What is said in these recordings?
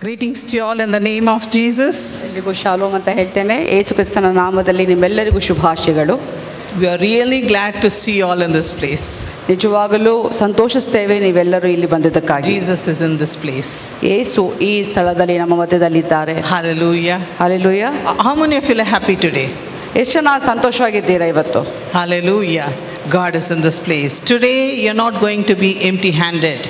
Greetings to you all in the name of Jesus. ಎಲ್ಲಿಗೂ shalom ಅಂತ ಹೇಳ್ತೇನೆ. ಯೇಸು ಕ್ರಿಸ್ತನ ನಾಮದಲ್ಲಿ ನಿಮ್ಮೆಲ್ಲರಿಗೂ ಶುಭಾಶಯಗಳು. We are really glad to see you all in this place. ನಿಜವಾಗಲೂ ಸಂತೋಷಿಸ್ತೇವೆ ನೀವೆಲ್ಲರೂ ಇಲ್ಲಿ ಬಂದಿದ್ದಕ್ಕಾಗಿ. Jesus is in this place. ಯೇಸು ಈ ಸ್ಥಳದಲ್ಲಿ ನಮ್ಮ ಮಧ್ಯದಲ್ಲಿದ್ದಾರೆ. Hallelujah. Hallelujah. How many of you are happy today? ಎಷ್ಟು ಜನ ಸಂತೋಷವಾಗಿದ್ದೀರಾ ಇವತ್ತು? Hallelujah. God is in this place. Today you're not going to be empty-handed.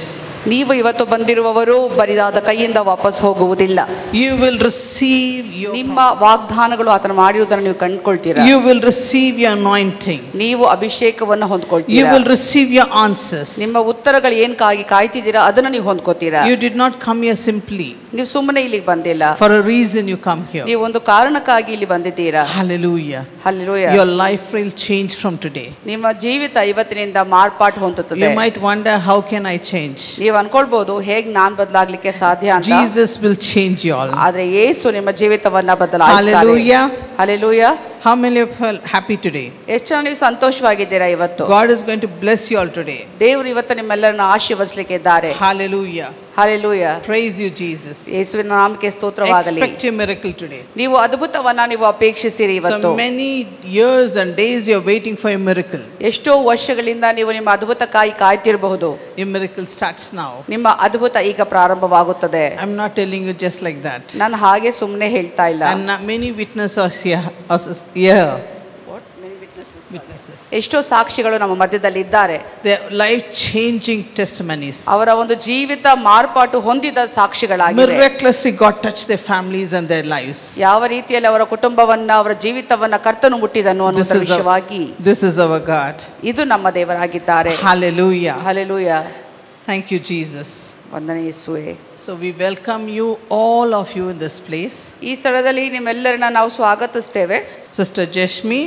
ನೀವು ಇವತ್ತು ಬಂದಿರುವವರು ಬರಿದಾದ ಕೈಯಿಂದ ವಾಪಸ್ ಹೋಗುವುದಿಲ್ಲ. You will receive ನಿಮ್ಮ ವಾಗ್ದಾನಗಳು ಆತನ ಮಾಡಿರುವುದನ್ನು ನೀವು ಕಂಡುಕೊಳ್ತೀರಾ. You will receive your anointing. ನೀವು ಅಭಿಷೇಕವನ್ನು ಹೊಂದ್ಕೊಳ್ತೀರಾ. You will receive your answers. ನಿಮ್ಮ ಉತ್ತರಗಳು ಏನಕ್ಕಾಗಿ ಕಾಯ್ತಿದ್ದೀರಾ ಅದನ್ನ ನೀವು ಹೊಂದ್ಕೋತೀರಾ. You did not come here simply. ನೀವು ಸುಮ್ಮನೆ ಇಲ್ಲಿಗೆ ಬಂದಿಲ್ಲ. For a reason you come here. ನೀವು ಒಂದು ಕಾರಣಕ್ಕಾಗಿ ಇಲ್ಲಿ ಬಂದಿದ್ದೀರಾ. Hallelujah. Hallelujah. Your life will change from today. ನಿಮ್ಮ ಜೀವಿತ ಇವತ್ತಿನಿಂದ ಮಾರ್ಪಾಟು ಹೊಂದುತ್ತದೆ. You might wonder, how can I change? ನೀವು ಅನ್ಕೊಳ್ಬಹುದು ಹೇಗೆ ನಾನು ಬದಲಾಗಲಿಕ್ಕೆ ಸಾಧ್ಯ ಅಂತ. Jesus will change you all. ಆದ್ರೆ ಯೇಸು ನಿಮ್ಮ ಜೀವಿತವನ್ನ ಬದಲಾಯಿಸ್ತಾರೆ. Hallelujah. Hallelujah. How many of you are happy today? ಎಷ್ಟು ಜನ ನೀವು ಸಂತೋಷವಾಗಿದ್ದೀರಾ ಇವತ್ತು? God is going to bless you all today. ದೇವರು ಇವತ್ತು ನಿಮ್ಮೆಲ್ಲರನ್ನು ಆಶೀರ್ವದಿಸಲಿಕ್ಕೆ ಇದ್ದಾರೆ. Hallelujah. Hallelujah. Praise you, Jesus. ಯೇಸುವಿನ ನಾಮಕ್ಕೆ ಸ್ತೋತ್ರವಾಗಲಿ. Expect a miracle today. ನೀವು ಅದ್ಭುತವನ್ನ ನೀವು ಅಪೇಕ್ಷಿಸಿರಿ ಇವತ್ತು. So many years and days you are waiting for a miracle. ಎಷ್ಟೋ ವರ್ಷಗಳಿಂದ ನೀವು ನಿಮ್ಮ ಅದ್ಭುತಕ್ಕಾಗಿ ಕಾಯ್ತಿರಬಹುದು. A miracle starts now. ನಿಮ್ಮ ಅದ್ಭುತ ಈಗ ಪ್ರಾರಂಭವಾಗುತ್ತದೆ. I'm not telling you just like that. ನಾನು ಹಾಗೆ ಸುಮ್ಮನೆ ಹೇಳ್ತಾ ಇಲ್ಲ. And many witnesses here. What? Many witnesses. Witnesses. ಎಷ್ಟೋ ಸಾಕ್ಷಿಗಳು ನಮ್ಮ ಮಧ್ಯದಲ್ಲಿ ಇದ್ದಾರೆ. They are life changing testimonies. ಅವರ ಒಂದು ಜೀವಿತ ಮಾರ್ಪಾಟು ಹೊಂದಿದ ಸಾಕ್ಷಿಗಳಾಗಿವೆ. Miraculously God touched their families and their lives. ಯಾವ ರೀತಿಯಲ್ಲಿ ಅವರ ಕುಟುಂಬವನ್ನ ಅವರ ಜೀವಿತವನ್ನ ಕರ್ತನು ಮುಟ್ಟಿದನು ಅನ್ನುವ ವಿಷಯವಾಗಿ This is our God. ಇದು ನಮ್ಮ ದೇವರಾಗಿದ್ದಾರೆ. Hallelujah. Hallelujah. Thank you, Jesus. ವಂದನೆ ಯೇಸುವೇ. So we welcome you, all of you, in this place. ಈ ಸ್ಥಳದಲ್ಲಿ ನಿಮ್ಮೆಲ್ಲರನ್ನ ನಾವು ಸ್ವಾಗತಿಸ್ತೇವೆ. Sister Jeshmi,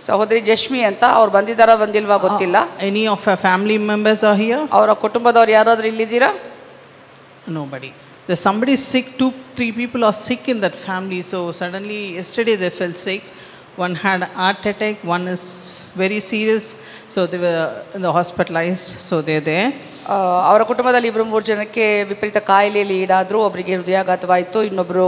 ಸಹೋದರಿ ಜಶ್ಮಿ ಅಂತ ಅವ್ರು ಬಂದಿದ್ದಾರಾ ಬಂದಿಲ್ವಾ ಗೊತ್ತಿಲ್ಲ. any of her family members are here? ಅವರ ಕುಟುಂಬದವ್ರು ಯಾರಾದ್ರೂ ಇಲ್ಲಿದ್ದೀರಾ? Nobody. There's somebody sick. 2-3 people are sick in that family. So suddenly yesterday they felt sick. One had a heart attack. One is very serious. So they were hospitalized. So they're there. ಅವರ ಕುಟುಂಬದಲ್ಲಿ 2-3 ಜನಕ್ಕೆ ವಿಪರೀತ ಕಾಯಿಲೆಯಲ್ಲಿ ಈಡಾದ್ರು. ಒಬ್ಬರಿಗೆ ಹೃದಯಾಘಾತವಾಯಿತು, ಇನ್ನೊಬ್ಬರು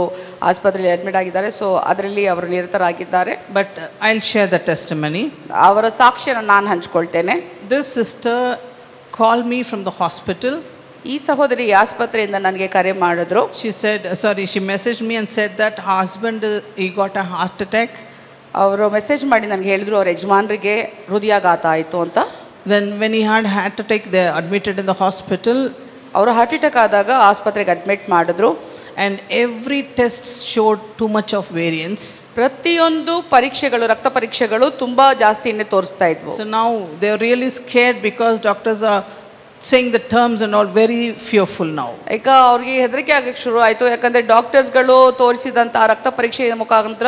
ಆಸ್ಪತ್ರೆಯಲ್ಲಿ admit ಆಗಿದ್ದಾರೆ. So ಅದರಲ್ಲಿ ಅವರು ನಿರತರಾಗಿದ್ದಾರೆ. But I'll share the testimony. ಅವರ ಸಾಕ್ಷ್ಯನ ನಾನು ಹಂಚ್ಕೊಳ್ತೇನೆ. This sister called me from the hospital. ಈ ಸಹೋದರಿ ಆಸ್ಪತ್ರೆಯಿಂದ ನನಗೆ ಕರೆ ಮಾಡಿದ್ರು. She messaged me and said that her husband, he got a heart attack. ಅವರು ಮೆಸೇಜ್ ಮಾಡಿ ನನಗೆ ಹೇಳಿದ್ರು ಅವ್ರ ಯಜಮಾನರಿಗೆ ಹೃದಯಾಘಾತ ಆಯಿತು ಅಂತ. Then when he had heart attack, they admitted in the hospital. ಅವರು ಹಾರ್ಟ್ ಅಟ್ಯಾಕ್ ಆದಾಗ ಆಸ್ಪತ್ರೆಗೆ ಅಡ್ಮಿಟ್ ಮಾಡಿದ್ರು. And every test showed too much of variance. ಪ್ರತಿಯೊಂದು ಪರೀಕ್ಷೆಗಳು, ರಕ್ತ ಪರೀಕ್ಷೆಗಳು ತುಂಬಾ ಜಾಸ್ತಿನೇ ತೋರಿಸ್ತಾ ಇದ್ವು. So now they are really scared because doctors are saying the terms and all, very fearful now. ಈಗ ಅವ್ರಿಗೆ ಹೆದರಿಕೆ ಆಗಕ್ಕೆ ಶುರು ಆಯಿತು. ಯಾಕಂದರೆ ಡಾಕ್ಟರ್ಸ್ಗಳು ತೋರಿಸಿದಂಥ ರಕ್ತ ಪರೀಕ್ಷೆಯ ಮುಖಾಂತರ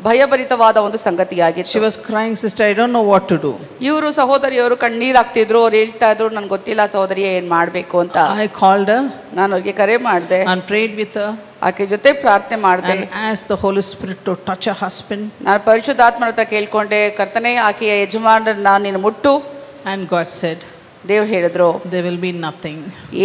ಭಯಭರಿತವಾದ ಒಂದು ಸಂಗತಿಯಾಗಿತ್ತು. She was crying, sister, I don't know what to do. ಇವರು ಸಹೋದರಿಯವರು ಕಣ್ಣೀರು ಹಾಕ್ತಿದ್ರು. ಅವ್ರು ಹೇಳ್ತಾ ಇದ್ರು, ನನಗೆ ಗೊತ್ತಿಲ್ಲ ಸಹೋದರಿಯೇ ಏನು ಮಾಡಬೇಕು ಅಂತ. I called her. ನಾನು ಅವ್ರಿಗೆ ಕರೆ ಮಾಡಿದೆ. And prayed with her. ಆಕೆ ಜೊತೆ ಪ್ರಾರ್ಥನೆ ಮಾಡಿದೆ. And asked the Holy Spirit to touch her husband. ನಾನು ಪರಿಶುದ್ಧಾತ್ಮನ ಹತ್ರ ಕೇಳ್ಕೊಂಡೆ, ಕರ್ತನೇ ಆಕೆಯ ಯಜಮಾನರನ್ನ ನೀನು ಮುಟ್ಟು. And God said, ದೇವ್ರು ಹೇಳಿದ್ರು, there will be nothing.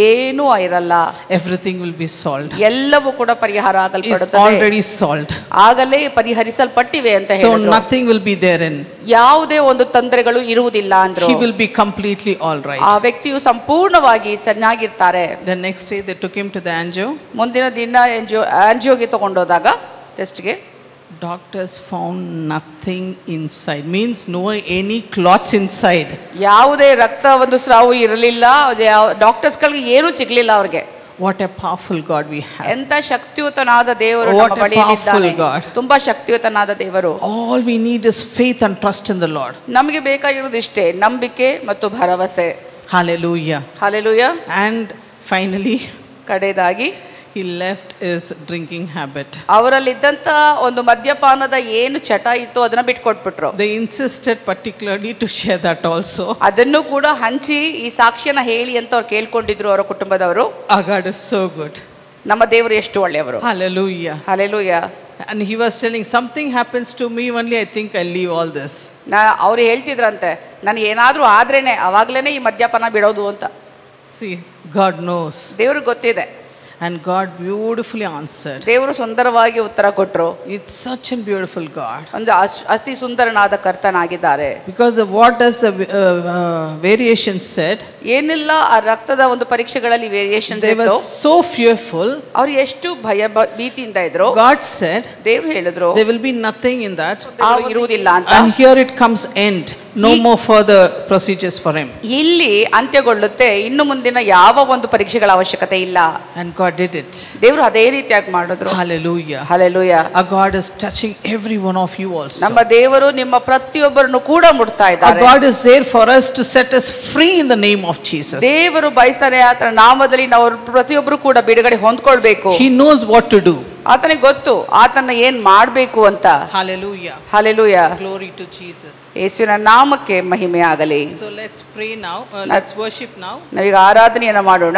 ಏನೂ ಇರಲ್ಲ. Everything will be solved. ಎಲ್ಲವೂ ಕೂಡ ಪರಿಹಾರ ಆಗಲ್ಪಡುತ್ತದೆ. It's already solved. ಆಗಲೇ ಪರಿಹರಿಸಲ್ಪಟ್ಟಿವೆ ಅಂತ So ಹೇಳಿದ್ರು. nothing will be therein. ಯಾವುದೇ ಒಂದು ತೊಂದರೆಗಳು ಇರುವುದಿಲ್ಲ ಅಂದ್ರು. He will be completely all right. ಆ ವ್ಯಕ್ತಿಯು ಸಂಪೂರ್ಣವಾಗಿ ಚೆನ್ನಾಗಿರ್ತಾರೆ. The next day they took him to the angio. ಮುಂದಿನ ದಿನ ಆಂಜಿಯೋಗೆ ತಗೊಂಡೋದಾಗ ಟೆಸ್ಟ್ಗೆ Doctors found nothing inside. Means no any clots inside. ಯಾವುದೇ ರಕ್ತ ಒಂದು ಸ್ರಾವ ಇರಲಿಲ್ಲ. ಡಾಕ್ಟರ್ಸ್ಗಳಿಗೆ ಏನೂ ಸಿಗಲಿಲ್ಲ ಅವ್ರಿಗೆ. What a powerful God we have. ಎಂತ ಶಕ್ತಿಯುತನಾದ ದೇವರು ನಮ್ಮ ಬಳಿಯಲ್ಲಿದ್ದಾನೆ. ತುಂಬಾ ಶಕ್ತಿಯುತನಾದ ದೇವರು. All we need is faith and trust in the Lord. ನಮಗೆ ಬೇಕಾಗಿರೋದು ಇಷ್ಟೇ, ನಂಬಿಕೆ ಮತ್ತು ಭರವಸೆ. Hallelujah. Hallelujah. And finally ಕಡೆದಾಗಿ he left his drinking habit. ಅವರಲ್ಲಿದ್ದಂತ ಒಂದು ಮದ್ಯಪಾನದ ಏನು ಚಟ ಇತ್ತು ಅದನ್ನ ಬಿಟ್ಕೊಟ್ಬಿಟ್ರು. They insisted particularly to share that also. ಅದನ್ನು ಕೂಡ ಹಂಚಿ ಈ ಸಾಕ್ಷ್ಯನ ಹೇಳಿ ಅಂತ ಅವ್ರು ಕೇಳ್ಕೊಂಡಿದ್ರು ಅವರ ಕುಟುಂಬದವರು. Our God is so good. ನಮ್ಮ ದೇವರು ಎಷ್ಟು ಒಳ್ಳೆಯವರು. Hallelujah. Hallelujah. And he was telling, something happens to me only, I think I'll leave all this. ಅವ್ರು ಹೇಳ್ತಿದ್ರಂತೆ, ನನಗೆ ಏನಾದ್ರೂ ಆದ್ರೇನೆ ಅವಾಗ್ಲೇನೆ ಈ ಮದ್ಯಪಾನ ಬಿಡೋದು ಅಂತ. See, God knows. ದೇವ್ರಿಗೆ ಗೊತ್ತಿದೆ. And God beautifully answered. ದೇವರು ಸುಂದರವಾಗಿ ಉತ್ತರ ಕೊಟ್ಟರು. It's such a beautiful God. ಒಂದು ಅತಿ ಸುಂದರನಾದ ಕರ್ತನಾಗಿದ್ದಾರೆ. Because what does the variation said? ಏನೆಲ್ಲ ಆ ರಕ್ತದ ಒಂದು ಪರೀಕ್ಷೆಗಳಲ್ಲಿ ವೇರಿಯೇಷನ್ಸ್ They were ಇತ್ತು. so fearful. ಅವರು ಎಷ್ಟು ಭಯ ಭೀತಿಯಿಂದ ಇದ್ರು. God said, ದೇವರು ಹೇಳಿದ್ರು, there will be nothing in that. ಇರುವುದಿಲ್ಲ ಅಂತ. And here it comes end. No more further procedures for him. ಇಲ್ಲಿ ಅಂತ್ಯಗೊಳ್ಳುತ್ತೆ, ಇನ್ನು ಮುಂದಿನ ಯಾವ ಒಂದು ಪರೀಕ್ಷೆಗಳ ಅವಶ್ಯಕತೆ ಇಲ್ಲ. And God did it. ದೇವರು ಅದೇ ರೀತಿಯಾಗಿ ಮಾಡಿದ್ರು. Hallelujah. Hallelujah. Our God is touching every one of you also. ನಮ್ಮ ದೇವರು ನಿಮ್ಮ ಪ್ರತಿಯೊಬ್ಬರನ್ನು ಕೂಡ ಮುಟ್ತಾ Our ಇದ್ದಾರೆ. God is there for us to set us free in the name of Jesus. ದೇವರು ಬಯಸ್ತಾರೆ ಆತನ ನಾಮದಲ್ಲಿ ನಾವು ಪ್ರತಿಯೊಬ್ಬರು ಕೂಡ ಬಿಡುಗಡೆ ಹೊಂದ್ಕೊಳ್ಬೇಕು. He knows what to do. ಆತನಿಗೆ ಗೊತ್ತು ಆತನ ಏನ್ ಮಾಡಬೇಕು ಅಂತ. Hallelujah. Hallelujah. Glory to Jesus. ಯೇಸುವಿನ ನಾಮಕ್ಕೆ ಮಹಿಮೆ ಆಗಲಿ. So let's pray now. Let's worship now. ನಾವೀಗ ಆರಾಧನೆಯನ್ನ ಮಾಡೋಣ.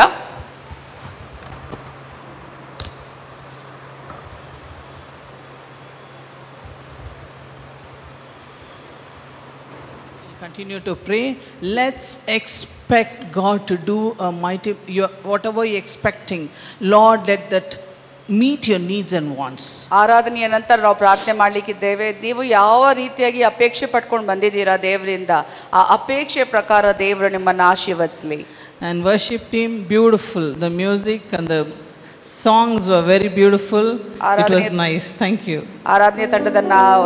Continue to pray. Let's expect God to do a mighty, whatever you're expecting. Lord, let that meet your needs and wants. ಆರಾಧನೆಯ ನಂತರ ನಾವು ಪ್ರಾರ್ಥನೆ ಮಾಡಲಿಕ್ಕಿದ್ದೇವೆ. ನೀವು ಯಾವ ರೀತಿಯಾಗಿ ಅಪೇಕ್ಷೆ ಪಟ್ಕೊಂಡು ಬಂದಿದ್ದೀರಾ ದೇವರಿಂದ, ಆ ಅಪೇಕ್ಷೆ ಪ್ರಕಾರ ದೇವರು ನಿಮ್ಮನ್ನು ಆಶೀರ್ವದಿಸಲಿ. And worship Him. Beautiful. The music and the songs were very beautiful. It was nice. Thank you. ಆರಾಧನೆ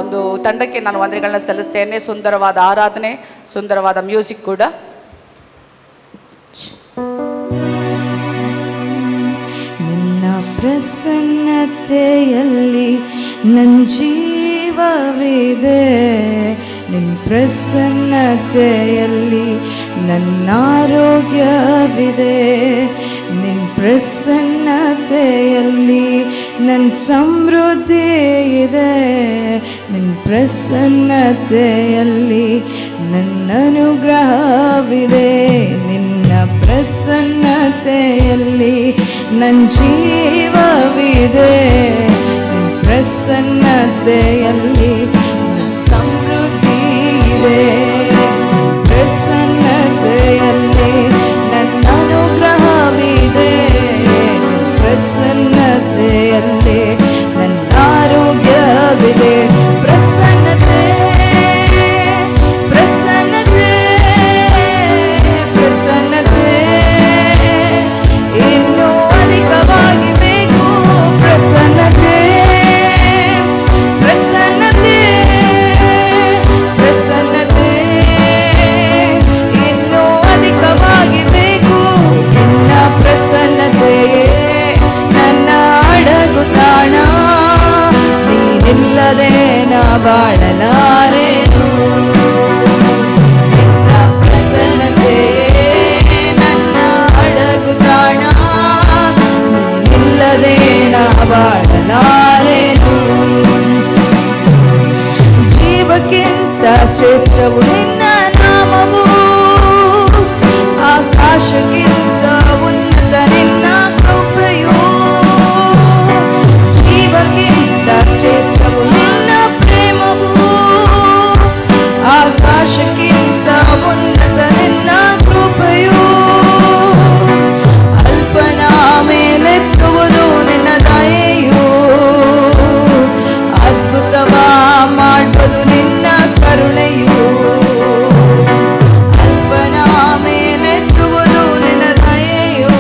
ಒಂದು ತಂಡಕ್ಕೆ ನಾನು ವಂದನೆಗಳನ್ನ ಸಲ್ಲಿಸ್ತೇನೆ. ಸುಂದರವಾದ ಆರಾಧನೆ, ಸುಂದರವಾದ ಮ್ಯೂಸಿಕ್ ಕೂಡ. ನಿನ್ನ ಪ್ರಸನ್ನತೆಯಲ್ಲಿ ನನ್ನ ಜೀವವಿದೆ, ನಿನ್ನ ಪ್ರಸನ್ನತೆಯಲ್ಲಿ ನನ್ನ ಆರೋಗ್ಯವಿದೆ, ನಿನ್ನ ಪ್ರಸನ್ನತೆಯಲ್ಲಿ ನನ್ನ ಸಮೃದ್ಧಿ ಇದೆ, ನಿನ್ನ ಪ್ರಸನ್ನತೆಯಲ್ಲಿ ನನ್ನ ಅನುಗ್ರಹವಿದೆ, ನಿನ್ನ ಪ್ರಸನ್ನತೆಯಲ್ಲಿ ನನ್ನ ಜೀವವಿದೆ, ನಿನ್ನ ಪ್ರಸನ್ನತೆಯಲ್ಲಿ ನನ್ನ ಸಮೃದ್ಧಿ ಇದೆ, ಪ್ರಸನ್ನತೆಯಲ್ಲಿ ನನ್ನ ಅನುಗ್ರಹವಿದೆ, ಪ್ರಸನ್ನತೆಯಲ್ಲಿ ನನ್ನ ಆರೋಗ್ಯವಿದೆ. ಪ್ರಸನ್ನತೆ ಪ್ರಸನ್ನತೆ ಪ್ರಸನ್ನತೆ ಇನ್ನೂ ಅಧಿಕವಾಗಿ ಬೇಕು. ಪ್ರಸನ್ನತೆ ಪ್ರಸನ್ನತೆ ಪ್ರಸನ್ನತೆ ಇನ್ನೂ ಅಧಿಕವಾಗಿ ಬೇಕು. ನಿನ್ನ ಪ್ರಸನ್ನತೆಯೇ ನನ್ನ ಅಡಗುತಾಣ, ನೀನಿಲ್ಲದೆ ನಾ ಬಾಳಲಾರೆನು. ನಿನ್ನ ಪ್ರಸನ್ನತೆಯೇ ನನ್ನ ಅಡಗುತಾಣ, ನೀನಿಲ್ಲದೆ ನಾ ಬಾಳಲಾರೆನು. ಜೀವಕ್ಕಿಂತ ಶ್ರೇಷ್ಠವು ನಿನ್ನ ನಾಮವು, ಆಕಾಶಕ್ಕಿಂತ ಉನ್ನತ ನಿನ್ನ ಕೃಪೆಯು. ಜೀವಕ್ಕಿಂತ ಶ್ರೇಷ್ಠವು ನಿನ್ನ ಪ್ರೇಮವು, ಆಕಾಶಕ್ಕಿಂತ ಉನ್ನತ ನಿನ್ನ ಕೃಪೆಯು. ಅಲ್ಪನ ಮೇಲೆತ್ತುವುದು ನಿನ್ನ ದಯೆಯು, ಅದ್ಭುತವ ಮಾಡುವುದು ನಿನ್ನ ಕರುಣೆಯು. ಅಲ್ಪನ ಮೇಲೆತ್ತುವುದು ನಿನ್ನ ದಯೆಯು,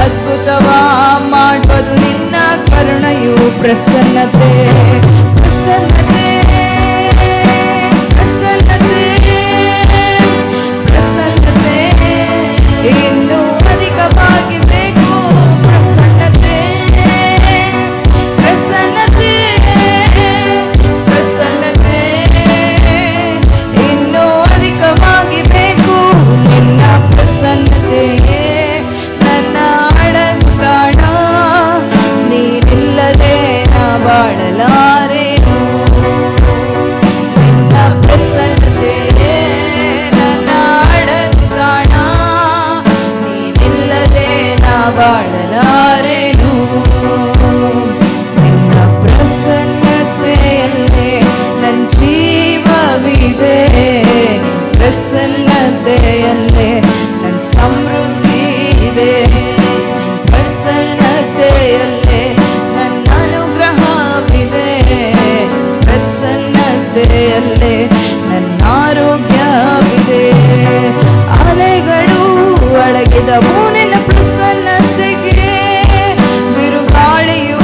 ಅದ್ಭುತವ ಮಾಡುವುದು ನಿನ್ನ ಕರುಣೆಯು. ಪ್ರಸನ್ನತೆ ಪ್ರಸನ್ನತೆ ಪ್ರಸನ್ನತೆ ಪ್ರಸನ್ನತೆ ಇನ್ನೂ ಅಧಿಕವಾಗಿ ಬೇಕು. ಪ್ರಸನ್ನತೆ ಪ್ರಸನ್ನತೆ ಪ್ರಸನ್ನತೆ ಇನ್ನೂ ಅಧಿಕವಾಗಿ ಬೇಕು. ನಿನ್ನ ಪ್ರಸನ್ನತೆಯೇ ನನ್ನ ಅಡಗುತಾಣ, ನೀನಿಲ್ಲದೆ ನಾ ಬಾಳಲಾರೆನು. ನಿನ್ನ ಪ್ರಸನ್ನತೆಯೇ ನನ್ನ ಅಡಗುತಾಣ, ನೀನಿಲ್ಲದೆ ನಾ ಬಾಳಲಾರೆನು. ನಿನ್ನ ಪ್ರಸನ್ನತೆಯಲ್ಲೇ ನನ್ನ ಜೀವವಿದೆ, ನಿನ್ನ ಪ್ರಸನ್ನತೆಯಲ್ಲೇ ನನ್ನ ಸಮೃದ್ಧಿ ಇದೆ, ಪ್ರಸನ್ನತೆಯಲ್ಲೇ ನನ್ನ ಅನುಗ್ರಹವಿದೆ, ಪ್ರಸನ್ನತೆಯಲ್ಲೇ ನನ್ನ ಆರೋಗ್ಯವಿದೆ. ಅಲೆಗಳು ಅಡಗಿದವು ನಿನ್ನ ಪ್ರಸನ್ನತೆಗೆ, ಬಿರುಗಾಳಿಯು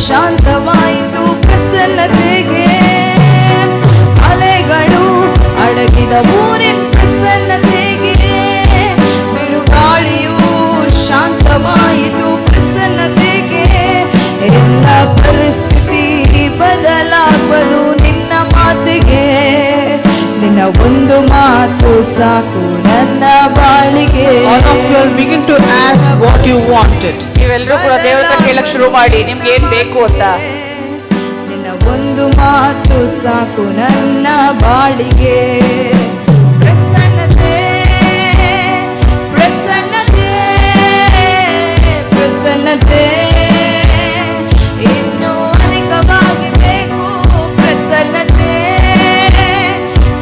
ಶಾಂತವಾಯಿತು ಪ್ರಸನ್ನತೆಗೆ. ಅಲೆಗಳು ಅಡಗಿದವು ನಿನ್ನ ಪ್ರಸನ್ನತೆಗೆ, ಬಿರುಗಾಳಿಯು ಶಾಂತವಾಯಿತು ಪ್ರಸನ್ನತೆಗೆ. ಎಲ್ಲ ಪರಿಸ್ಥಿತಿ ಬದಲಾಗುವುದು ನಿನ್ನ ಮಾತಿಗೆ, ನಿನ್ನ ಒಂದು ಮಾತು ಸಾಕು ನನ್ನ ಬಾಳಿಗೆ. All of you will begin to ask what you wanted. ನೀವೆಲ್ಲರೂ ಕೂಡ ದೇವರ ಕೇಳಕ್ ಶುರು ಮಾಡಿ ನಿಮ್ಗೆ ಏನ್ ಬೇಕು ಅಂತ. ನಿನ್ನ ಒಂದು ಮಾತು ಸಾಕು ನನ್ನ ಬಾಳಿಗೆ. ಪ್ರಸನ್ನತೆ ಪ್ರಸನ್ನತೆ ಪ್ರಸನ್ನತೆ ಇನ್ನೂ ಅಧಿಕವಾಗಿ ಬೇಕು. ಪ್ರಸನ್ನತೆ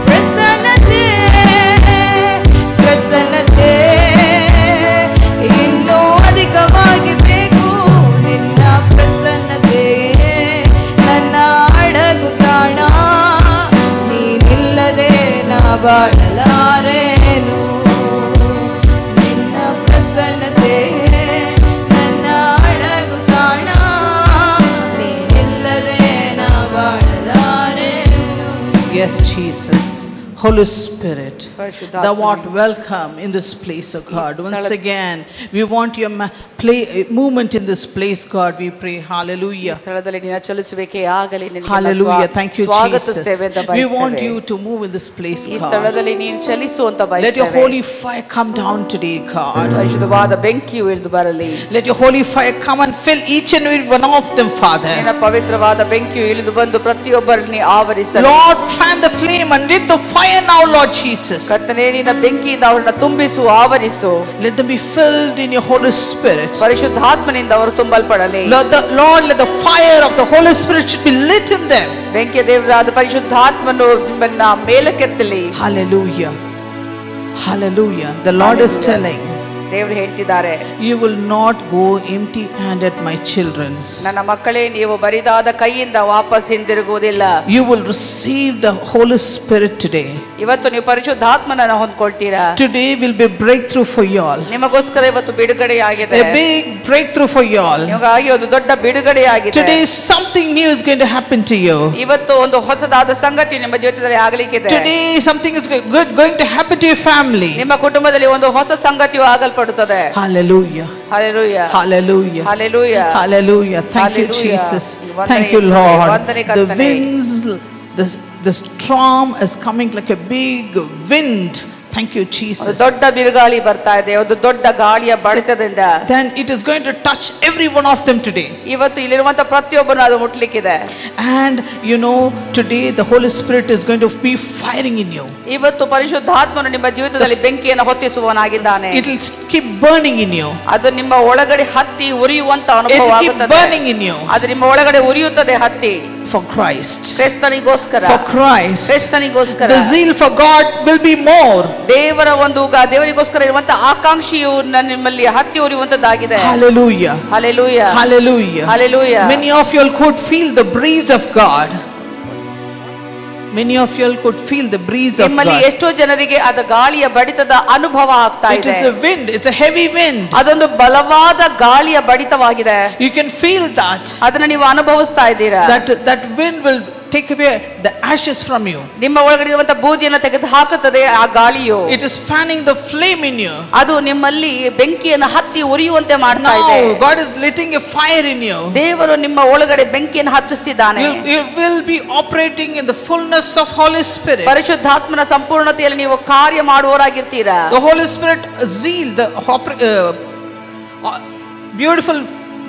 ಪ್ರಸನ್ನತೆ ಪ್ರಸನ್ನತೆ ಇನ್ನೂ ಅಧಿಕವಾಗಿ ಬೇಕು. ನಿನ್ನ ಪ್ರಸನ್ನತೆ ನನ್ನ ಅಡಗು ತಾಣ, ನೀನಿಲ್ಲದೆ ನಾ ಬಾಳಲಾರೇನು. ನಿನ್ನ ಪ್ರಸನ್ನತೆ ನನ್ನ ಅಡಗು ತಾಣ, ನೀನಿಲ್ಲದೆ ನಾ ಬಾಳಲಾರೇನು. Yes, Jesus. Holy Spirit, ಪರಿಶುದ್ಧಾತ್ಮನೇ. thou art welcome in this place, O God. Once again, we want your movement in this place, God, we pray. ಈ Hallelujah. ಸ್ಥಳದಲ್ಲಿ ನಿನ್ನ ಚಲಿಸುವಿಕೆ ಆಗಲಿ. Hallelujah. Thank you, ಸ್ವಾಗತಿಸ್ತೇವೆ ಅಂತ Jesus. We want ಬಯಸ್ತೇವೆ. you to move in this place, ಈ God. ಸ್ಥಳದಲ್ಲಿ ನೀನು ಚಲಿಸು ಅಂತ Let your ಬಯಸ್ತೇವೆ. holy fire come down today, God. ಪರಿಶುದ್ಧವಾದ ಬೆಂಕಿಯು ಇಳಿದು ಬರಲಿ. Let your holy fire come and fill each and every one of them, Father. ನಿನ್ನ ಪವಿತ್ರವಾದ ಬೆಂಕಿಯು ಇಳಿದು ಬಂದು ಪ್ರತಿಯೊಬ್ಬರನ್ನು ಆವರಿಸಲಿ. Lord, fan the flame and lit the fire now, Lord Jesus. ಕರ್ತನೇ, ನಿನ್ನ ಬೆಂಕಿಯಿಂದ ಅವರನ್ನು ತುಂಬಿಸು, ಆವರಿಸು. Let them be filled in your Holy Spirit. ಪರಿಶುದ್ಧಾತ್ಮನಿಂದ ಅವರು ತುಂಬಲ್ಪಡಲಿ. Lord, let the fire of the Holy Spirit should be lit in them. ಬೆಂಕಿಯ ದೇವರಾದ ಪರಿಶುದ್ಧಾತ್ಮನು ನಿಮ್ಮನ್ನ ಮೇಲಕ್ಕೆತ್ತಲಿ. Hallelujah. Hallelujah. The Lord is telling, ದೇವರು ಹೇಳ್ತಿದ್ದಾರೆ, you will not go empty handed, my children. ನನ್ನ ಮಕ್ಕಳೇ, ನೀವು ಬರಿದಾದ ಕೈಯಿಂದ ವಾಪಸ್ ಹಿಂದಿರುಗುವುದಿಲ್ಲ. You will receive the Holy Spirit today. ಇವತ್ತು ನೀವು ಪರಿಶುದ್ಧಾತ್ಮನನ್ನು ಹೊಂದ್ಕೊಳ್ತೀರಾ. Today will be breakthrough for you all. ನಿಮಗೋಸ್ಕರ ಇವತ್ತು ಬಿಡುಗಡೆಯಾಗಿದೆ. A big breakthrough for you all. ನಿಮಗಾಗಿ ಒಂದು ದೊಡ್ಡ ಬಿಡುಗಡೆಯಾಗಿದೆ. Today something new is going to happen to you. ಇವತ್ತು ಒಂದು ಹೊಸದಾದ ಸಂಗತಿ ನಿಮ್ಮ ಜೀವಿತದಲ್ಲಿ ಆಗಲಿಕ್ಕಿದೆ. Today something is good going to happen to your family. ನಿಮ್ಮ ಕುಟುಂಬದಲ್ಲಿ ಒಂದು ಹೊಸ ಸಂಗತಿಯು ಆಗಲ್ಪಡುತ್ತದೆ. Hallelujah. Hallelujah. Hallelujah. Hallelujah. Hallelujah. Thank you, Hallelujah. Jesus. ವಂದನೆ Thank you, ಯೇಸುವೇ. Lord. ವಂದನೆ The ಕರ್ತನೇ. winds, the storm is coming like a big wind. Thank you, ಒಂದು Jesus. ದೊಡ್ಡ ಬಿರುಗಾಳಿ ಬರ್ತಾ ಇದೆ, ಒಂದು ದೊಡ್ಡ ಗಾಳಿಯ ಬಡಿತದಿಂದ. Then it is going to touch every one of them today. ಇವತ್ತು ಇಲ್ಲಿರುವಂತ ಪ್ರತಿಯೊಬ್ಬರನ್ನು ಅದು ಮುಟ್ಲಿಕ್ಕಿದೆ. And you know, today the Holy Spirit is going to be firing in you. ಇವತ್ತು ಪರಿಶುದ್ಧಾತ್ಮನು ನಿಮ್ಮ ಜೀವಿತದಲ್ಲಿ ಬೆಂಕಿಯನ್ನು ಹೊತ್ತಿಸುವವನಾಗಿದ್ದಾನೆ. It will keep burning in you. ಅದು ನಿಮ್ಮ ಒಳಗಡೆ ಹತ್ತಿ ಉರಿಯುವಂತ It ಅನುಭವ will keep ಆಗುತ್ತದೆ. burning in you. ಅದು ನಿಮ್ಮ ಒಳಗಡೆ ಉರಿಯುತ್ತದೆ ಹತ್ತಿ. For Christ. ಕ್ರಿಸ್ತನಿಗೋಸ್ಕರ. For Christ. ಕ್ರಿಸ್ತನಿಗೋಸ್ಕರ. The zeal for God will be more. ದೇವರಿಗೋಸ್ಕರ ಇರುವಂತ ಆಕಾಂಕ್ಷೆಯು ನಿಮ್ಮಲ್ಲಿ ಹತ್ತಿ ಉರಿಯುವಂತದ್ದಾಗಿದೆ. Hallelujah. Hallelujah. Hallelujah. Hallelujah. Many of you could feel the breeze of God. Many of you could feel the breeze of ನಿಮ್ಮಲ್ಲಿ God. ಎಷ್ಟೋ ಜನರಿಗೆ ಅದ ಗಾಳಿಯ ಬಡಿತದ ಅನುಭವ ಆಗ್ತಾ It ಇದೆ. is a wind. It's a heavy wind. ಅದೊಂದು ಬಲವಾದ ಗಾಳಿಯ ಬಡಿತವಾಗಿದೆ. You can feel that. ಅದನ್ನ ನೀವು ಅನುಭವಿಸ್ತಾ ಇದ್ದೀರಾ. That wind will take away the ashes from you. ನಿಮ್ಮ ಒಳಗಡೆ ಇರುವಂತ ಬೂದಿಯನ್ನು ತೆಗೆದು ಹಾಕುತ್ತದೆ ಆ ಗಾಳಿಯು. It is fanning the flame in you. ಅದು ನಿಮ್ಮಲ್ಲಿ ಬೆಂಕಿಯನ್ನು ಹತ್ತಿ ಉರಿಯುವಂತೆ ಮಾಡ್ತಾ ಇದೆ. Now God is lighting a fire in you. ದೇವರು ನಿಮ್ಮ ಒಳಗಡೆ ಬೆಂಕಿಯನ್ನು ಹತ್ತಿಸ್ತಿದ್ದಾನೆ. You will be operating in the fullness of Holy Spirit. ಪರಿಶುದ್ಧಾತ್ಮನ ಸಂಪೂರ್ಣತೆಯಲ್ಲಿ ನೀವು ಕಾರ್ಯ ಮಾಡುವವರಾಗಿರ್ತೀರಾ. The Holy Spirit zeal, beautiful.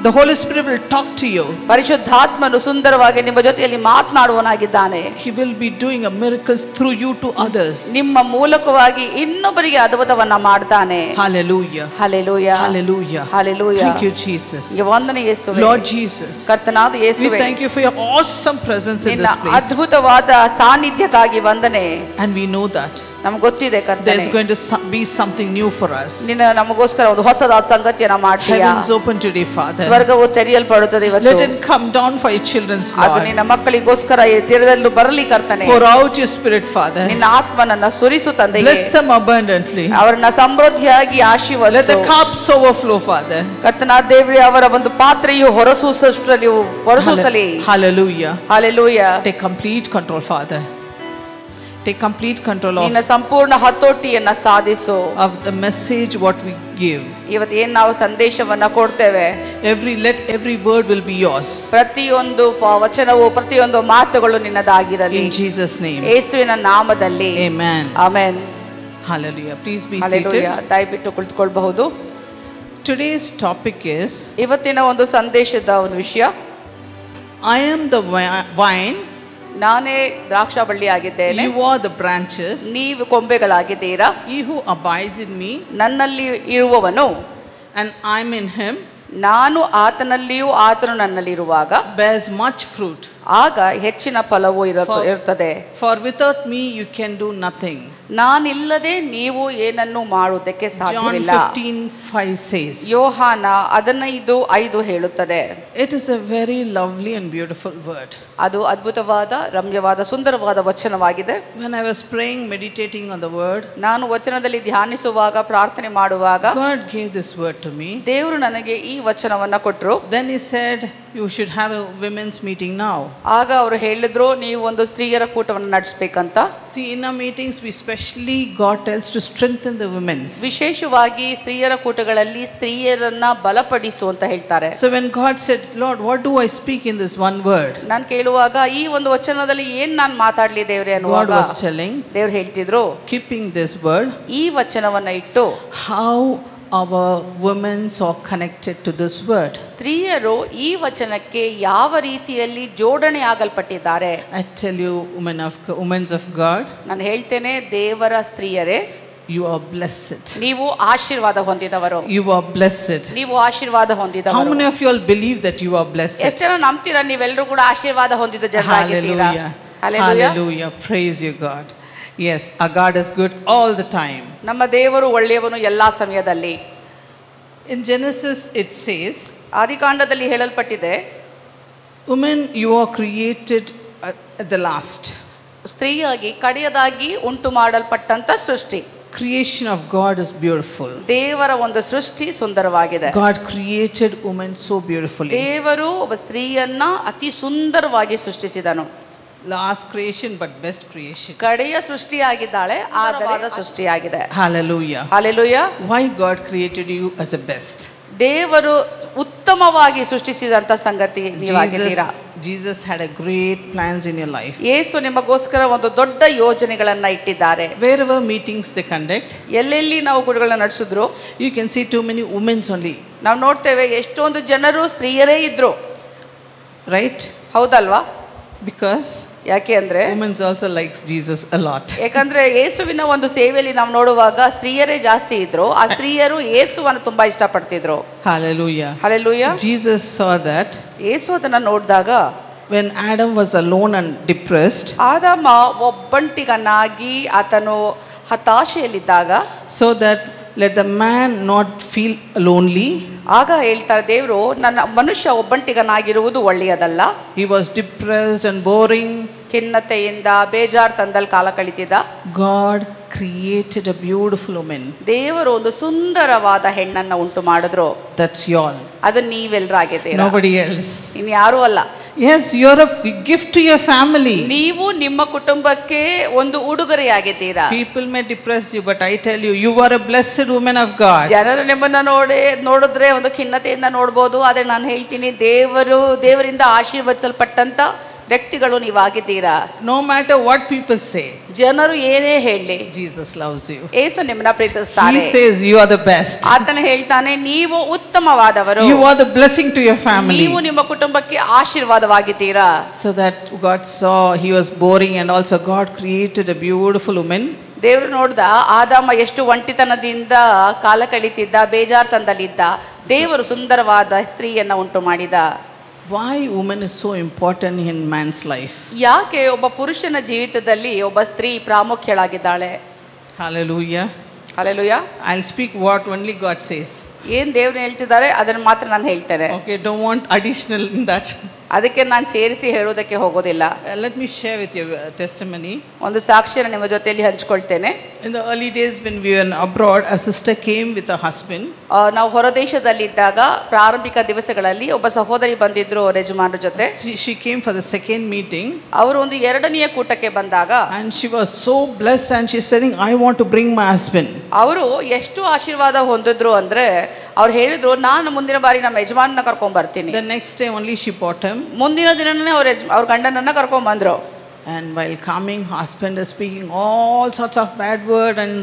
The Holy Spirit will talk to you. ಪರಿಶುದ್ಧಾತ್ಮನು ಸುಂದರವಾಗಿ ನಿಮ್ಮ ಜೊತೆಯಲ್ಲಿ ಮಾತನಾಡುವನಾಗಿದ್ದಾನೆ. He will be doing a miracles through you to others. ನಿಮ್ಮ ಮೂಲಕವಾಗಿ ಇನ್ನೊಬ್ಬರಿಗೆ ಅದ್ಭುತವನ್ನ ಮಾಡ್ತಾನೆ. Hallelujah. Hallelujah. Hallelujah. Hallelujah. Thank you, Jesus. ವಂದನೆ ಯೇಸುವೇ. Lord Jesus. ಕರ್ತನಾದ We ಯೇಸುವೇ. thank you for your awesome presence in ನಿನ್ನ this place. ಅದ್ಭುತವಾದ ಸಾನ್ನಿಧ್ಯಕ್ಕಾಗಿ ವಂದನೆ. And we know that ನಮಗೆ ಗೊತ್ತಿದೆ ಕರ್ತನೇ, there's going to be something new for us. ನಿನ್ನ ನಮಗೋಸ್ಕರ ಒಂದು ಹೊಸದಾದ ಸಂಗತಿಯನ್ನ ಮಾಡ್ತೀಯಾ. Heavens open today, Father. ಸ್ವರ್ಗವು ತೆರೆಯಲ್ಪಡುತ್ತದೆ ಇವತ್ತು. Let it come down for your children's ಅದು Lord. ನಿನ್ನ ಮಕ್ಕಳಿಗೋಸ್ಕರ ಈ ತೀರದಲ್ಲಿ ಬರಲಿ ಕರ್ತನೇ. Pour out your spirit, Father. ನಿನ್ನ ಆತ್ಮನನ್ನ ಸುರಿಸು ತಂದೆಯೇ. Bless them abundantly. ಅವರನ್ನ ಸಮೃದ್ಧಿಯಾಗಿ Let ಆಶೀರ್ವದಿಸು. the cups overflow, Father. ಕರ್ತನಾದ ದೇವರೇ, ಅವರ ಒಂದು ಪಾತ್ರೆಯು ಹೊರಸೂಸಲಿ. Hallelujah. Hallelujah. Take complete control, Father. Take complete control ನಿನ್ನ ಸಂಪೂರ್ಣ ಹತೋಟಿಯನ್ನ ಸಾಧಿಸು. of the message what we give. ಇವತ್ತು ಏನ್ ನಾವು ಸಂದೇಶವನ್ನ ಕೊಡ್ತೇವೆ, Let every word will be yours. ಪ್ರತಿಯೊಂದು ವಚನವು, ಪ್ರತಿಯೊಂದು ಮಾತುಗಳು ನಿನ್ನದಾಗಿರಲಿ. In Jesus' name. ಯೇಸುವಿನ ನಾಮದಲ್ಲಿ. Amen. Amen. Hallelujah. Please be hallelujah. seated. ದಯವಿಟ್ಟು ಕುಳಿತುಕೊಳ್ಳಬಹುದು. Today's topic is, ಇವತ್ತಿನ ಒಂದು ಸಂದೇಶದ ಒಂದು ವಿಷಯ, I am the vine, ನಾನೇ ದ್ರಾಕ್ಷಾಬಳ್ಳಿ ಆಗಿದ್ದೇನೆ, you are the branches. ನೀವು ಕೊಂಬೆಗಳಾಗಿದ್ದೀರಾ. He who abides in me ನನ್ನಲ್ಲಿ ಇರುವವನು, and I'm in him, ನಾನು ಆತನಲ್ಲಿಯೂ ಆತನು ನನ್ನಲ್ಲಿರುವಾಗ bears much fruit. ಆಗ ಹೆಚ್ಚಿನ ಫಲವು ಇರುತ್ತದೆ. For without me you can do nothing. ನಾನಿಲ್ಲದೆ ನೀವು ಏನನ್ನು ಮಾಡುವುದಕ್ಕೆ John ಸಾಧ್ಯವಿಲ್ಲ. 15:5 says. ಯೋಹಾನ 15:5 ಹೇಳುತ್ತದೆ. It is a very lovely and beautiful word. ಅದು ಅದ್ಭುತವಾದ, ರಮ್ಯವಾದ, ಸುಂದರವಾದ ವಚನವಾಗಿದೆ. When I was praying, meditating on the word, ನಾನು ವಚನದಲ್ಲಿ ಧ್ಯಾನಿಸುವಾಗ, ಪ್ರಾರ್ಥನೆ ಮಾಡುವಾಗ God gave this word to me. ದೇವರು ನನಗೆ ಈ ವಚನವನ್ನ ಕೊಟ್ಟರು. Then he said, you should have a women's meeting now. ಆಗ ಅವರು ಹೇಳಿದ್ರು, ನೀವು ಒಂದು ಸ್ತ್ರೀಯರ ಕೂಟವನ್ನು ನಡೆಸಬೇಕಂತ. See, in our meetings we specially God tells to strengthen the women's. ವಿಶೇಷವಾಗಿ ಸ್ತ್ರೀಯರ ಕೂಟಗಳಲ್ಲಿ ಸ್ತ್ರೀಯರನ್ನ ಬಲಪಡಿಸು ಅಂತ ಹೇಳ್ತಾರೆ. So when God said, Lord, what do I speak in this one word? ನಾನು ಕೇಳುವಾಗ ಈ ಒಂದು ವಚನದಲ್ಲಿ ಏನ್ ನಾನು ಮಾತಾಡ್ಲಿ ದೇವ್ರೆ God ಅನ್ನುವಾಗ was telling, ದೇವ್ರು ಹೇಳ್ತಿದ್ರು, keeping this word, ಈ ವಚನವನ್ನ ಇಟ್ಟು how our women are connected to this word. ಸ್ತ್ರೀಯರು ಈ ವಚನಕ್ಕೆ ಯಾವ ರೀತಿಯಲ್ಲಿ ಜೋಡಣೆ ಆಗಲ್ಪಟ್ಟಿದ್ದಾರೆ. I tell you, women of God, ನಾನು ಹೇಳ್ತೇನೆ, ದೇವರ ಸ್ತ್ರೀಯರೇ, you are blessed. ನೀವು ಆಶೀರ್ವಾದ ಹೊಂದಿದವರು. You are blessed. ನೀವು ಆಶೀರ್ವಾದ How ಹೊಂದಿದವರು. many of you all believe that you are blessed? ಎಷ್ಟು ಜನ ನಂಬ್ತೀರಾ ನೀವೆಲ್ಲರೂ ಕೂಡ ಆಶೀರ್ವಾದ ಹೊಂದಿದ ಜನರಾಗಿದ್ದೀರಾ? Hallelujah. Hallelujah. Hallelujah. Praise you, God. Yes, our God is good all the time. ನಮ್ಮ ದೇವರು ಒಳ್ಳೆಯವನು ಎಲ್ಲಾ ಸಮಯದಲ್ಲಿ. In Genesis it says, ಆದಿಕಾಂಡದಲ್ಲಿ ಹೇಳಲ್ಪಟ್ಟಿದೆ, women, you are created at the last. ಸ್ತ್ರೀಯಾಗಿ ಕಡೆಯದಾಗಿ ಉಂಟು ಮಾಡಲ್ಪಟ್ಟಂತ ಸೃಷ್ಟಿ. Creation of God is beautiful. ದೇವರ ಒಂದು ಸೃಷ್ಟಿ ಸುಂದರವಾಗಿದೆ. God created women so beautifully. ದೇವರು ಒಬ್ಬ ಸ್ತ್ರೀಯನ್ನ ಅತಿ ಸುಂದರವಾಗಿ ಸೃಷ್ಟಿಸಿದನು. Last creation but best creation. ಕಡೆಯ ಸೃಷ್ಟಿಯಾಗಿದ್ದಾಳೆ, ಆದರದ ಸೃಷ್ಟಿಯಾಗಿದೆ. Hallelujah. Hallelujah. Why God created you as the best? ದೇವರು ಉತ್ತಮವಾಗಿ ಸೃಷ್ಟಿಸಿದಂತ ಸಂಗತಿ ನೀವಾಗಿದ್ದೀರಾ. Jesus had a great plans in your life. ಯೇಸು ನಿಮಗೋಸ್ಕರ ಒಂದು ದೊಡ್ಡ ಯೋಜನೆಗಳನ್ನ ಇಟ್ಟಿದ್ದಾರೆ. Wherever meetings they conduct, ಎಲ್ಲೆಲ್ಲಿ ನಾವು ಗುರುಗಳನ್ನ ನಡೆಸಿದ್ರು, you can see too many women only. ನಾವು ನೋಡ್ತೇವೆ ಎಷ್ಟೊಂದು ಜನರು ಸ್ತ್ರೀಯರೇ ಇದ್ರು. Right? ಹೌದಲ್ವಾ? Because ಯಾಕೆ ಅಂದ್ರೆ women also likes Jesus a lot. ಯಾಕಂದ್ರೆ ಯೇಸುವಿನ ಒಂದು ಸೇವೆಯಲ್ಲಿ ನಾವು ನೋಡುವಾಗ ಸ್ತ್ರೀಯರೇ ಜಾಸ್ತಿ ಇದ್ರು. ಆ ಸ್ತ್ರೀಯರು ಯೇಸುವನ್ನು ತುಂಬಾ ಇಷ್ಟಪಡ್ತಿದ್ರು. Hallelujah. Hallelujah. Jesus saw that ಯೇಸು ಅದನ್ನ ನೋಡಿದಾಗ, when Adam was alone and depressed, ಆದಾಮ ಒಬ್ಬಂಟಿಗನಾಗಿ ಆತನು ಹತಾಶೆಯಲ್ಲಿದ್ದಾಗ, so that let the man not feel lonely, ಆಗ ಹೇಳ್ತಾರೆ ದೇವರು, ನನ್ನ ಮನುಷ್ಯ ಒಬ್ಬಂಟಿಗನಾಗಿರುವುದು ಒಳ್ಳೆಯದಲ್ಲ. he was depressed and boring. ಖಿನ್ನತೆಯಿಂದ ಬೇಜಾರ್ ತಂದಲ್ಲಿ ಕಾಲ ಕಳಿತಿದ್ದ. God created a beautiful woman. ದೇವರು ಒಂದು ಸುಂದರವಾದ ಹೆಣ್ಣನ್ನ ಉಂಟು ಮಾಡಿದ್ರು. That's y'all. ಅದು ನೀವೆಲ್ಲರಾಗಿದ್ದೀರಾ, Nobody else. ಇನ್ಯಾರೂ ಅಲ್ಲ. Yes, you're a gift to your family. ನೀವು ನಿಮ್ಮ ಕುಟುಂಬಕ್ಕೆ ಒಂದು ಉಡುಗೊರೆಯಾಗಿದ್ದೀರಾ. People may depress you, but I tell you, you are a blessed woman of God. ಜನರು ನಿಮ್ಮನ್ನ ನೋಡಿದ್ರೆ ಒಂದು ಖಿನ್ನತೆಯಿಂದ ನೋಡ್ಬೋದು, ಆದ್ರೆ ನಾನು ಹೇಳ್ತೀನಿ, ದೇವರಿಂದ ಆಶೀರ್ವದಿಸಲ್ಪಟ್ಟಂತ ವ್ಯಕ್ತಿಗಳು ನೀವಾಗಿದ್ದೀರಾ. No matter what people say, ಜನರು ಏನೇ ಹೇಳಲಿ, Jesus loves you. ಯೇಸು ನಿಮ್ಮನ್ನ ಪ್ರೀತಿಸ್ತಾನೆ. He says you are the best. ಆತನ ಹೇಳ್ತಾನೆ, ನೀವು ಉತ್ತಮವಾದವರು, You are the blessing to your family. ನೀವು ನಿಮ್ಮ ಕುಟುಂಬಕ್ಕೆ ಆಶೀರ್ವಾದವಾಗಿದ್ದೀರಾ. So that God saw he was boring, and also God created a beautiful woman. ದೇವರು ನೋಡ್ದ, ಆದಾಮ ಎಷ್ಟು ಒಂಟಿತನದಿಂದ ಕಾಲ ಕಳೀತಿದ್ದ, ಬೇಜಾರ್ ತಂದಲ್ಲಿದ್ದ. ದೇವರು ಸುಂದರವಾದ ಸ್ತ್ರೀಯನ್ನ ಉಂಟು ಮಾಡಿದ. Why woman is so important in man's life? ಯಾಕೆ ಒಬ್ಬ ಪುರುಷನ ಜೀವಿತದಲ್ಲಿ ಒಬ್ಬ ಸ್ತ್ರೀ ಪ್ರಾಮುಖ್ಯಳಾಗಿದ್ದಾಳೆ? Hallelujah. Hallelujah. I'll speak what only God says. ಏನು ದೇವ್ರು ಹೇಳ್ತಿದ್ದಾರೆ ಅದನ್ನು ಮಾತ್ರ ನಾನು ಹೇಳ್ತೇನೆ. Okay, don't want additional in that. ಅದಕ್ಕೆ ನಾನು ಸೇರಿಸಿ ಹೇಳೋದಕ್ಕೆ ಹೋಗೋದಿಲ್ಲ. Let me share with you a testimony. ಒಂದು ಸಾಕ್ಷಿಯನ್ನು ನಿಮ್ಮ ಜೊತೆಯಲ್ಲಿ ಹಂಚಿಕೊಳ್ತೇನೆ. In the early days when we were abroad, a sister came with her husband. ನಾವು ಹೊರದೇಶದಲ್ಲಿದ್ದಾಗ ಪ್ರಾರಂಭಿಕ ದಿವಸಗಳಲ್ಲಿ ಒಬ್ಬ ಸಹೋದರಿ ಬಂದಿದ್ರು ಅವ್ರ ಯಜಮಾನರ ಜೊತೆ. She came for the second meeting. ಅವರು ಒಂದು ಎರಡನೆಯ ಕೂಟಕ್ಕೆ ಬಂದಾಗ And she was so blessed and she's saying, I want to bring my husband. ಅವರು ಎಷ್ಟು ಆಶೀರ್ವಾದ ಹೊಂದಿದ್ರು ಅಂದ್ರೆ ಅವ್ರು ಹೇಳಿದ್ರು, ನಾನು ಮುಂದಿನ ಬಾರಿ ನಮ್ಮ ಯಜಮಾನನ ಕರ್ಕೊಂಡ್ ಬರ್ತೀನಿ. The next day only she brought him. ಮುಂದಿನ ದಿನನೇ ಅವ್ರ ಗಂಡನನ್ನ ಕರ್ಕೊಂಡ್ ಬಂದ್ರು. And while coming, husband is speaking all sorts of bad word and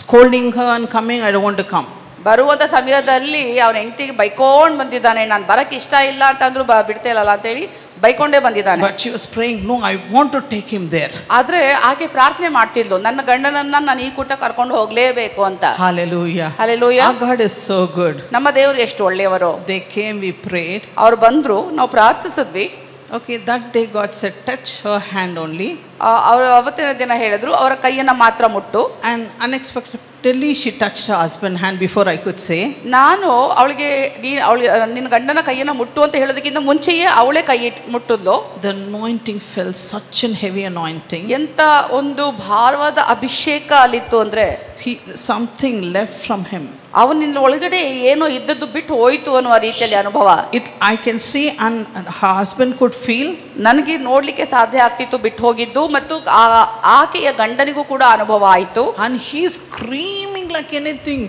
scolding her and coming, I don't want to come. ಬರುವಂತ ಸಮಯದಲ್ಲಿ ಅವನ ಹೆಂಡತಿಗೆ ಬೈಕೊಂಡ್ ಬಂದಿದ್ದಾನೆ, ನಾನು ಬರಕ್ಕೆ ಇಷ್ಟ ಇಲ್ಲ ಅಂತಂದ್ರು ಬಿಡ್ತಾ ಇಲ್ಲಲ್ಲ ಅಂತ ಹೇಳಿ ಬೈಕೊಂಡೇ ಬಂದಿದ್ದಾನೆ. But she was praying, no, I want to take him there. ಆದ್ರೆ ಆಕೆ ಪ್ರಾರ್ಥನೆ ಮಾಡ್ತಿದ್ಲು, ನನ್ನ ಗಂಡನನ್ನ ನಾನು ಈ ಕೂಟ ಕರ್ಕೊಂಡು ಹೋಗ್ಲೇಬೇಕು ಅಂತ. Hallelujah. Hallelujah. Our God is so good. ನಮ್ಮ ದೇವರು ಎಷ್ಟು ಒಳ್ಳೆಯವರು. They came, we prayed. ಅವ್ರು ಬಂದ್ರು, ನಾವು ಪ್ರಾರ್ಥಿಸಿದ್ವಿ. Okay, that day God said, touch her hand only. ಅವರು ಅವತ್ತಿನ ದಿನ ಹೇಳಿದ್ರು, ಅವರ ಕೈಯನ್ನ ಮಾತ್ರ ಮುಟ್ಟು. And unexpectedly she touched her husband's hand before I could say. ನಾನು ಅವಳಿಗೆ ನಿನ್ನ ಗಂಡನ ಕೈಯನ್ನ ಮುಟ್ಟು ಅಂತ ಹೇಳೋದಕ್ಕಿಂತ ಮುಂಚೆಯೇ ಅವಳೇ ಕೈ ಮುಟ್ಟಿದ್ಲು. The anointing fell, such an heavy anointing. ಎಂತ ಒಂದು ಭಾರವಾದ ಅಭಿಷೇಕ ಅಲ್ಲಿತ್ತು ಅಂದ್ರೆ something left from him. ಅವನಿಂದ ಒಳಗಡೆ ಏನೋ ಇದ್ದದ್ದು ಬಿಟ್ಟು ಹೋಯ್ತು ಅನ್ನುವ ರೀತಿಯಲ್ಲಿ ಅನುಭವ. I can see and her husband could feel. ನನಗೆ ನೋಡ್ಲಿಕ್ಕೆ ಸಾಧ್ಯ ಆಗ್ತಿತ್ತು ಬಿಟ್ಟು ಹೋಗಿದ್ದು, ಮತ್ತು ಆಕೆಯ ಗಂಡನಿಗೂ ಕೂಡ ಅನುಭವ ಆಯಿತು. And he's screaming like anything.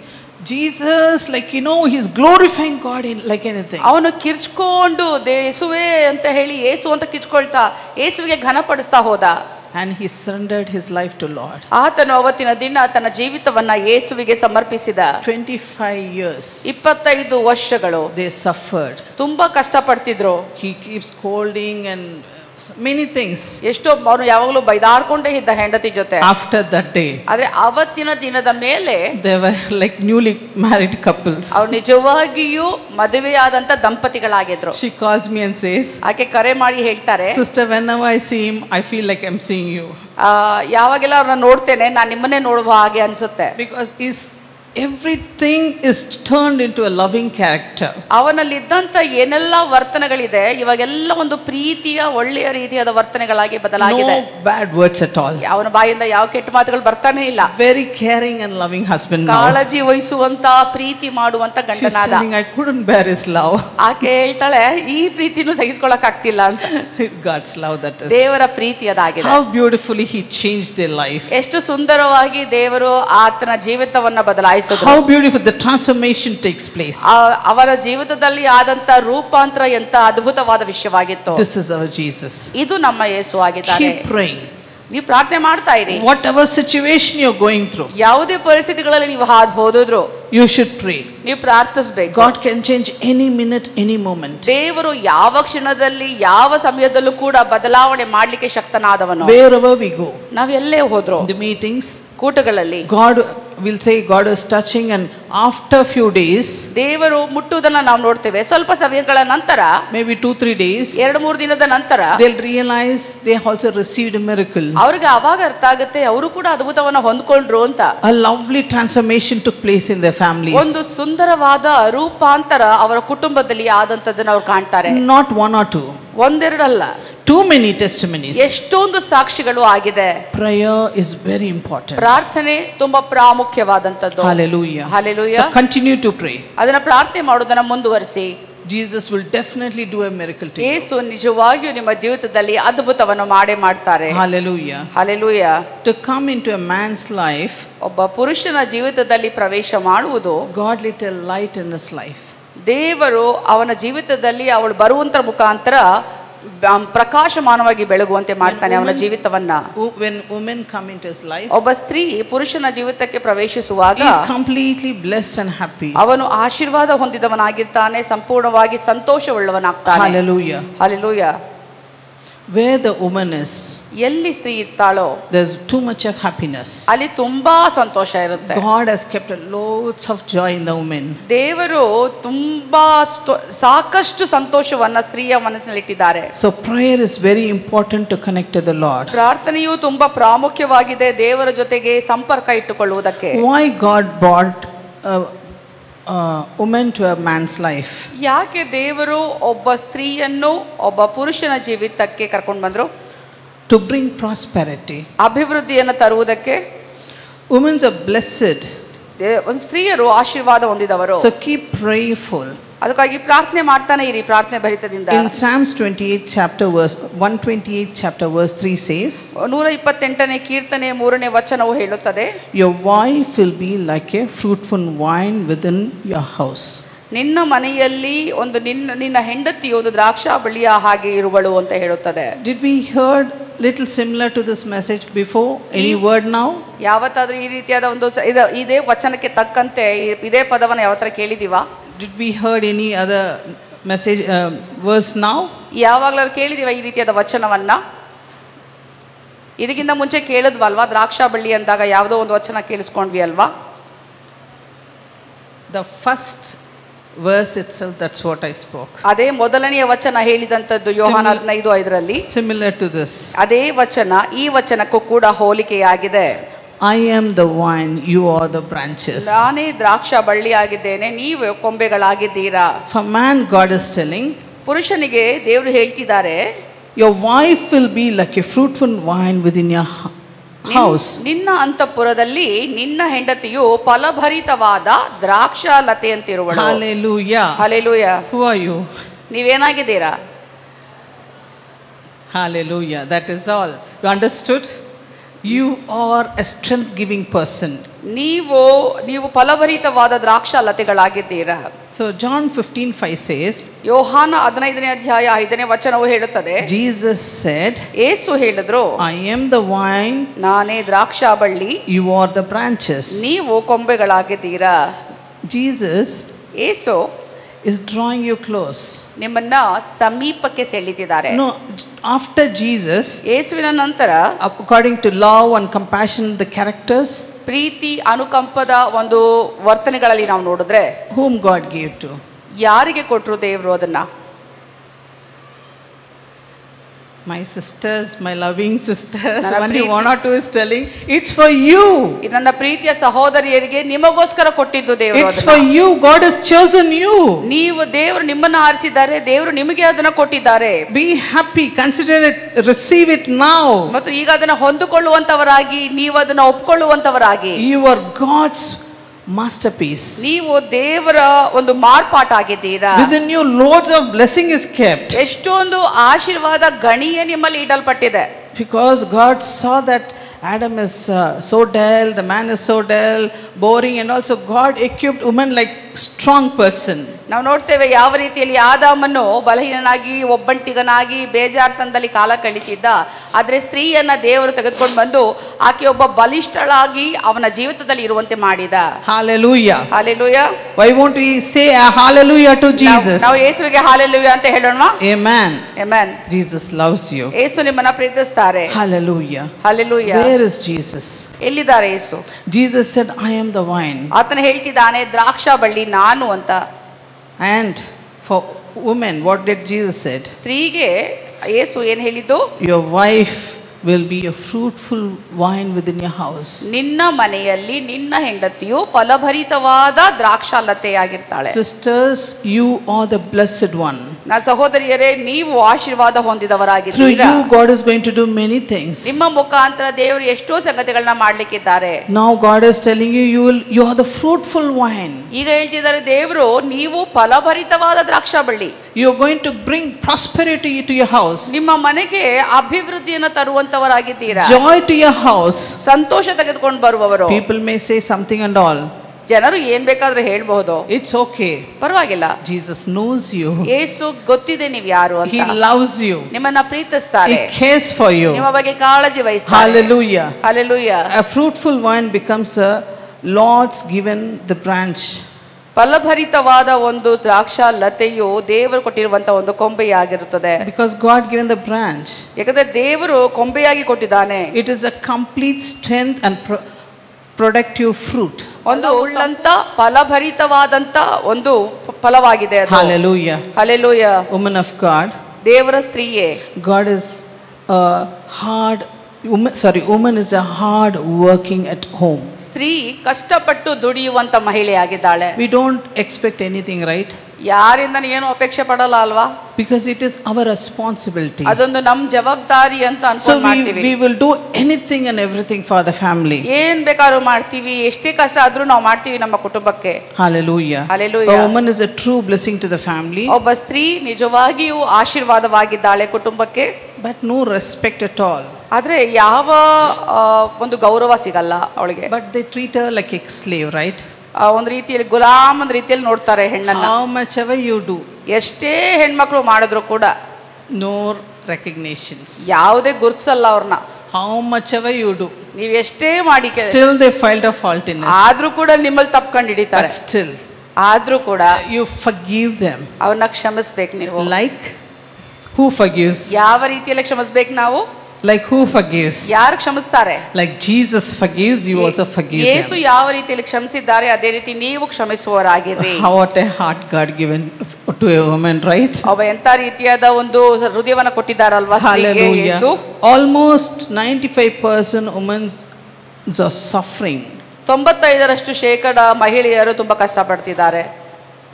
Jesus, like he's glorifying God in like anything. ಅವನು ಕಿರ್ಚ್ಕೊಂಡು ಯೇಸುವೆ ಅಂತ ಹೇಳಿ ಯೇಸು ಅಂತ ಕಿರ್ಚ್ಕೊಳ್ತಾ ಯೇಸುವಿಗೆ ಘನಪಡಿಸ್ತಾ ಹೋದ. And he surrendered his life to Lord. ಆತನು ಅವತ್ತಿನ ದಿನ ತನ್ನ ಜೀವಿತವನ್ನ ಯೇಸುವಿಗೆ ಸಮರ್ಪಿಸಿದ. 25 years. 25 ವರ್ಷಗಳು they suffered. ತುಂಬಾ ಕಷ್ಟಪಡ್ತಿದ್ರು. He keeps scolding and many things. ಎಷ್ಟೋ ಅವನು ಯಾವಾಗಲೂ ಬೈದಾಡ್ಕೊಂಡೇ ಇದ್ದ ಹೆಂಡತಿ ಜೊತೆ. After that day, ಆದ್ರೆ ಅವತ್ತಿನ ದಿನದ ಮೇಲೆ they were like newly married couples. ಅವರು ನಿಜವಾಗಿಯೂ ಮದುವೆಯಾದಂತ ದಂಪತಿಗಳಾಗಿದ್ರು. She calls me and says, ಆಕೆ ಕರೆ ಮಾಡಿ ಹೇಳ್ತಾರೆ, sister, whenever I see him, I feel like I'm seeing you. ಯಾವಾಗೆಲ್ಲ ಅವ್ರನ್ನ ನೋಡ್ತೇನೆ, ನಾನು ನಿಮ್ಮನ್ನೇ ನೋಡುವ ಹಾಗೆ ಅನ್ಸುತ್ತೆ. Because everything is turned into a loving character. ಅವನಲ್ಲಿದ್ದಂತ ಏನೆಲ್ಲ ವರ್ತನೆಗಳಿದೆ ಇವಾಗೆಲ್ಲ ಒಂದು ಪ್ರೀತಿಯ ಒಳ್ಳೆಯ ರೀತಿಯಾದ ವರ್ತನೆಗಳಾಗಿ ಬದಲಾಗಿದೆ. No bad words at all. ಅವನ ಬಾಯಿಂದ ಯಾವ ಕೆಟ್ಟ ಮಾತುಗಳು ಬರ್ತಾನೆ ಇಲ್ಲ. Very caring and loving husband now. ಕಾಳಜಿ ವಹಿಸುವಂತ ಪ್ರೀತಿ ಮಾಡುವಂತ ಗಂಡನಾದ. She's saying, I couldn't bear his love. ಆಕೆ ಹೇಳ್ತಾಳೆ, ಈ ಪ್ರೀತಿನೂ ಸಹಿಸ್ಕೊಳ್ಳಕ್ ಆಗ್ತಿಲ್ಲ ಅಂತ. God's love that is. ದೇವರ ಪ್ರೀತಿ ಅದಾಗಿದೆ. How beautifully he changed their life. ಎಷ್ಟು ಸುಂದರವಾಗಿ ದೇವರು ಆತನ ಜೀವಿತವನ್ನ ಬದಲಾಯಿಸಿದರು. How beautiful the transformation takes place. ಅವರ ಜೀವಿತದಲ್ಲಿ ಆದಂತ ರೂಪಾಂತರ ಎಂತ ಅದ್ಭುತವಾದ ವಿಷಯವಾಗಿತ್ತು. This is our Jesus. ಇದು ನಮ್ಮ ಯೇಸು ಆಗಿದ್ದಾರೆ. Keep praying. ನೀವು ಪ್ರಾರ್ಥನೆ ಮಾಡ್ತಾ ಇರಿ. Whatever situation you're going through, ಯಾವುದೇ ಪರಿಸ್ಥಿತಿಗಳಲ್ಲಿ ನೀವು ಹಾದು ಹೋದಿದ್ರು, you should pray. ನೀವು ಪ್ರಾರ್ಥಿಸಬೇಕು. God can change any minute, any moment. ದೇವರು ಯಾವ ಕ್ಷಣದಲ್ಲಿ ಯಾವ ಸಮಯದಲ್ಲೂ ಕೂಡ ಬದಲಾವಣೆ ಮಾಡ್ಲಿಕ್ಕೆ ಶಕ್ತನಾದವನು. Wherever we go, ನಾವು ಎಲ್ಲೇ ಹೋದ್ರು, the meetings, ಕೂಟಗಳಲ್ಲಿ God will say God is touching, and after few days, ದೇವರು ಮುಟ್ಟುವುದನ್ನ ನಾವು ನೋಡ್ತೇವೆ. ಸ್ವಲ್ಪ ಸಮಯಗಳ ನಂತರ, maybe 2-3 days, 2-3 ದಿನದ ನಂತರ they'll realize they also received a miracle. ಅವ್ರಿಗೆ ಅವಾಗ ಅರ್ಥ ಆಗುತ್ತೆ ಅವರು ಕೂಡ ಅದ್ಭುತವನ್ನ ಹೊಂದ್ಕೊಂಡ್ರು ಅಂತ. A lovely transformation took place in their families. ಒಂದು ಸುಂದರವಾದ ರೂಪಾಂತರ ಅವರ ಕುಟುಂಬದಲ್ಲಿ ಆದಂತದನ್ನ ಅವ್ರು ಕಾಣ್ತಾರೆ. Not one or two, ಒಂದೆರಡಲ್ಲ, too many testimonies. ಎಷ್ಟೊಂದು ಸಾಕ್ಷಿಗಳು ಆಗಿದೆ. Prayer is very important. ಪ್ರಾರ್ಥನೆ ತುಂಬಾ ಪ್ರಾಮುಖ್ಯವಾದಂತದ್ದು. Hallelujah. Hallelujah. So continue to pray. ಅದನ್ನ ಪ್ರಾರ್ಥನೆ ಮಾಡೋದನ್ನ ಮುಂದುವರಿಸಿ. Jesus will definitely do a miracle to you. ಯೇಸು ನಿಜವಾಗಿಯೂ ನಿಮ್ಮ ಜೀವಿತದಲ್ಲಿ ಅದ್ಭುತವನ್ನು ಮಾಡೇ ಮಾಡ್ತಾರೆ. Hallelujah. Hallelujah. To come into a man's life, ಒಬ್ಬ ಪುರುಷನ ಜೀವಿತದಲ್ಲಿ ಪ್ರವೇಶ ಮಾಡುವುದು, God lit a light in his life. ದೇವರು ಅವನ ಜೀವಿತದಲ್ಲಿ ಅವಳು ಬರುವಂತರ ಮುಖಾಂತರ ಪ್ರಕಾಶಮಾನವಾಗಿ ಬೆಳಗುವಂತೆ ಮಾಡ್ತಾನೆ ಅವನ ಜೀವಿತವನ್ನ. When women come into his life, ಒಬ್ಬ ಸ್ತ್ರೀ ಪುರುಷನ ಜೀವಿತಕ್ಕೆ ಪ್ರವೇಶಿಸುವಾಗ he is completely blessed and happy. ಅವನು ಆಶೀರ್ವಾದ ಹೊಂದಿದವನಾಗಿರ್ತಾನೆ, ಸಂಪೂರ್ಣವಾಗಿ ಸಂತೋಷವುಳ್ಳವನಾಗ್ತಾನೆ. Hallelujah. Hallelujah. Where the woman is, ಎಲ್ಲಿ ಸ್ತ್ರೀ ಇರ್ತಾಳೋ there's too much of happiness. ಅಲ್ಲಿ ತುಂಬಾ ಸಂತೋಷ ಇರುತ್ತೆ. God has kept loads of joy in the woman. ದೇವರು ತುಂಬಾ ಸಾಕಷ್ಟು ಸಂತೋಷವನ್ನ ಸ್ತ್ರೀಯ ಮನಸ್ಸಿನಲ್ಲಿ ಇಟ್ಟಿದ್ದಾರೆ. So prayer is very important to connect to the Lord. ಪ್ರಾರ್ಥನೆಯು ತುಂಬಾ ಪ್ರಾಮುಖ್ಯವಾಗಿದೆ ದೇವರ ಜೊತೆಗೆ ಸಂಪರ್ಕ ಇಟ್ಟುಕೊಳ್ಳುವುದಕ್ಕೆ. Why God brought woman to a man's life? ಯಾಕೆ ದೇವರು ಒಬ್ಬ ಸ್ತ್ರೀಯನ್ನು ಒಬ್ಬ ಪುರುಷನ ಜೀವಿತಕ್ಕೆ ಕರ್ಕೊಂಡು ಬಂದ್ರು? To bring prosperity. ಅಭಿವೃದ್ಧಿಯನ್ನು ತರುವುದಕ್ಕೆ. Women are blessed. ಒಂದು ಸ್ತ್ರೀಯರು ಆಶೀರ್ವಾದ ಹೊಂದಿದವರು. So keep prayerful. ಅದಕ್ಕಾಗಿ ಪ್ರಾರ್ಥನೆ ಮಾಡ್ತಾನೆ ಇರಿ, ಪ್ರಾರ್ಥನೆ ಭರಿತದಿಂದ. In Psalms 128 chapter verse 3 says, 128ನೇ ಕೀರ್ತನೆ 3ನೇ ವಚನವು ಹೇಳುತ್ತದೆ, your wife will be like a fruitful vine within your house. ನಿನ್ನ ಮನೆಯಲ್ಲಿ ಒಂದು ನಿನ್ನ ಹೆಂಡತಿ ಒಂದು ದ್ರಾಕ್ಷಾ ಬಳ್ಳಿಯ ಹಾಗೆ ಇರುವಳು ಅಂತ ಹೇಳುತ್ತದೆ. Did we heard little similar to this message before? Any word now? ಯಾವತ್ತಾದ್ರೂ ಈ ರೀತಿಯಾದ ಒಂದು ಇದೇ ವಚನಕ್ಕೆ ತಕ್ಕಂತೆ ಇದೇ ಪದವನ್ನು ಯಾವತ್ತರ ಕೇಳಿದೀವಾ? Did we heard any other message verse now? ಯಾವಾಗಲಾದ್ರೂ ಕೇಳಿದೀವಾ ಈ ರೀತಿಯಾದ ವಚನವನ್ನ? ಇದಕ್ಕಿಂತ ಮುಂಚೆ ಕೇಳಿದ್ವಲ್ವಾ? ದ್ರಾಕ್ಷಾ ಬಳ್ಳಿ ಅಂದಾಗ ಯಾವುದೋ ಒಂದು ವಚನ ಕೇಳಿಸ್ಕೊಂಡ್ವಿ ಅಲ್ವಾ? The first verse itself, that's what I spoke. ಅದೇ ಮೊದಲನೆಯ ವಚನ ಹೇಳಿದಂತದ್ದು ಯೋಹಾನ 15:5ರಲ್ಲಿ. Similar to this. ಅದೇ ವಚನ ಈ ವಚನಕ್ಕೂ ಕೂಡ ಹೋಲಿಕೆಯಾಗಿದೆ. I am the vine, you are the branches. ನಾನೇ ದ್ರಾಕ್ಷಾ ಬಳ್ಳಿಯಾಗಿದ್ದೇನೆ, ನೀವು ಕೊಂಬೆಗಳಾಗಿದ್ದೀರಾ. For man, God is telling, ಪುರುಷನಿಗೆ ದೇವರು ಹೇಳ್ತಿದ್ದಾರೆ, your wife will be like a fruitful vine within your house. ನಿನ್ನ ಅಂತಃಪುರದಲ್ಲಿ ನಿನ್ನ ಹೆಂಡತಿಯು ಫಲಭರಿತವಾದ ದ್ರಾಕ್ಷಾ ಲತೆಯಂತಿರುವಳು. Hallelujah. Hallelujah. Who are you? ನೀವೇನಾಗಿದ್ದೀರಾ? Hallelujah. That is all. You understood? You are a strength giving person. ನೀವು ಫಲಭರಿತವಾದ ದ್ರಾಕ್ಷಾ ಲತೆಗಳಾಗಿದ್ದೀರಾ. So John 15:5 says, ಯೋಹಾನ 15ನೇ ಅಧ್ಯಾಯ 5ನೇ ವಚನವು ಹೇಳುತ್ತದೆ, Jesus said, ಯೇಸು ಹೇಳಿದ್ರು, I am the vine, ನಾನೇ ದ್ರಾಕ್ಷಾ ಬಳ್ಳಿ, you are the branches. ನೀವು ಕೊಂಬೆಗಳಾಗಿದ್ದೀರಾ. Jesus Yesu is drawing you close. ನಿಮ್ಮನ್ನ ಸಮೀಪಕ್ಕೆ ಸೆಳೆದಿದ್ದಾರೆ. No, after Jesus, ಯೇಸುವಿನ ನಂತರ according to love and compassion, the characters, ಪ್ರೀತಿ ಅನುಕಂಪದ ಒಂದು ವರ್ತನೆಗಳಲ್ಲಿ ನಾವು ನೋಡಿದ್ರೆ, whom God gave to? ಯಾರಿಗೆ ಕೊಟ್ಟರು ದೇವರು ಅದನ್ನ? My sisters, my loving sisters, only one or two is telling, it's for you. ನನ್ನ ಪ್ರೀತಿಯ ಸಹೋದರಿಯರಿಗೆ ನಿಮಗೋಸ್ಕರ ಕೊಟ್ಟಿದ್ದು ದೇವರು. It's for you. God has chosen you. ನೀವು ದೇವರು ನಿಮ್ಮನ್ನ ಆರಿಸಿದ್ದಾರೆ, ದೇವರು ನಿಮಗೆ ಅದನ್ನ ಕೊಟ್ಟಿದ್ದಾರೆ. Be happy, consider it, receive it now. ಮತ್ತು ಈಗ ಅದನ್ನ ಹೊಂದಿಕೊಳ್ಳುವಂತವರಾಗಿ, ನೀವು ಅದನ್ನ ಒಪ್ಪಿಕೊಳ್ಳುವಂತವರಾಗಿ. You are God's masterpiece. ನೀವು ದೇವರ ಒಂದು ಮಾರ್ಪಾಟ ಆಗಿದ್ದೀರಾ. Within you loads of blessing is kept. ಎಷ್ಟೊಂದು ಆಶೀರ್ವಾದ ಗಣಿಯೇ ನಿಮ್ಮಲ್ಲಿ ಇಡಲ್ಪಟ್ಟಿದೆ. Because God saw that Adam is so dull, the man is so dull, boring, and also God equipped woman like strong person. ನಾವು ನೋಡ್ತೇವೆ ಯಾವ ರೀತಿಯಲ್ಲಿ ಆದಾಮನು ಬಲಹೀನನಾಗಿ ಒಬ್ಬಂಟಿಗನಾಗಿ ಬೇಜಾರ್ತನದಲ್ಲಿ ಕಾಲ ಕಳೀತಿದ್ದ, ಆದರೆ ಸ್ತ್ರೀಯನ್ನ ದೇವರು ತೆಗೆದುಕೊಂಡು ಬಂದು ಆಕೆ ಒಬ್ಬ ಬಲಿಷ್ಠಳಾಗಿ ಅವನ ಜೀವಿತದಲ್ಲಿ ಇರುವಂತೆ ಮಾಡಿದ. Hallelujah. Hallelujah. Why won't we say a hallelujah to Jesus? ನಾವು ಯೇಸುವಿಗೆ ಹಾಲೆಲೂಯಾ ಅಂತ ಹೇಳೋಣ. Amen. Amen. Jesus loves you. ಯೇಸು ನಿಮ್ಮನ್ನ ಪ್ರೀತಿಸ್ತಾರೆ. Hallelujah. Hallelujah. Where is Jesus? ಎಲ್ಲಿದ್ದಾರೆ ಯೇಸು? Jesus said, I am the vine. ಆತನ ಹೇಳ್ತಿದ್ದಾನೆ, ದ್ರಾಕ್ಷಾ ಬಳ್ಳಿ ನಾನು ಅಂತ. And for women, what did Jesus said? ಸ್ತ್ರೀಗೆ ಯೇಸು ಏನು ಹೇಳಿದ್ದು? Your wife will be a fruitful vine within your house. ನಿನ್ನ ಮನೆಯಲ್ಲಿ ನಿನ್ನ ಹೆಂಡತಿಯು ಫಲಭರಿತವಾದ ದ್ರಾಕ್ಷಾಲತೆಯಾಗಿರ್ತಾಳೆ. Sisters, you are the blessed one. ನನ್ನ ಸಹೋದರಿಯರೇ, ನೀವು ಆಶೀರ್ವಾದ ಹೊಂದಿದವರಾಗಿದ್ದೀರಾ. Through you, God is going to do many things. ನಿಮ್ಮ ಮುಖಾಂತರ ದೇವರು ಎಷ್ಟೋ ಸಂಗತಿಗಳನ್ನ ಮಾಡ್ಲಿಕ್ಕಿದ್ದಾರೆ. Now God is telling you, you are the fruitful vine. ಈಗ ಹೇಳ್ತಿದ್ದಾರೆ ದೇವರು, ನೀವು ಫಲಭರಿತವಾದ ದ್ರಾಕ್ಷಾ ಬಳ್ಳಿ. You are going to bring prosperity to your house. ನಿಮ್ಮ ಮನೆಗೆ ಅಭಿವೃದ್ಧಿಯನ್ನು ತರುವಂತವರಾಗಿದ್ದೀರಾ. Joy to your house. ಸಂತೋಷ ತೆಗೆದುಕೊಂಡು ಬರುವವರು. People may say something and all. ಜನರು ಏನ್ ಬೇಕಾದ್ರೂ ಹೇಳ್ಬಹುದು. It's okay. ಪರವಾಗಿಲ್ಲ. Jesus knows you. ಯೇಸು ಗೊತ್ತಿದೆ ನೀವು ಯಾರು ಅಂತ. He loves you. ನಿಮ್ಮನ್ನ ಪ್ರೀತಿಸ್ತಾರೆ. He cares for you. ನಿಮ್ಮ ಬಗ್ಗೆ ಕಾಳಜಿ ವಹಿಸ್ತಾರೆ. Hallelujah. Hallelujah. A fruitful vine becomes a Lord's given the branch ಫಲಭರಿತವಾದ ಒಂದು ದ್ರಾಕ್ಷಾ ಲತೆಯು ದೇವರು ಕೊಟ್ಟಿರುವಂತ ಒಂದು ಕೊಂಬೆಯಾಗಿರುತ್ತದೆ. Because God given the branch. ಯಾಕಂದ್ರೆ ದೇವರು ಕೊಂಬೆಯಾಗಿ ಕೊಟ್ಟಿದ್ದಾನೆ. It is a complete strength and productive fruit. ಒಂದು ಉಳ್ಳಂತ ಫಲಭರಿತವಾದಂತ ಒಂದು ಫಲವಾಗಿದೆ ಅದು. Hallelujah. Hallelujah. Woman of God. ದೇವರ ಸ್ತ್ರೀಯೇ. God is woman is a hard working at home. ಸ್ತ್ರೀ ಕಷ್ಟಪಟ್ಟು ದುಡಿಯುವಂತ ಮಹಿಳೆಯಾಗಿದ್ದಾಳೆ. We don't expect anything, right? ಯಾರಿಂದ ಏನು ಅಪೇಕ್ಷೆ ಪಡಲ್ಲ ಅಲ್ವಾ? Because it is our responsibility. ಅದೊಂದು ನಮ್ಮ ಜವಾಬ್ದಾರಿ ಅಂತ ಅನ್ಕೊಂಡು ಮಾಡ್ತೀವಿ. We will do anything and everything for the family. ಏನ್ ಬೇಕಾದ್ರೂ ಮಾಡ್ತೀವಿ, ಎಷ್ಟೇ ಕಷ್ಟ ಆದ್ರೂ ನಾವು ಮಾಡ್ತೀವಿ ನಮ್ಮ ಕುಟುಂಬಕ್ಕೆ. Hallelujah. Hallelujah. A woman is a true blessing to the family. ಒಬ್ಬ ಸ್ತ್ರೀ ನಿಜವಾಗಿಯೂ ಆಶೀರ್ವಾದವಾಗಿದ್ದಾಳೆ ಕುಟುಂಬಕ್ಕೆ. But no respect at all. ಆದ್ರೆ ಯಾವ ಒಂದು ಗೌರವ ಸಿಗಲ್ಲ ಅವಳಿಗೆ. But they treat her like a slave, right? ಒಂದು ರೀತಿಯಲ್ಲಿ ಗುಲಾಮ್ ಒಂದು ರೀತಿಯಲ್ಲಿ ನೋಡ್ತಾರೆ ಹೆಣ್ಣನ್ನ. How much ever you do, ಎಷ್ಟೇ ಹೆಣ್ಮಕ್ಳು ಮಾಡಿದ್ರು ಕೂಡ no recognitions. ಯಾವುದೇ ಗುರುತಿಸಲ್ಲ ಅವ್ರನ್ನ. How much ever you do, ನೀವ್ ಎಷ್ಟೇ ಮಾಡಿ still they find a fault in us. ಆದ್ರೂ ಕೂಡ ನಿಮ್ಮಲ್ಲಿ ತಪ್ಕೊಂಡು ಹಿಡಿತಾರೆ. But still, ಆದ್ರೂ ಕೂಡ you forgive them. ಅವ್ರನ್ನ ಕ್ಷಮಿಸ್ಬೇಕು ನೀವು. Like who forgives? ಯಾವ ರೀತಿಯಲ್ಲಿ ಕ್ಷಮಿಸ್ಬೇಕು ನಾವು? Like who forgives? ಯಾರು ಕ್ಷಮಿಸ್ತಾರೆ? Like Jesus forgives, you also forgive Yesu them. ಯಾವ ರೀತಿಯಲ್ಲಿ ಕ್ಷಮಿಸಿದ್ದಾರೆ ಅದೇ ರೀತಿ ನೀವು ಕ್ಷಮಿಸುವವರಾಗಿರಿ. What a heart God given to a woman, right? ಅವ ಎಂತ ರೀತಿಯಾದ ಒಂದು ಹೃದಯವನ್ನ ಕೊಟ್ಟಿದ್ದಾರಲ್ವಾ ಸ್ತ್ರೀಗೆ ಯೇಸು. Almost 95% women are suffering. 95% ಮಹಿಳೆಯರು ತುಂಬಾ ಕಷ್ಟಪಡ್ತಿದ್ದಾರೆ.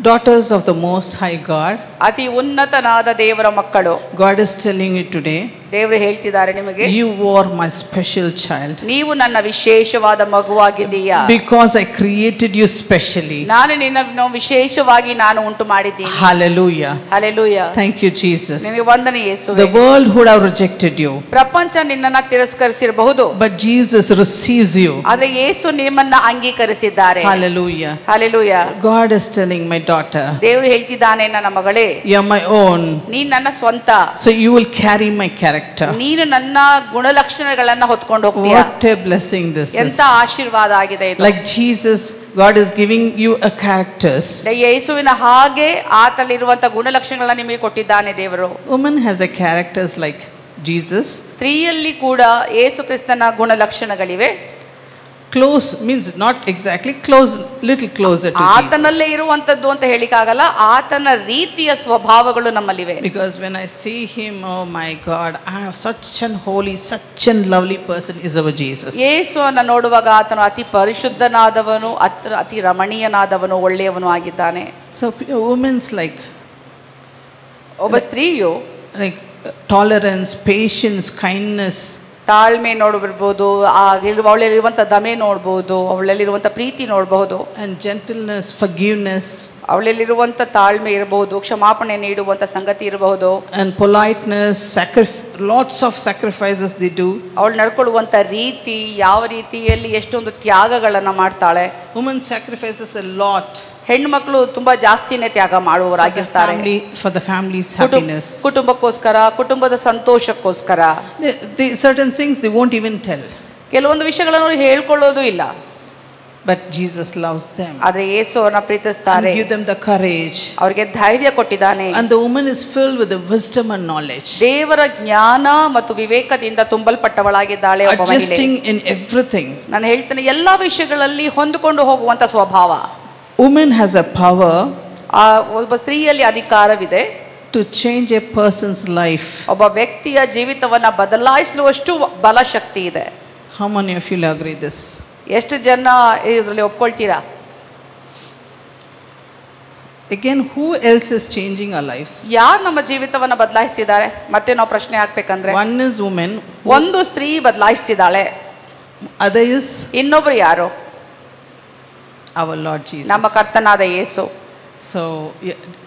Daughters of the Most High God. ಅತಿ ಉನ್ನತನಾದ ದೇವರ ಮಕ್ಕಳು. God is telling you today. ದೇವರು ಹೇಳ್ತಿದ್ದಾರೆ ನಿಮಗೆ. You are my special child. ನೀವು ನನ್ನ ವಿಶೇಷವಾದ ಮಗುವಾಗಿದ್ದೀಯಾ. Because I created you specially. ನಾನು ನಿನ್ನನ್ನು ವಿಶೇಷವಾಗಿ ನಾನು ಉಂಟು ಮಾಡಿದ್ದೀನಿ. Hallelujah. Hallelujah. Thank you, Jesus. ನಿನಗೆ ವಂದನೆ ಯೇಸುವೇ. The world would have rejected you. ಪ್ರಪಂಚ ನಿನ್ನನ್ನು ತಿರಸ್ಕರಿಸಿರಬಹುದು. But Jesus receives you. ಆದರೆ ಯೇಸು ನಿಮ್ಮನ್ನ ಅಂಗೀಕರಿಸಿದ್ದಾರೆ. Hallelujah. Hallelujah. God is telling my daughter. ದೇವರು ಹೇಳ್ತಿದ್ದಾನೆ ನನ್ನ ಮಗಳೇ. You are my own. ನೀನು ನನ್ನ ಸ್ವಂತ. So you will carry my character. ನೀನು ನನ್ನ ಗುಣಲಕ್ಷಣಗಳನ್ನ ಹೊತ್ಕೊಂಡು ಹೋಗ್ತೀಯ. What a blessing this is. ಎಂತ ಆಶೀರ್ವಾದ ಆಗಿದೆ ಇದು. Like Jesus, God is giving you a characters. ಯೇಸುವಿನ ಹಾಗೆ ಆತನಲ್ಲಿರುವಂತ ಗುಣಲಕ್ಷಣಗಳನ್ನ ನಿಮಗೆ ಕೊಟ್ಟಿದ್ದಾನೆ ದೇವರು. Woman has a characters like Jesus. ಸ್ತ್ರೀಯಲ್ಲಿ ಕೂಡ ಯೇಸು ಕ್ರಿಸ್ತನ ಗುಣಲಕ್ಷಣಗಳಿವೆ. Close means not exactly close, little closer to Jesus. ಆತನಲ್ಲೇ ಇರುವಂತದ್ದು ಅಂತ ಹೇಳಿಕಾಗಲ್ಲ, ಆತನ ರೀತಿಯ ಸ್ವಭಾವಗಳು ನಮ್ಮಲ್ಲಿವೆ. Because when I see him, oh my God, I have such an holy, such a lovely person is our Jesus. ಯೇಸುವನ್ನು ನೋಡುವಾಗ ಆತನು ಅತಿ ಪರಿಶುದ್ಧನಾದವನು, ಅತಿ ರಮಣೀಯನಾದವನು, ಒಳ್ಳೆಯವನು ಆಗಿದ್ದಾನೆ. So women's like ಒಬ್ಬ ಸ್ತ್ರೀಯು like tolerance, patience, kindness. ತಾಳ್ಮೆ ನೋಡಬಹುದು, ಅವಳಲ್ಲಿರುವಂತ ದಮೆ ನೋಡಬಹುದು, ಅವಳಲ್ಲಿರುವಂತ ಪ್ರೀತಿ ನೋಡಬಹುದು. And gentleness, forgiveness. ಅವಳಲ್ಲಿರುವಂತ ತಾಳ್ಮೆ ಇರಬಹುದು, ಕ್ಷಮಾಪಣೆ ನೀಡುವಂತ ಸಂಗತಿ ಇರಬಹುದು. And politeness, lots of sacrifices they do. ಅವಳು ನಡ್ಕೊಳ್ಳುವಂತ ರೀತಿ, ಯಾವ ರೀತಿಯಲ್ಲಿ ಎಷ್ಟೊಂದು ತ್ಯಾಗಗಳನ್ನ ಮಾಡ್ತಾಳೆ. Women sacrifices a lot. ಹೆಣ್ಮಕ್ಳು ತುಂಬಾ ಜಾಸ್ತಿನೇ ತ್ಯಾಗ ಮಾಡುವವರಾಗಿರ್ತಾರೆ. For the family's happiness. ಕುಟುಂಬಕ್ಕೋಸ್ಕರ, ಕುಟುಂಬದ ಸಂತೋಷಕ್ಕೋಸ್ಕರ. Certain things they won't even tell. ಕೆಲವೊಂದು ವಿಷಯಗಳನ್ನು ಹೇಳ್ಕೊಳ್ಳೋದು ಇಲ್ಲ. But Jesus loves them. ಆದ್ರೆ ಯೇಸು ಅವರನ್ನ ಪ್ರೀತಿಸ್ತಾರೆ. And give them the courage. ಅವರಿಗೆ ಧೈರ್ಯ ಕೊಟ್ಟಿದ್ದಾನೆ. And the woman is filled with the wisdom and knowledge. ದೇವರ ಜ್ಞಾನ ಮತ್ತು ವಿವೇಕದಿಂದ ತುಂಬಲ್ಪಟ್ಟವಳಾಗಿದ್ದಾಳೆ ಒಬ್ಬ ಮಹಿಳೆ. Adjusting in everything. ನಾನು ಹೇಳ್ತೇನೆ ಎಲ್ಲಾ ವಿಷಯಗಳಲ್ಲಿ ಹೊಂದಿಕೊಂಡು ಹೋಗುವಂತ ಸ್ವಭಾವ. Woman has a power. ಒಬ್ಬ ಸ್ತ್ರೀಯಲ್ಲಿ ಅಧಿಕಾರವಿದೆ. To change a person's life. ಒಬ್ಬ ವ್ಯಕ್ತಿಯ ಜೀವಿತವನ್ನ ಬದಲಾಯಿಸುವಷ್ಟು ಬಲ ಶಕ್ತಿ ಇದೆ. How many of you will agree this? ಎಷ್ಟು ಜನ ಇದರಲ್ಲಿ ಒಪ್ಕೊಳ್ತೀರಾ? Again, who else is changing our lives? ಯಾರು ನಮ್ಮ ಜೀವಿತವನ್ನ ಬದಲಾಯಿಸ್ತಿದ್ದಾರೆ? ಮತ್ತೆ ನಾವು ಪ್ರಶ್ನೆ ಹಾಕ್ಬೇಕಂದ್ರೆ, one is woman. ಒಂದು ಸ್ತ್ರೀ ಬದಲಾಯಿಸ್ತಿದ್ದಾಳೆ. Other is ಇನ್ನೊಬ್ರು ಯಾರು? our Lord Jesus. ನಮ್ಮ ಕರ್ತನಾದ ಯೇಸು. So,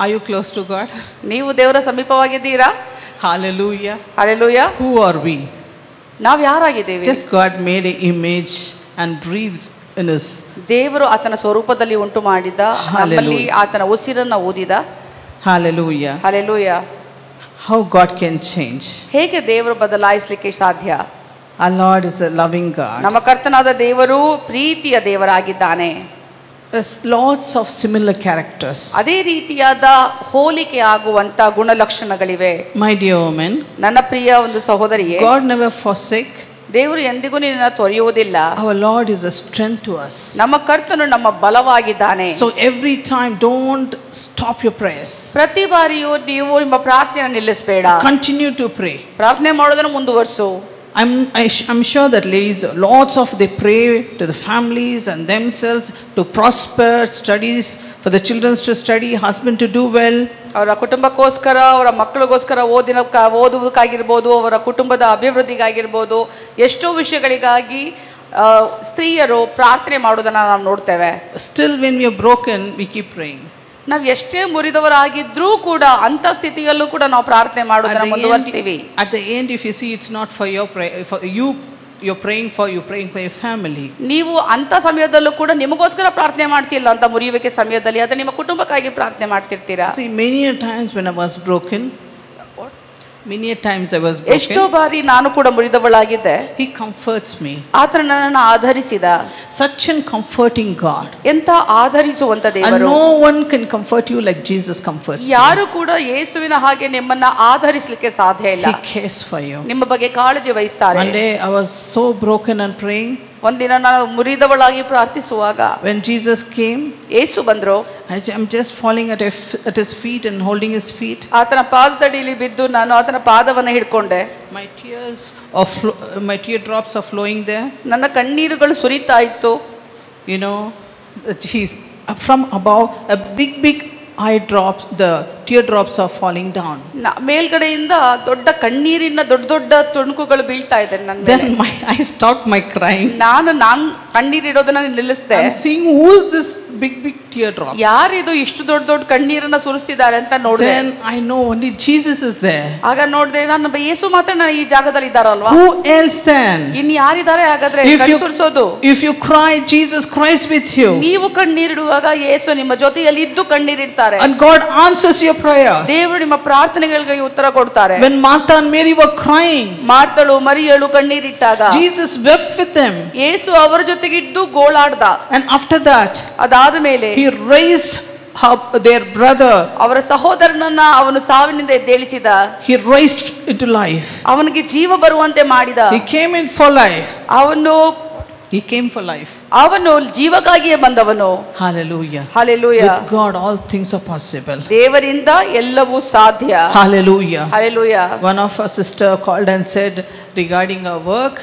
are you close to God? ನೀವು ದೇವರ ಸಮೀಪವಾಗಿದ್ದೀರಾ? Hallelujah. Hallelujah. Who are we? ನಾವು ಯಾರಾಗಿದ್ದೀವಿ? Just God made an image and breathed in us. ದೇವರು ಆತನ ಸ್ವರೂಪದಲ್ಲಿ ಉಂಟು ಮಾಡಿದ, ನಮ್ಮಲ್ಲಿ ಆತನ ಉಸಿರನ್ನ ಊದಿದ. Hallelujah. Hallelujah. How God can change. ಹೇಗೆ ದೇವರು ಬದಲಾಯಿಸಲಿಕ್ಕೆ ಸಾಧ್ಯ? Our Lord is a loving God. ನಮ್ಮ ಕರ್ತನಾದ ದೇವರು ಪ್ರೀತಿಯ ದೇವರಾಗಿದ್ದಾನೆ. lots of similar characters. ಅದೇ ರೀತಿಯಾದ ಹೋಲಿಕೆ ಆಗುವಂತ ಗುಣಲಕ್ಷಣಗಳಿವೆ. My dear woman, ನನ್ನ ಪ್ರಿಯ ಒಂದು ಸಹೋದರಿಯೇ, God never forsake. ದೇವರು ಎಂದಿಗೂ ನಿನ್ನನ್ನು ತೊರೆಯುವುದಿಲ್ಲ. Our Lord is a strength to us. ನಮ್ಮ ಕರ್ತನು ನಮ್ಮ ಬಲವಾಗಿದ್ದಾನೆ. So every time don't stop your prayers. ಪ್ರತಿ ಬಾರಿಯೂ ನೀವು ನಿಮ್ಮ ಪ್ರಾರ್ಥನೆಯನ್ನು ನಿಲ್ಲಿಸಬೇಡ. Continue to pray. ಪ್ರಾರ್ಥನೆ ಮಾಡೋದನ್ನು ಮುಂದುವರಿಸು. I'm sure that ladies, lots of they pray to the families and themselves to prosper, studies for the children to study, husband to do well. ಅವರ ಕುಟುಂಬಕ್ಕೋಸ್ಕರ, ಅವರ ಮಕ್ಕಳಿಗೋಸ್ಕರ ಓದುವುದಕ್ಕಾಗಿರ್ಬೋದು, ಅವರ ಕುಟುಂಬದ ಅಭಿವೃದ್ಧಿಗಾಗಿರ್ಬೋದು, ಎಷ್ಟೋ ವಿಷಯಗಳಿಗಾಗಿ ಸ್ತ್ರೀಯರು ಪ್ರಾರ್ಥನೆ ಮಾಡೋದನ್ನ ನಾವು ನೋಡ್ತೇವೆ. Still when we are broken, we keep praying. ನಾವು ಎಷ್ಟೇ ಮುರಿದವರಾಗಿದ್ರೂ ಕೂಡ ಅಂತ ಸ್ಥಿತಿಯಲ್ಲೂ ಕೂಡ ನಾವು ಪ್ರಾರ್ಥನೆ ಮಾಡೋದನ್ನ ಮುಂದುವರಿಸ್ತೀವಿ. At the end, if you see it's not for your prayer, for you're praying for your family. ನೀವು ಅಂತ ಸಮಯದಲ್ಲೂ ಕೂಡ ನಿಮಗೋಸ್ಕರ ಪ್ರಾರ್ಥನೆ ಮಾಡ್ತಿಲ್ಲ ಅಂತ ಮುರಿಯುವಿಕೆ ಸಮಯದಲ್ಲಿ, ಅದು ನಿಮ್ಮ ಕುಟುಂಬಕ್ಕಾಗಿ ಪ್ರಾರ್ಥನೆ ಮಾಡ್ತಿರ್ತೀರಾ. See, many times when I was broken, ಎಷ್ಟೋ ಬಾರಿ ನಾನು ಕೂಡ ಮುರಿದವಳಾಗಿದ್ದೆ. He comforts me. ಆತನ ನನ್ನನ್ನು ಆಧರಿಸಿದ. Such a comforting God. ಎಂತ ಆಧರಿಸುವಂತ ದೇವರು. And no one can comfort you like Jesus comforts you. ಯಾರು ಕೂಡ ಯೇಸುವಿನ ಹಾಗೆ ನಿಮ್ಮನ್ನ ಆಧರಿಸಲಿಕ್ಕೆ ಸಾಧ್ಯ ಇಲ್ಲ. He cares for you. ನಿಮ್ಮ ಬಗ್ಗೆ ಕಾಳಜಿ ವಹಿಸ್ತಾರೆ. One day I was so broken and praying. ಒಂದಿನ ನಾನು ಮುರಿದವಳಾಗಿ ಪ್ರಾರ್ಥಿಸುವಾಗ, when Jesus came, ಯೇಸು ಬಂದ್ರು, I'm just falling at his feet and holding his feet. ಆತನ ಪಾದದಡಿಯಲ್ಲಿ ಬಿದ್ದು ನಾನು ಆತನ ಪಾದವನ್ನು ಹಿಡ್ಕೊಂಡೆ. My teardrops are flowing there. ನನ್ನ ಕಣ್ಣೀರುಗಳು ಸುರಿತಾ ಇತ್ತು. You know, from above a big eye drops, the teardrops are falling down. ಮೇಲ್ಗಡೆಯಿಂದ ದೊಡ್ಡ ಕಣ್ಣೀರಿನ ದೊಡ್ಡ ತುಣುಕುಗಳು ಬೀಳ್ತಾ ಇದೆ ನನ್ನ ಮೇಲೆ. Then I stopped my crying. ನಾನು ಕಣ್ಣೀರಿಡೋದನ್ನ ನಿಲ್ಲಿಸಿದೆ. I'm seeing who is this big teardrops. ಯಾರಿದು ಇಷ್ಟು ದೊಡ್ಡ ಕಣ್ಣೀರನ್ನ ಸುರಿಸಿದ್ದಾರೆ ಅಂತ ನೋಡಿದೆ. Then I know only Jesus is there. ಆಗ ನೋಡಿದೆ, ನನ್ನ ಯೇಸು ಮಾತ್ರ ಈ ಜಾಗದಲ್ಲಿ ಇದ್ದಾರಲ್ವಾ. Who else then? ಇನ್ನು ಯಾರಿದ್ದಾರೆ ಹಾಗಾದ್ರೆ ಕಣ್ಣೀರು ಸುರಿಸೋದು? If you cry, Jesus cries with you. ನೀವು ಕಣ್ಣೀರಿಡುವಾಗ ಯೇಸು ನಿಮ್ಮ ಜೊತೆಯಲ್ಲಿ ಇದ್ದು ಕಣ್ಣೀರಿಡ್ತಾರೆ. And God answers your prayer. ದೇವರು ನಿಮ್ಮ ಪ್ರಾರ್ಥನೆಗಳಿಗೆ ಉತ್ತರ ಕೊಡ್ತಾರೆ. When Martha and Mary were crying, ಮಾರ್ತಳು ಮರಿಯಳು ಕಣ್ಣೀರಿಟ್ಟಾಗ Jesus wept with them. ಯೇಸು ಅವರ ಜೊತೆಗೆ ಇದ್ದು ಗೋಳಾಡ್ದ. And after that, ಅದಾದ ಮೇಲೆ he raised up their brother. ಅವರ ಸಹೋದರನನ್ನ ಅವನು ಸಾವಿನಿಂದ ಎದ್ದೇಳಿಸಿದ. He raised into life. ಅವನಿಗೆ ಜೀವ ಬರುವಂತೆ ಮಾಡಿದ. He came in for life. He came for life. ಅವನು ಜೀವಕ್ಕಾಗಿಯೇ ಬಂದವನು. Hallelujah. Hallelujah. With God all things are possible. ದೇವರಿಂದ ಎಲ್ಲವೂ ಸಾಧ್ಯ. Hallelujah. Hallelujah. One of our sister called and said regarding her work,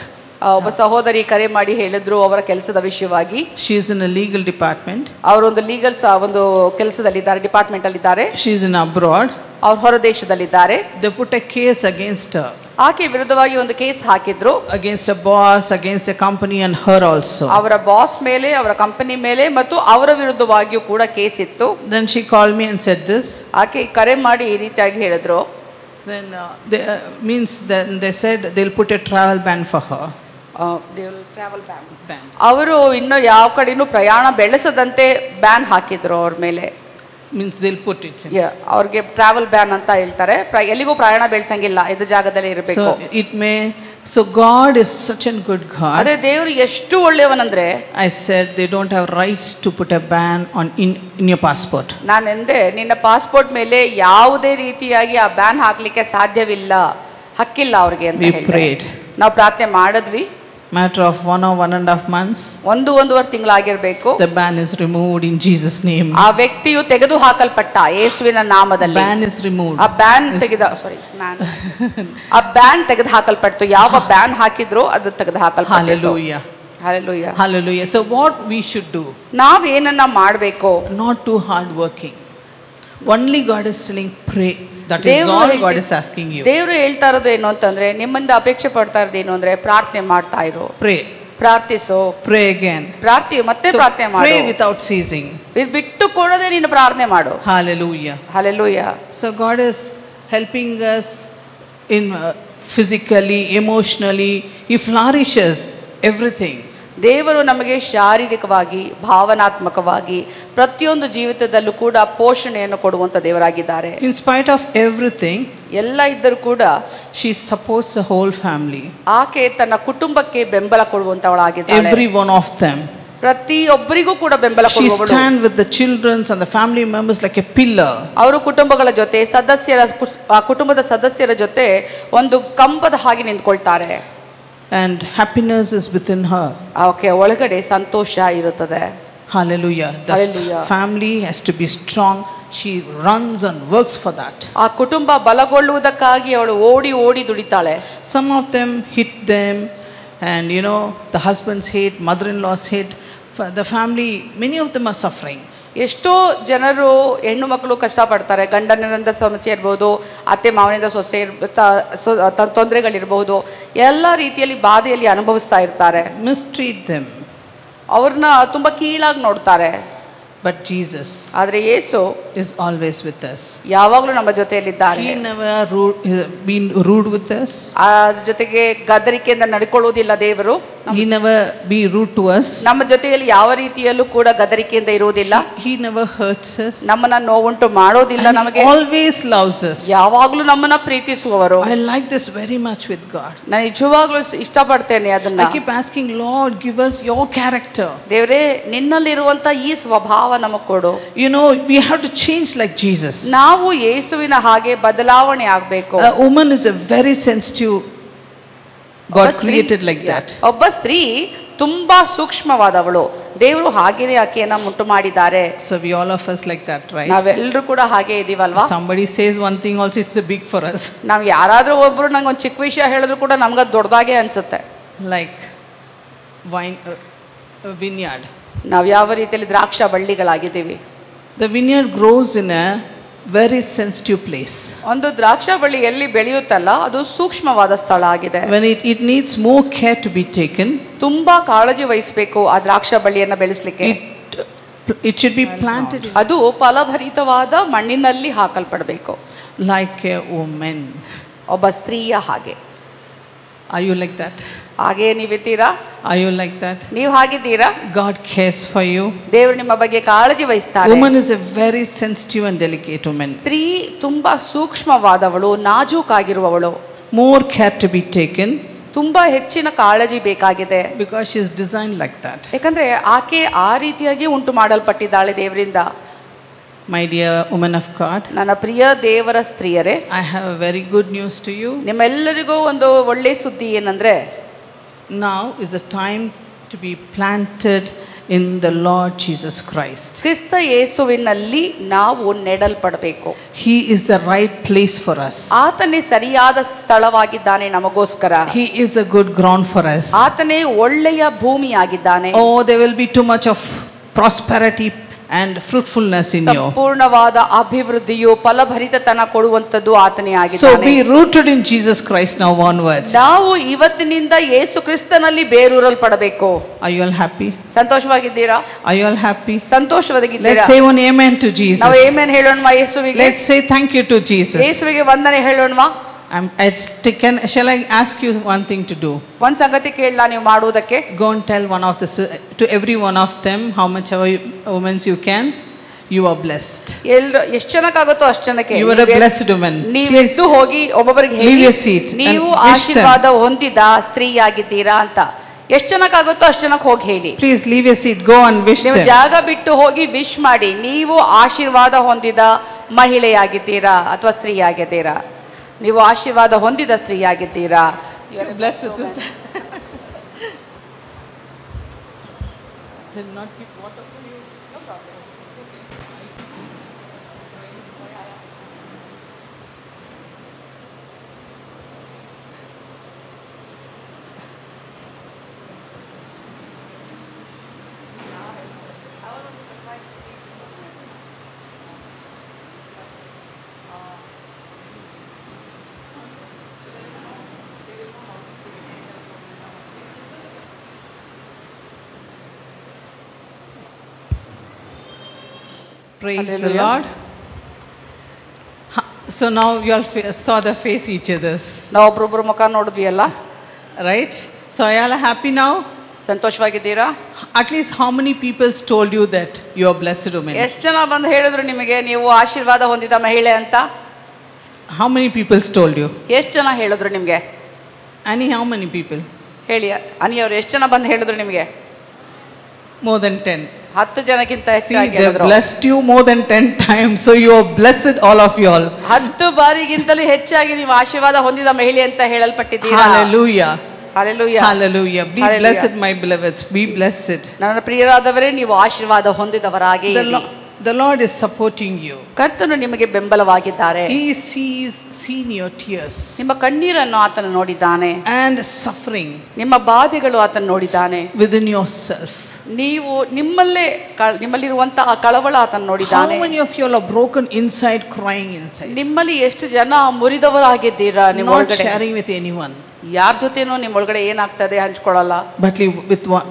ಒಬ್ಬ ಸಹೋದರಿ ಕರೆ ಮಾಡಿ ಹೇಳಿದ್ರು ಅವರ ಕೆಲಸದ ವಿಷಯವಾಗಿ. She is in a legal department. ಅವರು ಒಂದು ಲೀಗಲ್ ಒಂದು ಕೆಲಸದಲ್ಲಿದ್ದಾರೆ, ಡಿಪಾರ್ಟ್ಮೆಂಟ್ ಅಲ್ಲಿ ಇದ್ದಾರೆ. She is in abroad. ಅವರು ಹೊರ ದೇಶದಲ್ಲಿದ್ದಾರೆ. They put a case against her. ಆಕೆ ವಿರುದ್ಧವಾಗಿ ಒಂದು ಕೇಸ್ ಹಾಕಿದ್ರು. Against a boss, against a company and her also. ಅವರ ಬಾಸ್ ಮೇಲೆ, ಅವರ ಕಂಪನಿ ಮೇಲೆ ಮತ್ತು ಅವರ ವಿರುದ್ಧವಾಗಿಯೂ ಕೂಡ ಕೇಸ್ ಇತ್ತು. Then she called me and said this. ಆಕೆ ಕರೆ ಮಾಡಿ ಈ ರೀತಿಯಾಗಿ ಹೇಳಿದ್ರು. Then they said they'll put a travel ban for her. Travel ban. ಅವರು ಇನ್ನು ಯಾವ ಕಡೆನೂ ಪ್ರಯಾಣ ಬೆಳೆಸದಂತೆ ಬ್ಯಾನ್ ಹಾಕಿದ್ರು ಅವ್ರ ಮೇಲೆ. Means they'll put it. ಅವ್ರಿಗೆ ಟ್ರಾವೆಲ್ ಬ್ಯಾನ್ ಅಂತ ಹೇಳ್ತಾರೆ. ಎಲ್ಲಿಗೂ ಪ್ರಯಾಣ ಬೆಳೆಸಂಗಿಲ್ಲ, ಇದು ಜಾಗದಲ್ಲಿ ಇರಬೇಕು. So God is such a good God. ಅದೇ ದೇವರು ಎಷ್ಟು ಒಳ್ಳೆಯವನಂದ್ರೆ, I said they don't have rights to put a ban in your passport. ನಾನೆಂದೆ ನಿನ್ನ ಪಾಸ್ಪೋರ್ಟ್ ಮೇಲೆ ಯಾವುದೇ ರೀತಿಯಾಗಿ ಆ ಬ್ಯಾನ್ ಹಾಕ್ಲಿಕ್ಕೆ ಸಾಧ್ಯವಿಲ್ಲ, ಹಕ್ಕಿಲ್ಲ ಅವ್ರಿಗೆ ಅಂತ ಹೇಳಿದ್ರು. ನಾವು ಪ್ರಾರ್ಥನೆ ಮಾಡಿದ್ವಿ. Matter of 1 or 1.5 months. 1-1.5 ತಿಂಗಳಾಗಿರಬೇಕು. The ban is removed in Jesus' name. ಆ ವ್ಯಕ್ತಿಯು ತೆಗೆದು ಹಾಕಲ್ಪಟ್ಟ ಯೇಸುವಿನ ನಾಮದಲ್ಲಿ. Ban is removed. ಆ ಬ್ಯಾನ್ ತೆಗೆದು ಹಾಕಲ್ಪಟ್ಟು. ಯಾವ ಬ್ಯಾನ್ ಹಾಕಿದ್ರು ಅದು ತೆಗೆದು ಹಾಕಲ್ಪಟ್ಟು. Hallelujah. Hallelujah. Hallelujah. So what we should do? ನಾವು ಏನನ್ನ ಮಾಡಬೇಕು? Not too hard working. Only God is telling pray. That is all God is asking you. ದೇವರು ಹೇಳ್ತಾ ಇರೋದು ಏನು ಅಂತಂದ್ರೆ, ನಿಮ್ಮಿಂದ ಅಪೇಕ್ಷೆ ಪಡ್ತಾ ಇರೋದು ಏನು ಅಂದ್ರೆ ಪ್ರಾರ್ಥನೆ ಮಾಡ್ತಾ ಇರು. Pray. ಪ್ರಾರ್ಥಿಸು. Pray again. ಮತ್ತೆ ಪ್ರಾರ್ಥನೆ ಮಾಡು. Pray without ceasing. ಬಿಟ್ಟು ಕೊಡದೆ ನೀನು ಪ್ರಾರ್ಥನೆ ಮಾಡು. Hallelujah. Hallelujah. So God is helping us in physically, emotionally. He flourishes everything. ದೇವರು ನಮಗೆ ಶಾರೀರಿಕವಾಗಿ, ಭಾವನಾತ್ಮಕವಾಗಿ ಪ್ರತಿಯೊಂದು ಜೀವಿತದಲ್ಲೂ ಕೂಡ ಪೋಷಣೆಯನ್ನು ಕೊಡುವಂತ ದೇವರಾಗಿದ್ದಾರೆ. In spite of everything, ಎಲ್ಲ ಇದ್ದರೂ ಕೂಡ she supports the whole family. ಆಕೆ ತನ್ನ ಕುಟುಂಬಕ್ಕೆ ಬೆಂಬಲ ಕೊಡುವಂತವಳಾಗಿದ್ದಾಳೆ. Every one of them. ಪ್ರತಿಯೊಬ್ಬರಿಗೂ ಕೂಡ ಬೆಂಬಲ She ಕೊಡುವವಳು. stand with the children and the family members like a pillar. ಅವರು ಕುಟುಂಬಗಳ ಜೊತೆ ಕುಟುಂಬದ ಸದಸ್ಯರ ಜೊತೆ ಒಂದು ಕಂಬದ ಹಾಗೆ ನಿಂತ್ಕೊಳ್ತಾರೆ. And happiness is within her. ಆಕೆ ಒಳಗಡೆ ಸಂತೋಷ ಇರುತ್ತದೆ. Hallelujah. The Hallelujah. family has to be strong. She runs and works for that. ಆ ಕುಟುಂಬ ಬಲಗೊಳ್ಳುವುದಕ್ಕಾಗಿ ಅವಳು ಓಡಿ ಓಡಿ ದುಡಿತಾಳೆ. Some of them hit them, and the husbands hate, mother-in-laws hate. The family, many of them are suffering. ಎಷ್ಟೋ ಜನರು ಹೆಣ್ಣು ಮಕ್ಕಳು ಕಷ್ಟಪಡ್ತಾರೆ. ಗಂಡನಿಂದ ಸಮಸ್ಯೆ ಇರ್ಬೋದು, ಅತ್ತೆ ಮಾವನಿಂದ ಸೊಸೆ ತೊಂದರೆಗಳಿರ್ಬಹುದು, ಎಲ್ಲ ರೀತಿಯಲ್ಲಿ ಬಾಧೆಯಲ್ಲಿ ಅನುಭವಿಸ್ತಾ ಇರ್ತಾರೆ. Mistreat them. ಅವ್ರನ್ನ ತುಂಬಾ ಕೀಳಾಗಿ ನೋಡ್ತಾರೆ. But Jesus ಆದ್ರೆ ಯೇಸು is always with us. ಯಾವಾಗಲೂ ನಮ್ಮ ಜೊತೆಯಲ್ಲಿದ್ದಾರೆ. He never been rude with us. ಅದ್ರ ಜೊತೆಗೆ ಗದರಿಕೆಯಿಂದ ನಡ್ಕೊಳ್ಳೋದಿಲ್ಲ ದೇವರು. He never be rude to us. ನಮ್ಮ ಜೊತೆಯಲ್ಲಿ ಯಾವ ರೀತಿಯಲ್ಲೂ ಕೂಡ ಗದರಿಕೆಯಿಂದ ಇರುವುದಿಲ್ಲ. He never hurts us. ನಮ್ಮನ್ನ ನೋವುಂಟು ಮಾಡೋದಿಲ್ಲ. ನಮಗೆ always loves us. ಯಾವಾಗಲೂ ನಮ್ಮನ್ನ ಪ್ರೀತಿಸುವವರು. I like this very much with God. ನಾನು ನಿಜವಾಗ್ಲೂ ಇಷ್ಟಪಡ್ತೇನೆ ಅದನ್ನ. I keep asking, Lord, give us your character. ದೇವರೇ, ನಿನ್ನಲ್ಲಿರುವಂತ ಈ ಸ್ವಭಾವ ನಮಗೆ ಕೊಡು. We have to change like Jesus. ನಾವು ಯೇಸುವಿನ ಹಾಗೆ ಬದಲಾವಣೆ ಆಗಬೇಕು. A woman is a very sensitive. God created like that. ಒಬ್ಬ ಸ್ತ್ರೀ ತುಂಬಾ ಸೂಕ್ಷ್ಮವಾದವಳು. ದೇವರು ಹಾಗೇನೆ ಆಕೆಯನ್ನ ಉಂಟು ಮಾಡಿದ್ದಾರೆ. So we all of us like that, right? ನಾವೆಲ್ಲರೂ ಕೂಡ ಹಾಗೆ ಇದೀವಲ್ವಾ? Somebody says one thing also, it's a big for us. ನಾವು ಯಾರಾದ್ರೂ ಒಬ್ರು ನಂಗೆ ಒಂದು ಚಿಕ್ಕ ವಿಷಯ ಹೇಳಿದ್ರು ಕೂಡ ನಮ್ಗೆ ದೊಡ್ಡದಾಗೆ ಅನ್ಸುತ್ತೆ. Like vineyard. ನಾವು ಯಾವ ರೀತಿಯಲ್ಲಿ ದ್ರಾಕ್ಷ ಬಳ್ಳಿಗಳಾಗಿದ್ದೀವಿ. The vineyard grows in a very sensitive place. ಒಂದು ದ್ರಾಕ್ಷ ಬಳ್ಳಿ ಎಲ್ಲಿ ಬೆಳೆಯುತ್ತಲ್ಲ ಅದು ಸೂಕ್ಷ್ಮವಾದ ಸ್ಥಳ ಆಗಿದೆ. When it needs more care to be taken. ತುಂಬಾ ಕಾಳಜಿ ವಹಿಸಬೇಕು ಆ ದ್ರಾಕ್ಷ ಬಳ್ಳಿಯನ್ನ ಬೆಳೆಸಲಿಕ್ಕೆ. It should be planted. ಅದು ಫಲಭರಿತವಾದ ಮಣ್ಣಿನಲ್ಲಿ ಹಾಕಲ್ಪಡಬೇಕು. Like a woman. ಒಬ್ಬ ಸ್ತ್ರೀಯ ಹಾಗೆ. Are you like that? ಹಾಗೆ ನೀವಿದ್ದೀರಾ? Are you like that? ನೀವು ಹಾಗಿದ್ದೀರಾ? God cares for you. ದೇವರು ನಿಮ್ಮ ಬಗ್ಗೆ ಕಾಳಜಿ ವಹಿಸ್ತಾರೆ. Woman is a very sensitive and delicate woman. ಸ್ತ್ರೀ ತುಂಬಾ ಸೂಕ್ಷ್ಮವಾದವಳು, ನಾಜೂಕಾಗಿರುವವಳು. More care to be taken. ತುಂಬಾ ಹೆಚ್ಚಿನ ಕಾಳಜಿ ಬೇಕಾಗಿದೆ. Because she is designed like that. ಯಾಕಂದ್ರೆ ಆಕೆ ಆ ರೀತಿಯಾಗಿ ಉಂಟು ಮಾಡಲ್ಪಟ್ಟಿದ್ದಾಳೆ ದೇವರಿಂದ. My dear woman of God, ನನ್ನ ಪ್ರಿಯ ದೇವರ ಸ್ತ್ರೀಯರೇ, I have a very good news to you. ನಿಮ್ಮೆಲ್ಲರಿಗೂ ಒಂದು ಒಳ್ಳೆ ಸುದ್ದಿ ಏನಂದ್ರೆ, now is the time to be planted in the Lord Jesus Christ. ಕ್ರಿಸ್ತ ಯೇಸುವಿನಲ್ಲಿ ನಾವು ನೆಡಲ್ಪಡಬೇಕು. He is the right place for us. ಆತನೇ ಸರಿಯಾದ ಸ್ಥಳವಾಗಿದ್ದಾನೆ ನಮಗೋಸ್ಕರ. He is a good ground for us. ಆತನೇ ಒಳ್ಳೆಯ ಭೂಮಿಯಾಗಿದ್ದಾನೆ. Oh, there will be too much of prosperity and fruitfulness in you. ಸಂಪೂರ್ಣವಾದ ಅಭಿವೃದ್ಧಿಯು ಫಲಭರಿತತನ ಕೊಡುವಂತದ್ದು ಆತನೇ ಆಗಿದ್ದಾನೆ. So be rooted in Jesus Christ now onwards. ನಾವು ಇವತ್ತಿನಿಂದ ಯೇಸು ಕ್ರಿಸ್ತನಲ್ಲಿ ಬೇರೂರಲ್ಪಡಬೇಕು. Are you all happy? ಸಂತೋಷವಾಗಿದ್ದೀರಾ? Are you all happy? ಸಂತೋಷವಾಗಿದ್ದೀರಾ? Let's say one amen to Jesus. ನಾವು amen ಹೇಳೋಣವಾ ಯೇಸುವಿಗೆ? Let's say thank you to Jesus. ಯೇಸುವಿಗೆ ವಂದನೆ ಹೇಳೋಣವಾ? Shall I ask you one thing to do? ಒಂದು ಸಂಗತಿ ಕೇಳಲಾ ನೀವು ಮಾಡುವುದಕ್ಕೆ? Go and tell to every one of them, how much women you can. You are blessed. ಎಷ್ಟು ಜನಕ್ಕಾಗುತ್ತೋ ಅಷ್ಟು ಜನಕ್ಕೆ. You are a blessed woman. ನೀವು ಎದ್ದು ಹೋಗಿ ಒಬ್ಬೊಬ್ಬರಿಗೆ ಹೇಳಿ, ನೀವು ಆಶೀರ್ವಾದ ಹೊಂದಿದ ಸ್ತ್ರೀಯಾಗಿದ್ದೀರಾ ಅಂತ. ಎಷ್ಟು ಜನಕ್ಕಾಗುತ್ತೋ ಅಷ್ಟು ಜನಕ್ಕೆ ಹೋಗಿ ಹೇಳಿ. Please leave your seat. Go and wish them. ನೀವು ಜಾಗ ಬಿಟ್ಟು ಹೋಗಿ ವಿಶ್ ಮಾಡಿ, ನೀವು ಆಶೀರ್ವಾದ ಹೊಂದಿದ ಮಹಿಳೆಯಾಗಿದ್ದೀರಾ ಅಥವಾ ಸ್ತ್ರೀಯಾಗಿದ್ದೀರಾ. ನೀವು ಆಶೀರ್ವಾದ ಹೊಂದಿದ ಸ್ತ್ರೀಯಾಗಿದ್ದೀರಾ. Blessed sister. They'll not keep water for you. No problem. Praise Hallelujah. the Lord. So now you all saw the face each other's. ನಾವು ಒಬ್ಬೊಬ್ಬರ ಮುಖ ನೋಡಿದ್ವಿ ಅಲ್ಲ, right? So are you all happy now? ಸಂತೋಷವಾಗಿದ್ದೀರಾ? At least how many people told you that you are blessed woman? ಎಷ್ಟು ಜನ ಬಂದು ಹೇಳಿದ್ರು ನಿಮಗೆ ನೀವು ಆಶೀರ್ವಾದ ಹೊಂದಿದ ಮಹಿಳೆ ಅಂತ? How many people told you? ಎಷ್ಟು ಜನ ಹೇಳಿದ್ರು ನಿಮಗೆ? Annie, how many people? ಹೇಳಿ ಅನಿ ಅವರು ಎಷ್ಟು ಜನ ಬಂದು ಹೇಳಿದ್ರು ನಿಮಗೆ? more than 10. 10 ಜನಕ್ಕಿಂತ See, ಹೆಚ್ಚಾಗಿ they ಹೇಳಿದ್ರು. blessed you more than 10 times. So you are blessed, all of you all. 10 ಬಾರಿಗಿಂತಲೂ ಹೆಚ್ಚಾಗಿ ನೀವು ಆಶೀರ್ವಾದ ಹೊಂದಿದ ಮಹಿಳೆ ಅಂತ ಹೇಳಲ್ಪಟ್ಟಿದ್ದೀರಾ. Hallelujah. Hallelujah. Hallelujah. Be Hallelujah. blessed, my beloveds. Be blessed. ನನ್ನ ಪ್ರಿಯರಾದವರೇ, ನೀವು ಆಶೀರ್ವಾದ ಹೊಂದಿದವರಾಗಿ The Lord is supporting you. ಕರ್ತನು ನಿಮಗೆ ಬೆಂಬಲವಾಗಿದ್ದಾರೆ. He sees your tears ನಿಮ್ಮ ಕಣ್ಣೀರನ್ನು ಆತನು ನೋಡಿದ್ದಾನೆ. and suffering ನಿಮ್ಮ ಬಾಧೆಗಳು ಆತನು ನೋಡಿದ್ದಾನೆ. within yourself. ನೀವು ನಿಮ್ಮಲ್ಲಿರುವಂತಹ ಕಳವಳ ಆತನು ನೋಡಿದ್ದಾನೆ. How many of you all are broken inside, crying inside? ನಿಮ್ಮಲ್ಲಿ ಎಷ್ಟು ಜನ ಮುರಿದವರಾಗಿದ್ದೀರಾ ನಿಮ್ಮ Not ಒಳಗಡೆ? sharing with anyone. ಯಾರ ಜೊತೆನೂ ನಿಮ್ಮ ಒಳಗಡೆ ಏನಾಗ್ತದೆ ಹಂಚ್ಕೊಳ್ಳಲ್ಲ.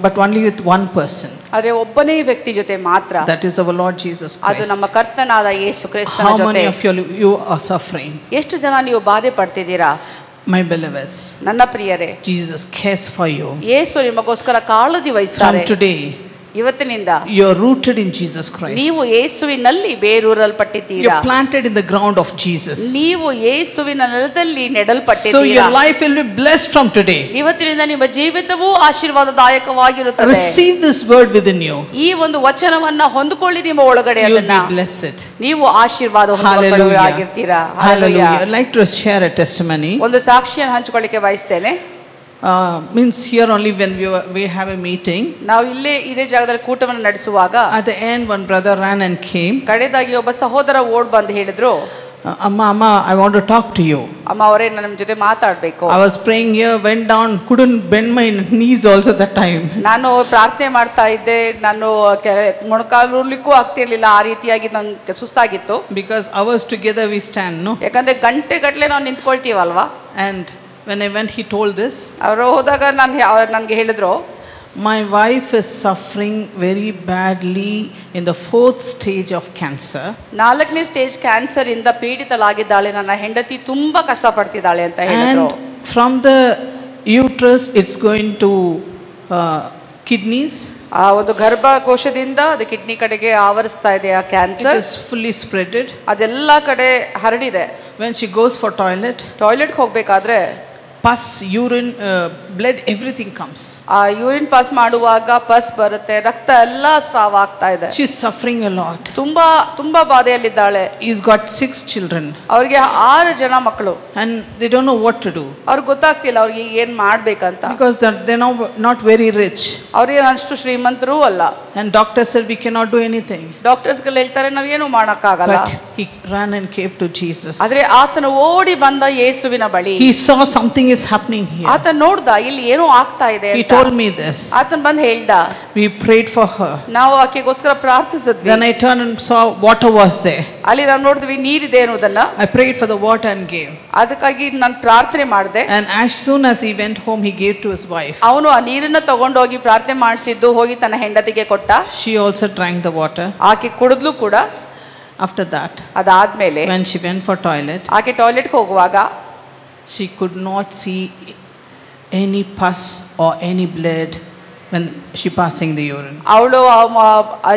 But only with one person. ಆದ್ರೆ ಒಬ್ಬನೇ ವ್ಯಕ್ತಿ ಜೊತೆ ಮಾತ್ರ. That is our Lord Jesus ಅದು Christ. ನಮ್ಮ ಕರ್ತನಾದ ಯೇಸು ಕ್ರಿಸ್ತನ How ಜೊತೆ. many of you are suffering? ಎಷ್ಟು ಜನ ನೀವು ಬಾಧೆ ಪಡ್ತಿದ್ದೀರಾ? My beloveds, ನನ್ನ ಪ್ರಿಯರೇ, Jesus cares for you. ಯೇಸು ನಿಮಗೋಸ್ಕರ ಕಾಳಜಿ ವಹಿಸ್ತಾರೆ. From today, ಇವತ್ತಿನಿಂದ you are rooted in Jesus Christ. ನೀವು ಯೇಸುವಿನಲ್ಲಿ ಬೇರೂರಲ್ಪಟ್ಟಿದ್ದೀರಾ. You are planted in the ground of Jesus. ನೀವು ಯೇಸುವಿನ ನೆಲದಲ್ಲಿ So ನೆಡಲ್ಪಟ್ಟಿದ್ದೀರಾ. your life will be blessed from today. ಇವತ್ತಿನಿಂದ ನಿಮ್ಮ ಜೀವಿತವೂ ಆಶೀರ್ವಾದದಾಯಕವಾಗಿರುತ್ತದೆ. Receive this word within you. ಈ ಒಂದು ವಚನವನ್ನ ಹೊಂದಿಕೊಳ್ಳಿ ನಿಮ್ಮ ಒಳಗಡೆ. You will ಅದನ್ನ be blessed. ನೀವು ಆಶೀರ್ವಾದ ಹೊಂದಿಕೊಳ್ಳುವವರಾಗಿರ್ತೀರಾ. Hallelujah. I'd like to share a testimony. ಒಂದು ಸಾಕ್ಷಿಯನ್ನು ಹಂಚಿಕೊಳ್ಳಿಕ್ಕೆ ಬಯಸ್ತೇನೆ. Means here only when we have a meeting. ನಾವು ಇದೇ ಜಾಗದಲ್ಲಿ ಕೂಟವನ್ನು ನಡೆಸುವಾಗ At the end, one brother ran and came. ಕಡೆದಾಗಿ ಒಬ್ಬ ಸಹೋದರ ಓಡ್ ಬಂದು ಹೇಳಿದ್ರು, Amma, I want to talk to you. ಅಮ್ಮ ಅವರೇ, ನನ್ನ ನಿಮ್ಮ ಜೊತೆ ಮಾತಾಡಬೇಕು. I was praying here, went down, couldn't bend my knees also that time. ನಾನು ಪ್ರಾರ್ಥನೆ ಮಾಡ್ತಾ ಇದ್ದೆ, ನಾನು ಮೊಣಕಾಲೂರ್ಲಿಕ್ಕೂ ಆಗ್ತಿರ್ಲಿಲ್ಲ, ಆ ರೀತಿಯಾಗಿ ನಂಗೆ ಸುಸ್ತಾಗಿತ್ತು. Because hours together we stand, no? ಯಾಕಂದ್ರೆ ಗಂಟೆ ಗಟ್ಟಲೆ ನಾವು ನಿಂತ್ಕೊಳ್ತೀವಲ್ವಾ. And when I went, he told this. ಅವರು ಹೋದಾಗ ನನಗೆ ಹೇಳಿದ್ರು, my wife is suffering very badly in the 4th stage of cancer. 4ನೇ ಸ್ಟೇಜ್ ಕ್ಯಾನ್ಸರ್ ಇಂದ ಪೀಡಿತಳಾಗಿದ್ದಾಳೆ, ನನ್ನ ಹೆಂಡತಿ ತುಂಬಾ ಕಷ್ಟಪಡ್ತಿದ್ದಾಳೆ ಅಂತ ಹೇಳಿದ್ರು. And from the uterus it's going to kidneys. ಆ ಒಂದು ಗರ್ಭಕೋಶದಿಂದ ಅದು ಕಿಡ್ನಿ ಕಡೆಗೆ ಆವರಿಸ್ತಾ ಇದೆ ಆ cancer. It is fully spreaded. ಅದೆಲ್ಲ ಕಡೆ ಹರಡಿದೆ. When she goes for ಟಾಯ್ಲೆಟ್ಗೆ ಹೋಗ್ಬೇಕಾದ್ರೆ pus, urine, blood, everything comes. ಆ ಯೂರಿನ್ ಪಾಸ್ ಮಾಡುವಾಗ ಪಸ್ ಬರುತ್ತೆ, ರಕ್ತ ಎಲ್ಲ ಸ್ರಾವ ಆಗ್ತಾ ಇದೆ. She's suffering a lot. ತುಂಬಾ ಬಾಧೆಯಲ್ಲಿದ್ದಾಳೆ. He's got 6 children. ಅವ್ರಿಗೆ 6 ಜನ ಮಕ್ಕಳು. And they don't know what to do. ಅವ್ರಿಗೆ ಗೊತ್ತಾಗ್ತಿಲ್ಲ ಅವ್ರಿಗೆ ಏನ್ ಮಾಡ್ಬೇಕಂತ. Because they're now not very rich. ಅವ್ರಿಗೆ ಅಷ್ಟು ಶ್ರೀಮಂತರೂ ಅಲ್ಲ. And doctor said we cannot do anything. ಡಾಕ್ಟರ್ಸ್ಗಳು ಹೇಳ್ತಾರೆ ನಾವೇನು ಮಾಡಕ್ಕಾಗಲ್ಲ. But he ran and came to Jesus. ಆದ್ರೆ ಆತನು ಓಡಿ ಬಂದ ಯೇಸುವಿನ ಬಳಿ. He saw something is happening here. ಆತ ನೋಡ್ದ ಇಲ್ಲಿ ಏನೋ ಆಗ್ತಾ ಇದೆ ಅಂತ. He told me this. ಆತನ್ ಬಂದು ಹೇಳ್ದ. We prayed for her. ನಾವು ಆಕೆಗೋಸ್ಕರ ಪ್ರಾರ್ಥಿಸಿದ್ವಿ. Then I turned and saw water was there. ಅಲ್ಲಿ ನಾವು ನೋಡಿದ್ವಿ ನೀರಿದೆ ಅನ್ನೋದನ್ನ. I prayed for the water and gave. ಅದಕ್ಕಾಗಿ ನಾನು ಪ್ರಾರ್ಥನೆ ಮಾಡಿದೆ. And as soon as he went home, he gave to his wife. ಅವನು ಆ ನೀರನ್ನ ತಗೊಂಡೋಗಿ ಪ್ರಾರ್ಥನೆ ಮಾಡಿಸಿದ್ದು ಹೋಗಿ ತನ್ನ ಹೆಂಡತಿಗೆ ಕೊಟ್ಟ. She also drank the water. ಆಕೆ ಕುಡಿದ್ಲು ಕೂಡ. After that, ಅದಾದ್ಮೇಲೆ when she went for toilet, ಆಕೆ ಟಾಯ್ಲೆಟ್ಗೆ ಹೋಗುವಾಗ she could not see any pus or any blood when she passing the urine. ಅವಳು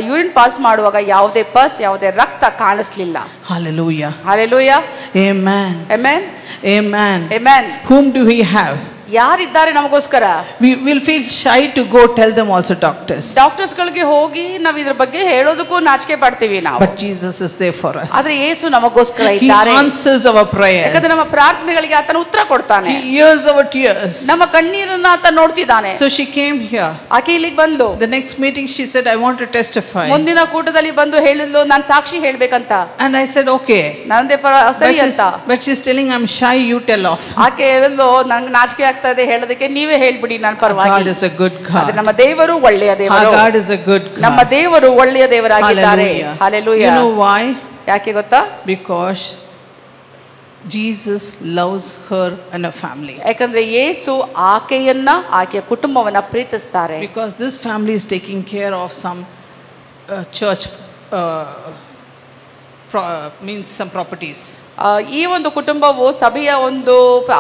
ಯೂರಿನ್ ಪಾಸ್ ಮಾಡುವಾಗ ಯಾವುದೇ ಪಸ್ ಯಾವುದೇ ರಕ್ತ ಕಾಣಿಸ್ಲಿಲ್ಲ. Hallelujah. Hallelujah. Amen. Amen. Amen. Amen. Whom do we have? ಯಾರಿದ್ದಾರೆ ನಮಗೋಸ್ಕರ? We will feel shy to go tell them also, doctors. ಡಾಕ್ಟರ್ಸ್ಗಳಿಗೆ ಹೋಗಿ ನಾವು ಇದ್ರ ಬಗ್ಗೆ ಹೇಳೋದಕ್ಕೂ ನಾಚಿಕೆ ಪಡ್ತೀವಿ ನಾವು. But Jesus is there for us. ಆದ್ರೆ ಯೇಸು ನಮಗೋಸ್ಕರ He ಇದ್ದಾರೆ. answers our prayers. ಯಾಕಂದ್ರೆ ನಮ್ಮ ಪ್ರಾರ್ಥನೆಗಳಿಗೆ ಆತನು ಉತ್ತರ ಕೊಡ್ತಾನೆ. He hears our tears. ನಮ್ಮ ಕಣ್ಣೀರನ್ನ ಆತ ನೋಡ್ತಿದ್ದಾನೆ. So she came here. ಆಕೆ ಇಲ್ಲಿಗೆ ಬಂದ್ಲು. The next meeting she said, I want to testify. ಮುಂದಿನ ಕೂಟದಲ್ಲಿ ಬಂದು ಹೇಳಿದ್ಲು, ನಾನು ಸಾಕ್ಷಿ ಹೇಳ್ಬೇಕಂತ. And I said, okay. ನಂದೇ ಸರಿ ಅಂತ. But she's telling, I'm shy, you tell off. ಆಕೆ ಹೇಳಿದ್ಲು, ನಂಗೆ ನಾಚಿಕೆ ಆಗ್ತಾ ಇದೆ ಹೇಳೋದಕ್ಕೆ, ನೀವೇ ಹೇಳ್ಬಿಡಿ ನನ್ನ ಪರವಾಗಿ. God is a good God. ನಮ್ಮ ದೇವರು ಒಳ್ಳೆಯ ದೇವರು. Our God is a good God. ನಮ್ಮ ದೇವರು ಒಳ್ಳೆಯ ದೇವರಾಗಿದ್ದಾರೆ. Hallelujah. You know why? ಯಾಕೆ ಗೊತ್ತಾ? Because Jesus loves her and her family. ಯಾಕಂದ್ರೆ ಯೇಸು ಆಕೆಯನ್ನ ಆಕೆಯ ಕುಟುಂಬವನ್ನ ಪ್ರೀತಿಸ್ತಾರೆ. Because this family is taking care of some church means some properties. ಈ ಒಂದು ಕುಟುಂಬವು ಸಭೆಯ ಒಂದು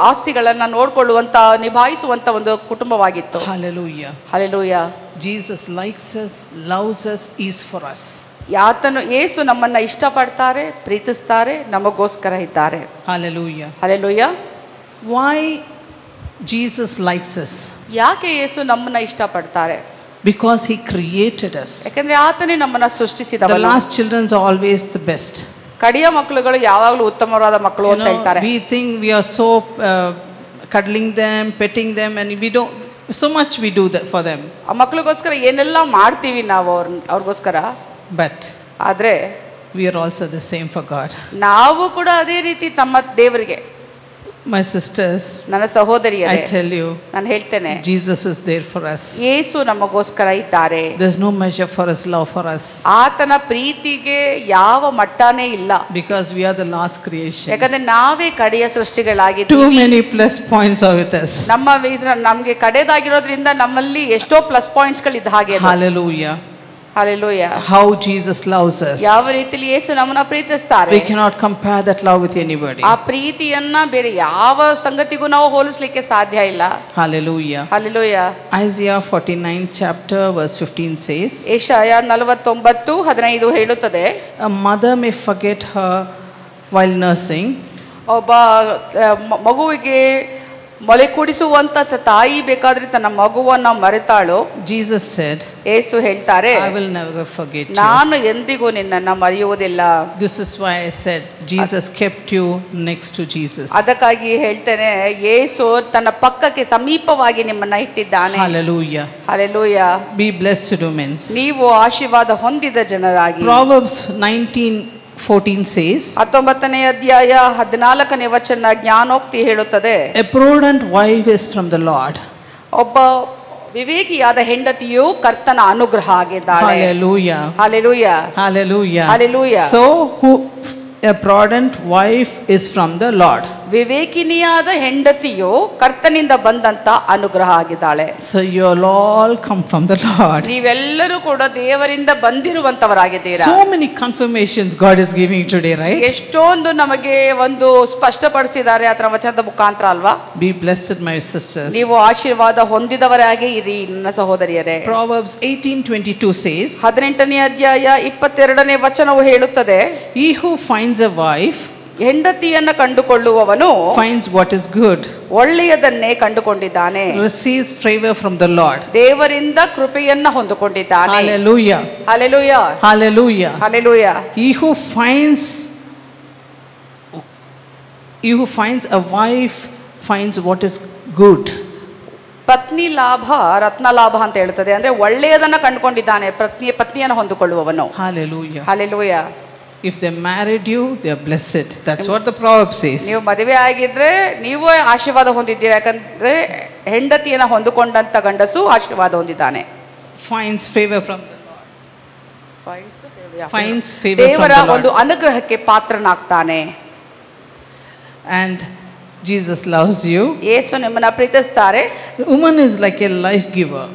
ಆಸ್ತಿಗಳನ್ನ ನೋಡಿಕೊಳ್ಳುವಂತ ನಿಭಾಯಿಸುವಂತ ಒಂದು ಕುಟುಂಬವಾಗಿತ್ತು. Hallelujah. Hallelujah. Jesus likes us, loves us, is for us. ಆತನು ಯೇಸು ನಮ್ಮನ್ನ ಇಷ್ಟಪಡ್ತಾರೆ, ಪ್ರೀತಿಸ್ತಾರೆ, ನಮಗೋಸ್ಕರ ಇದ್ದಾರೆ. Hallelujah. Hallelujah. Why Jesus likes us? ಯಾಕೆ ಯೇಸು ನಮ್ಮನ್ನ ಇಷ್ಟಪಡ್ತಾರೆ? Because He created us. ಯಾಕಂದ್ರೆ ಆತನೇ ನಮ್ಮನ್ನ The ಸೃಷ್ಟಿಸಿದವನು. last children are always the best. ಕಡೆಯ ಮಕ್ಕಳುಗಳು ಯಾವಾಗಲೂ ಉತ್ತಮವಾದ ಮಕ್ಕಳು ಅಂತ ಹೇಳ್ತಾರೆ. We think we are so cuddling them, petting them, and we don't. So much we do that for them. ಆ ಮಕ್ಕಳಿಗೋಸ್ಕರ ಏನೆಲ್ಲ ಮಾಡ್ತೀವಿ ನಾವು ಅವ್ರಿಗೋಸ್ಕರ. But ಆದ್ರೆ we are also the same for God. ನಾವು ಕೂಡ ಅದೇ ರೀತಿ ತಮ್ಮ ದೇವರಿಗೆ. My sisters, ನನ್ನ ಸಹೋದರಿಯರೇ, I tell you, ನಾನು ಹೇಳ್ತೇನೆ, Jesus is there for us. ಯೇಸು ನಮಗೋಸ್ಕರ ಇದ್ದಾರೆ. There's no measure for His love for us. ಆತನ ಪ್ರೀತಿಗೆ ಯಾವ ಮಟ್ಟನೇ ಇಲ್ಲ. Because we are the last creation. ಯಾಕಂದ್ರೆ ನಾವೇ ಕಡೆಯ ಸೃಷ್ಟಿಗಳಾಗಿದ್ದೀವಿ. Too many plus points are with us. ನಮ್ಗೆ ಕಡೆದಾಗಿರೋದ್ರಿಂದ ನಮ್ಮಲ್ಲಿ ಎಷ್ಟೋ ಪ್ಲಸ್ ಪಾಯಿಂಟ್ಸ್ ಗಳಿದ್ದ ಹಾಗೆ. Hallelujah. Hallelujah. How Jesus loves us. ಯಾವ ರೀತಿಯಲ್ಲಿ ಯೇಸು ನಮ್ಮನ್ನ ಪ್ರೀತಿಸ್ತಾರೆ. We cannot compare that love with anybody. ಆ ಪ್ರೀತಿಯನ್ನ ಬೇರೆ ಯಾವ ಸಂಗತಿಗೂ ನಾವು ಹೋಲಿಸಲಿಕ್ಕೆ ಸಾಧ್ಯ ಇಲ್ಲ. Hallelujah. Hallelujah. Isaiah 49 chapter verse 15 says, ಯೆಶಾಯ 49:15 ಹೇಳುತ್ತದೆ, a mother may forget her while nursing. ಒಬ್ಬ ಮಗುವಿಗೆ ಮೊಲೆ ಕುಡಿಸುವಂತ ತಾಯಿ ಬೇಕಾದ್ರೆ ತನ್ನ ಮಗುವನ್ನ ಮರೆತಾಳು. Jesus said, ಯೇಸು ಹೇಳ್ತಾರೆ, I will never forget you. ನಾನು ಎಂದಿಗೂ ನಿನ್ನನ್ನ ಮರೆಯುವುದಿಲ್ಲ. This is why I said Jesus kept you next to Jesus. ಅದಕ್ಕಾಗಿ ಹೇಳ್ತೇನೆ, ಯೇಸು ತನ್ನ ಪಕ್ಕಕ್ಕೆ ಸಮೀಪವಾಗಿ ನಿಮ್ಮನ್ನ ಇಟ್ಟಿದ್ದಾನೆ. Hallelujah. Hallelujah. Be blessed women. ನೀವು ಆಶೀರ್ವಾದ ಹೊಂದಿದ ಜನರಾಗಿ. Proverbs 19:14 says, 19ನೇ ಅಧ್ಯಾಯ 14ನೇ ವಚನ ಜ್ಞಾನೋಕ್ತಿ ಹೇಳುತ್ತದೆ, a prudent wife is from the Lord. ಒಬ್ಬ ವಿವೇಕಿಯಾದ ಹೆಂಡತಿಯು ಕರ್ತನ ಅನುಗ್ರಹ ಆಗಿದ್ದಾಳೆ. Hallelujah. Hallelujah. Hallelujah. Hallelujah. So a prudent wife is from the Lord. ವಿವೇಕಿನಿಯಾದ ಹೆಂಡತಿಯು ಕರ್ತನಿಂದ ಬಂದಂತ ಅನುಗ್ರಹ ಆಗಿದ್ದಾಳೆ. So you all come from the Lord. ನೀವೆಲ್ಲರೂ ಕೂಡ ದೇವರಿಂದ ಬಂದಿರುವಂತವರಾಗಿದ್ದೀರಾ. So many confirmations God is giving today, right? ಎಷ್ಟೊಂದು ನಮಗೆ ಒಂದು ಸ್ಪಷ್ಟಪಡಿಸಿದ್ದಾರೆ ಅದರ ವಚನದ ಮುಖಾಂತರ ಅಲ್ವಾ. Be blessed, my sisters. ನೀವು ಆಶೀರ್ವಾದ ಹೊಂದಿದವರಾಗಿ ಇರಿ ನನ್ನ ಸಹೋದರಿಯರೇ. Proverbs 18:22 says, 18ನೇ ಅಧ್ಯಾಯ 22ನೇ ವಚನವು ಹೇಳುತ್ತದೆ, he who finds a wife ಹೆಂಡತಿಯನ್ನ ಕಂಡುಕೊಳ್ಳುವವನು finds what is good, ಒಳ್ಳೆಯದನ್ನೇ ಕಂಡುಕೊಂಡಿದ್ದಾನೆ, receives favor from the Lord. ದೇವರಿಂದ ಕೃಪೆಯನ್ನ ಹೊಂದಿಕೊಂಡಿದ್ದಾನೆ. Hallelujah. Hallelujah. Hallelujah. Hallelujah. He who finds a wife finds what is good. ಪತ್ನಿ ಲಾಭ ರತ್ನ ಲಾಭ ಅಂತ ಹೇಳ್ತದೆ. ಅಂದ್ರೆ ಒಳ್ಳೆಯದನ್ನ ಕಂಡುಕೊಂಡಿದ್ದಾನೆ ಪತ್ನಿಯನ್ನು ಹೊಂದಿಕೊಳ್ಳುವವನು. Hallelujah. Hallelujah. If they married you, they are blessed. That's what the proverb says. ನೀವು ಮದುವೆ ಆಗಿದ್ರೆ ನೀವು ಆಶೀರ್ವಾದ ಹೊಂದಿದ್ದೀರಾ. ಯಾಕಂದ್ರೆ ಹೆಂಡತಿಯನ್ನ ಹೊಂದಿಕೊಂಡಂತ ಗಂಡಸು ಆಶೀರ್ವಾದ ಹೊಂದಿದ್ದಾನೆ. Finds favor from the Lord. Finds favor from ದೇವರ the ಒಂದು Lord. ಅನುಗ್ರಹಕ್ಕೆ ಪಾತ್ರನಾಗ್ತಾನೆ. And Jesus loves you. ಯೇಸು ನಿಮ್ಮನ್ನ ಪ್ರೀತಿಸ್ತಾರೆ. Woman is like a life giver.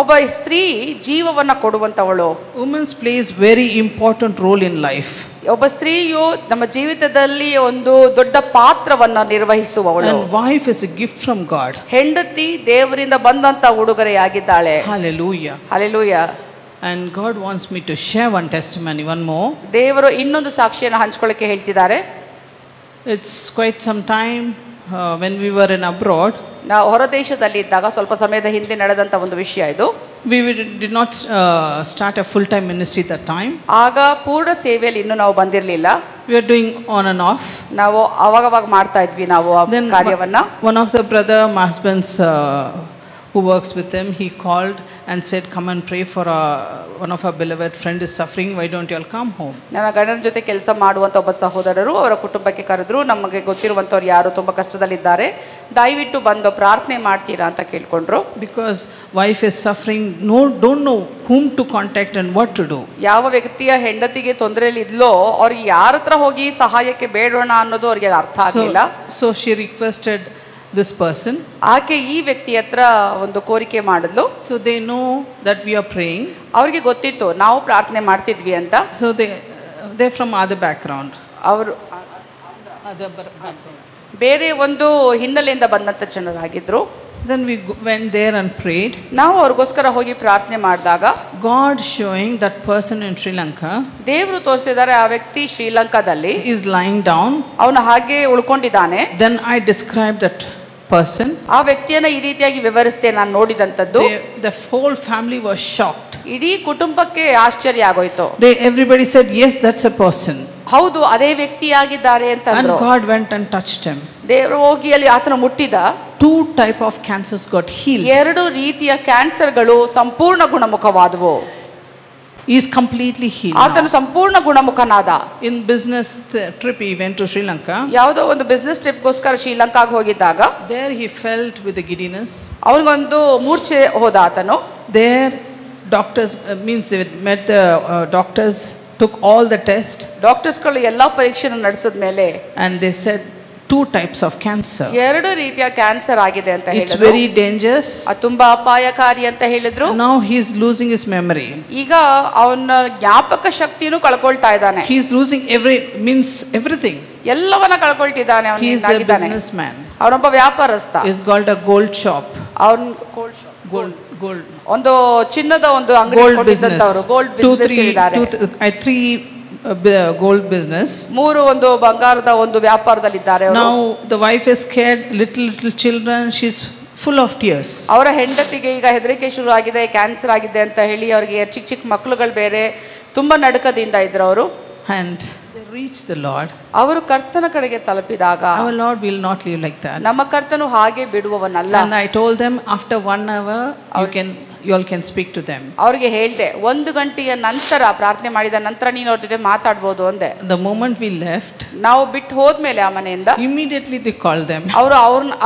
ಒಬ್ಬ ಸ್ತ್ರೀ ಜೀವವನ್ನ ಕೊಡುವಂತವಳು. Women plays very important role in life. ಒಬ್ಬ ಸ್ತ್ರೀಯು ನಮ್ಮ ಜೀವಿತದಲ್ಲಿ ಒಂದು ದೊಡ್ಡ ಪಾತ್ರವನ್ನ ನಿರ್ವಹಿಸುವವಳು. And wife is a gift from God. ಹೆಂಡತಿ ದೇವರಿಂದ ಬಂದಂತ ಉಡುಗೊರೆಯಾಗಿದ್ದಾಳೆ. Hallelujah. Hallelujah. And God wants me to share one testimony, one more. ದೇವರು ಇನ್ನೊಂದು ಸಾಕ್ಷಿಯನ್ನು ಹಂಚಿಕೊಳ್ಳಕ್ಕೆ ಹೇಳ್ತಿದ್ದಾರೆ. It's quite some time when we were in abroad. ನಾವು ಹೊರದೇಶದಲ್ಲಿ ಇದ್ದಾಗ ಸ್ವಲ್ಪ ಸಮಯದ ಹಿಂದೆ ನಡೆದಂತ ಒಂದು ವಿಷಯ ಇದು. We did not start a full-time ministry that time. ಆಗ ಪೂರ್ಣ ಸೇವೆಯಲ್ಲಿ ಇನ್ನೂ ನಾವು ಬಂದಿರಲಿಲ್ಲ. We were doing on and off. ನಾವು ಅವಾಗವಾಗ ಮಾಡ್ತಾ ಇದ್ವಿ ನಾವು ಆ ಕಾರ್ಯವನ್ನ. One of the brother, my husband's who works with him, he called and said, come and pray for one of our beloved friend is suffering, why don't you all come home? ನನ್ನ ಗಂಡನ ಜೊತೆ ಕೆಲಸ ಮಾಡುವಂತ ಒಬ್ಬ ಸಹೋದರರು ಅವರ ಕುಟುಂಬಕ್ಕೆ ಕರೆದ್ರು. ನಮಗೆ ಗೊತ್ತಿರುವಂತವ್ರು ಯಾರು ತುಂಬಾ ಕಷ್ಟದಲ್ಲಿದ್ದಾರೆ, ದಯವಿಟ್ಟು ಬಂದು ಪ್ರಾರ್ಥನೆ ಮಾಡ್ತೀರಾ ಅಂತ ಕೇಳ್ಕೊಂಡ್ರು. Because wife is suffering, don't know whom to contact and what to do. ಯಾವ ವ್ಯಕ್ತಿಯ ಹೆಂಡತಿಗೆ ತೊಂದರೆಯಲ್ಲಿ ಇದ್ಲೋ ಅವ್ರಿಗೆ ಯಾರ ಹತ್ರ ಹೋಗಿ ಸಹಾಯಕ್ಕೆ ಬೇಡೋಣ ಅನ್ನೋದು ಅವ್ರಿಗೆ ಅರ್ಥ ಆಗಿಲ್ಲ. So she requested this person. ಆಕೆ ಈ ವ್ಯಕ್ತಿ ಹತ್ರ ಒಂದು ಕೋರಿಕೆ ಮಾಡಿದ್ಲು. So they know that we are praying. ಅವ್ರಿಗೆ ಗೊತ್ತಿತ್ತು ನಾವು ಪ್ರಾರ್ಥನೆ ಮಾಡ್ತಿದ್ವಿ ಅಂತ. So they're from other background. ಅವರು ಬೇರೆ ಒಂದು ಹಿನ್ನೆಲೆಯಿಂದ ಬಂದಂತ ಜನರಾಗಿದ್ರು. Then we went there and prayed. ನಾವು ಅವ್ರಿಗೋಸ್ಕರ ಹೋಗಿ ಪ್ರಾರ್ಥನೆ ಮಾಡಿದಾಗ God showing that person in Sri Lanka, ದೇವರು ತೋರಿಸಿದ್ದಾರೆ ಆ ವ್ಯಕ್ತಿ ಶ್ರೀಲಂಕಾದಲ್ಲಿ is lying down. ಅವನು ಹಾಗೆ ಉಳ್ಕೊಂಡಿದ್ದಾನೆ. Then I described that person. ಆ ವ್ಯಕ್ತಿಯನ್ನ ಈ ರೀತಿಯಾಗಿ ವಿವರಿಸ್ತೇನೆ ನಾನು ನೋಡಿದಂತದ್ದು. The whole family was shocked. ಇಡೀ ಕುಟುಂಬಕ್ಕೆ ಆಶ್ಚರ್ಯ ಆಗೋಯ್ತು. Everybody said, yes, that's a person. ಹೌದು, ಅದೇ ವ್ಯಕ್ತಿಯಾಗಿದ್ದಾರೆ ಅಂತ And ಅಂದ್ರು. God went and touched him. ದೇವರು ಹೋಗಿ ಅಲ್ಲಿ ಆತನ ಮುಟ್ಟಿದ. 2 type of cancers got healed. 2 ರೀತಿಯ ಕ್ಯಾನ್ಸರ್ಗಳು ಸಂಪೂರ್ಣ ಗುಣಮುಖವಾದವು. He is completely healed. ಆತನು ಸಂಪೂರ್ಣ ಗುಣಮುಖನಾದ. In business trip he went to Sri Lanka. ಯಾವುದೋ ಒಂದು ಬಿಸ್ನೆಸ್ ಟ್ರಿಪ್ ಗೋಸ್ಕರ ಶ್ರೀಲಂಕಾಗೆ ಹೋಗಿದ್ದಾಗ There he felt with the giddiness. ಅವನಿಗೊಂದು ಮೂರ್ಛೆ ಹೋದ ಆತನು. There doctors means they met the doctors, took all the tests. ಡಾಕ್ಟರ್ಸ್ಗಳು ಎಲ್ಲಾ ಪರೀಕ್ಷೆಯನ್ನು ನಡೆಸಿದ ಮೇಲೆ and they said 2 types of cancer. 2 ರೀತಿಯ ಕ್ಯಾನ್ಸರ್ ಆಗಿದೆ ಅಂತ ಹೇಳಿದ್ರು. It's very dangerous. ಅದು ತುಂಬಾ ಅಪಾಯಕಾರಿ ಅಂತ ಹೇಳಿದ್ರು. Now he is losing his memory. ಈಗ ಅವನ ಜ್ಞಾಪಕ ಶಕ್ತಿಯನ್ನು ಕಳ್ಕೊಳ್ತಾ ಇದ್ದಾನೆ. He is losing everything. ಎಲ್ಲವನ್ನ ಕಳ್ಕೊಳ್ತಿದ್ದಾನೆ. He is a businessman. ಅವನೊಬ್ಬ ವ್ಯಾಪಾರಸ್ಥ. He's got a gold shop. ಅವನ್ gold ಒಂದು ಚಿನ್ನದ ಒಂದು ಅಂಗಡಿ ಕೊಟ್ಟಿದ್ದಂತವರು ಗೋಲ್ಡ್ ಬಿಸ್ನೆಸ್ ಇದ್ದಾರೆ. 3 gold business. 3 ಒಂದು ಬಂಗಾರದ ಒಂದು ವ್ಯಾಪಾರದಲ್ಲಿದ್ದಾರೆ ಅವರು. Now the wife is scared, little children, she's full of tears. ಅವರ ಹೆಂಡತಿಗೆ ಈಗ ಹೆದರಿಕೆ ಶುರು ಆಗಿದೆ, ಕ್ಯಾನ್ಸರ್ ಆಗಿದೆ ಅಂತ ಹೇಳಿ ಅವರಿಗೆ ಚಿಕ್ಕ ಚಿಕ್ಕ ಮಕ್ಕಳುಗಳು ಬೇರೆ, ತುಂಬಾ ನಡುಕದಿಂದ ಇದ್ರು ಅವರು. And they reach the Lord. ಅವರು ಕರ್ತನ ಕಡೆಗೆ ತಲುಪಿದಾಗ our Lord will not leave like that. ನಮ್ಮ ಕರ್ತನು ಹಾಗೆ ಬಿಡುವವನಲ್ಲ. And I told them after 1 hour you all can speak to them. ಅವರಿಗೆ ಹೇಳಿದೆ 1 ಗಂಟೆಯ ನಂತರ ಪ್ರಾರ್ಥನೆ ಮಾಡಿದ ನಂತರ ನೀನು ಅವ್ರ ಜೊತೆ ಮಾತಾಡಬಹುದು ಅಂದೆ. The moment we left, ನಾವು ಬಿಟ್ಟು ಹೋದ್ಮೇಲೆ ಆ ಮನೆಯಿಂದ immediately they called them.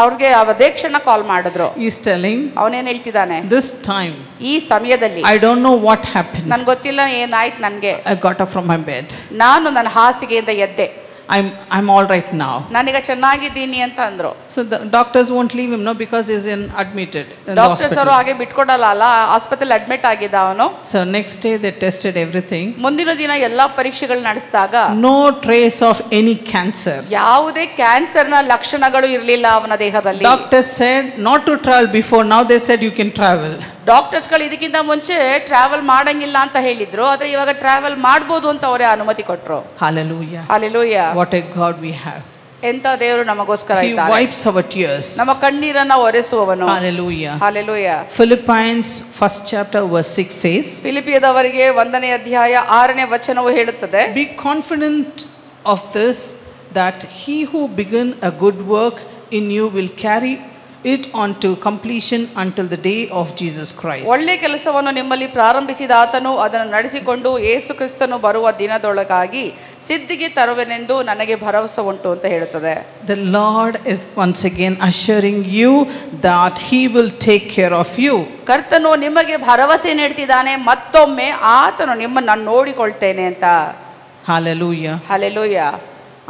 ಅವ್ರಿಗೆ ಅದೇ ಕ್ಷಣ ಕಾಲ್ ಮಾಡಿದ್ರು. He is telling, ಅವನೇನ್ ಹೇಳ್ತಿದ್ದಾನೆ, this time ಈ ಸಮಯದಲ್ಲಿ I don't know what happened. ನನ್ಗೆ ಗೊತ್ತಿಲ್ಲ ಏನಾಯ್ತು ನನಗೆ. I got up from my bed. ನಾನು ನನ್ನ ಹಾಸಿಗೆಯಿಂದ ಎದ್ದೆ. I'm all right now. ನಾನೀಗ ಚೆನ್ನಾಗಿದ್ದೀನಿ ಅಂತ ಅಂದ್ರು. So the doctors won't leave him, no, because he's admitted in the doctors ಅವರು hospital. ಹಾಗೆ ಬಿಟ್ಕೊಡಲ್ಲ ಅಲ್ಲ, ಆಸ್ಪತ್ರೆಯಲ್ಲಿ ಅಡ್ಮಿಟ್ ಆಗಿದ್ದ ಅವನು. So next day they tested everything. ಮುಂದಿನ ದಿನ ಎಲ್ಲಾ ಪರೀಕ್ಷೆಗಳು ನಡೆಸಿದಾಗ No trace of any cancer. ಯಾವುದೇ ಕ್ಯಾನ್ಸರ್ನ ಲಕ್ಷಣಗಳು ಇರಲಿಲ್ಲ ಅವನ ದೇಹದಲ್ಲಿ. Doctors said not to travel before, now they said you can travel. ಡಾಕ್ಟರ್ಸ್ಗಳು ಇದಕ್ಕಿಂತ ಮುಂಚೆ ಟ್ರಾವೆಲ್ ಮಾಡಂಗಿಲ್ಲ ಅಂತ ಹೇಳಿದ್ರು, ಆದ್ರೆ ಇವಾಗ ಟ್ರಾವೆಲ್ ಮಾಡಬಹುದು ಅಂತ ಅವರೇ ಅನುಮತಿ ಕೊಟ್ಟರು. Hallelujah. Hallelujah. What a God we have. ಎಂತ ದೇವರು ನಮಗೋಸ್ಕರ He ಇದ್ದಾರೆ. wipes our tears. ನಮ್ಮ ಕಣ್ಣೀರನ್ನ ಒರೆಸುವವನು. Hallelujah. Hallelujah. Philippians 1st chapter verse 6 says, ಫಿಲಿಪಿಯದವರಿಗೆ 1ನೇ ಅಧ್ಯಾಯ 6ನೇ ವಚನವು ಹೇಳುತ್ತದೆ, be confident of this, that he who began a good work in you will carry it on to completion until the day of Jesus Christ. ಒಳ್ಳೆ ಕೆಲಸವನ್ನು ನಿಮ್ಮಲ್ಲಿ ಪ್ರಾರಂಭಿಸಿದ ಆತನು ಅದನ್ನು ನಡೆಸಿಕೊಂಡು ಯೇಸು ಕ್ರಿಸ್ತನು ಬರುವ ದಿನದೊಳಗಾಗಿ ಸಿದ್ಧಿಗೆ ತರುವೆನೆಂದು ನನಗೆ ಭರವಸೆ ಉಂಟು ಅಂತ ಹೇಳುತ್ತದೆ. The Lord is once again assuring you that he will take care of you. ಕರ್ತನು ನಿಮಗೆ ಭರವಸೆ ನೀಡ್ತಿದ್ದಾನೆ, ಮತ್ತೊಮ್ಮೆ ಆತನು ನಿಮ್ಮನ್ನು ನೋಡಿಕೊಳ್ತೇನೆ ಅಂತ. Hallelujah. Hallelujah.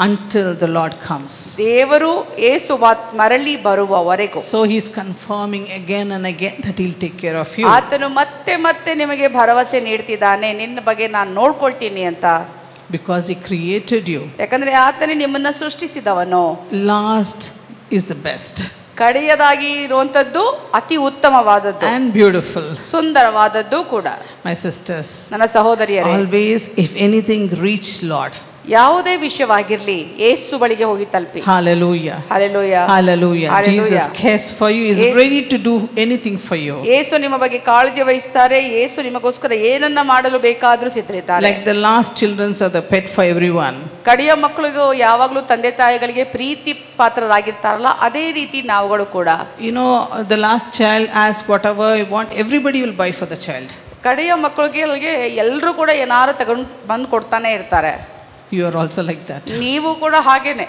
Until the Lord comes. ದೇವರು ಯೇಸು ಮರಳಿ ಬರುವವರೆಗೂ. So he is confirming again and again that he'll take care of you. ಆತನು ಮತ್ತೆ ಮತ್ತೆ ನಿಮಗೆ ಭರವಸೆ ನೀಡ್ತಿದ್ದಾನೆ, ನಿನ್ನ ಬಗ್ಗೆ ನಾನು ನೋಡ್ಕೊಳ್ತೀನಿ ಅಂತ. Because he created you. ಯಾಕಂದ್ರೆ ಆತನೇ ನಿಮ್ಮನ್ನ ಸೃಷ್ಟಿಸಿದವನು. Last is the best. ಕಡೆಯದಾಗಿ ಇರುವಂತದ್ದು ಅತಿ ಉತ್ತಮವಾದದ್ದು and beautiful. ಸುಂದರವಾದದ್ದು ಕೂಡ. My sisters, ನನ್ನ ಸಹೋದರಿಯರೇ, always if anything reach Lord, ಯಾವುದೇ ವಿಷಯವಾಗಿರಲಿ ಯೇಸು ಬಳಿಗೆ ಹೋಗಿ ತಲುಪಿ. Hallelujah. Hallelujah. Hallelujah. Jesus cares for you, is ready to do anything for you. ಯೇಸು ನಿಮ್ಮ ಬಗ್ಗೆ ಕಾಳಜಿ ವಹಿಸ್ತಾರೆ, ಯೇಸು ನಿಮಗೋಸ್ಕರ ಏನನ್ನ ಮಾಡಲು ಬೇಕಾದರೂ ಸಿದ್ಧರಿದ್ದಾರೆ. Like the last children are the pet for everyone. ಕಡೆಯ ಮಕ್ಕಳಿಗೂ ಯಾವಾಗಲೂ ತಂದೆ ತಾಯಿಗಳಿಗೆ ಪ್ರೀತಿ ಪಾತ್ರರಾಗಿರ್ತಾರಲ್ಲ, ಅದೇ ರೀತಿ ನಾವುಗಳು ಕೂಡ. You know, the last child asks whatever you want, everybody will buy for the child. ಕಡೆಯ ಮಕ್ಕಳಿಗೆ ಎಲ್ಲರೂ ಕೂಡ ಏನಾರು ತಗೊಂಡು ಬಂದು ಕೊಡ್ತಾನೆ ಇರ್ತಾರೆ. You are also like that. ನೀವು ಕೂಡ ಹಾಗೇನೆ.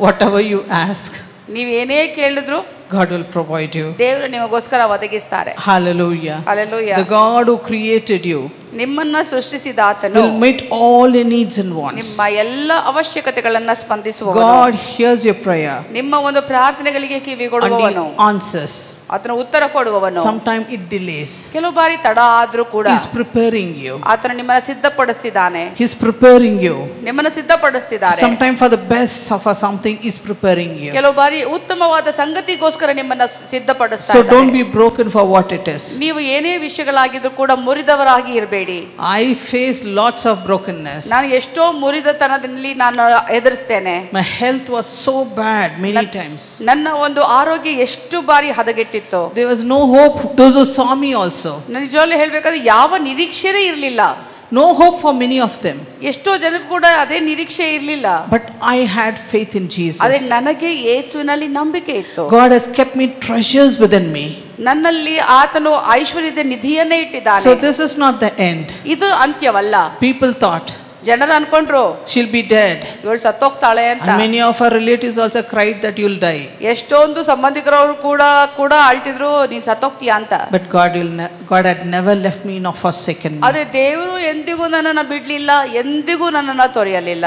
Whatever you ask, ನೀವೇನೇ ಕೇಳಿದ್ರು God will provide you. ದೇವರು ನಿಮಗೋಸ್ಕರ ಒದಗಿಸ್ತಾರೆ. Hallelujah. Hallelujah. The God who created you ನಿಮ್ಮನ್ನ ಸೃಷ್ಟಿಸಿದ ಆತನು will meet all your needs and wants. ನಿಮ್ಮ ಎಲ್ಲ ಅವಶ್ಯಕತೆಗಳನ್ನ ಸ್ಪಂದಿಸುವವನು. God hears your prayer. ನಿಮ್ಮ ಒಂದು ಪ್ರಾರ್ಥನೆಗಳಿಗೆ ಕಿವಿಗೊಡುವವನು. And he answers. ಆತನು ಉತ್ತರ ಕೊಡುವವನು. Sometimes it delays. ಕೆಲವು ಬಾರಿ ತಡ ಆದ್ರೂ ಕೂಡ He is preparing you. ಆತನು ನಿಮ್ಮನ್ನ ಸಿದ್ಧಪಡಿಸ್ತಿದ್ದಾನೆ. He is preparing you. ನಿಮ್ಮನ್ನ ಸಿದ್ಧಪಡಿಸ್ತಿದ್ದಾನೆ. Sometimes for the best of something is preparing you. ಕೆಲವು ಬಾರಿ ಉತ್ತಮವಾದ ಸಂಗತಿಗೋಸ್ಕರ ನಿಮ್ಮನ್ನ ಸಿದ್ಧಪಡಿಸ್ತಾ So ಇದ್ದಾನೆ. don't be broken for what it is. ನೀವು ಏನೇ ವಿಷಯಗಳಾಗಿದ್ರು ಕೂಡ ಮುರಿದವರಾಗಿ ಇರಬೇಡಿ. ಮಾಡಬೇಡಿ. I face lots of brokenness. ನಾನು ಎಷ್ಟೋ ಮುರಿದತನದಲ್ಲಿ ನಾನು ಎದುರಿಸ್ತೇನೆ. My health was so bad many times. ನನ್ನ ಒಂದು ಆರೋಗ್ಯ ಎಷ್ಟು ಬಾರಿ ಹದಗೆಟ್ಟಿತ್ತು. There was no hope. Those who saw me also. ನಿಜವಾಗ್ಲೂ ಹೇಳ್ಬೇಕಾದ್ರೆ ಯಾವ ನಿರೀಕ್ಷೆನೇ ಇರಲಿಲ್ಲ. No hope for many of them. ಎಷ್ಟೋ ಜನಕ್ಕೆ ಕೂಡ ಅದೇ ನಿರೀಕ್ಷೆ ಇರಲಿಲ್ಲ. But I had faith in Jesus. ಅದೇ ನನಗೆ ಯೇಸುವಿನಲ್ಲಿ ನಂಬಿಕೆ ಇತ್ತು. God has kept me treasures within me. ನನ್ನಲ್ಲಿ ಆತನು ಐಶ್ವರ್ಯದ ನಿಧಿಯನ್ನೇ ಇಟ್ಟಿದ್ದಾನೆ. So this is not the end. ಇದು ಅಂತ್ಯವಲ್ಲ. People thought ಜನರು ಅನ್ಕೊಂಡ್ರು she'll be dead. ಇವಳು ಸತ್ತೋಗ್ತಾಳೆ ಅಂತ. And many of our relatives also cried that you'll die. ಎಷ್ಟೊಂದು ಸಂಬಂಧಿಕರವರು ಕೂಡ ಅಳ್ತಿದ್ರು ನೀನ್ ಸತ್ತೋಗ್ತೀಯಾ ಅಂತ. But God had never left me nor forsaken me. ಆದ್ರೆ ದೇವರು ಎಂದಿಗೂ ನನ್ನನ್ನ ಬಿಡ್ಲಿಲ್ಲ, ಎಂದಿಗೂ ನನ್ನನ್ನ ತೊರೆಯಲಿಲ್ಲ.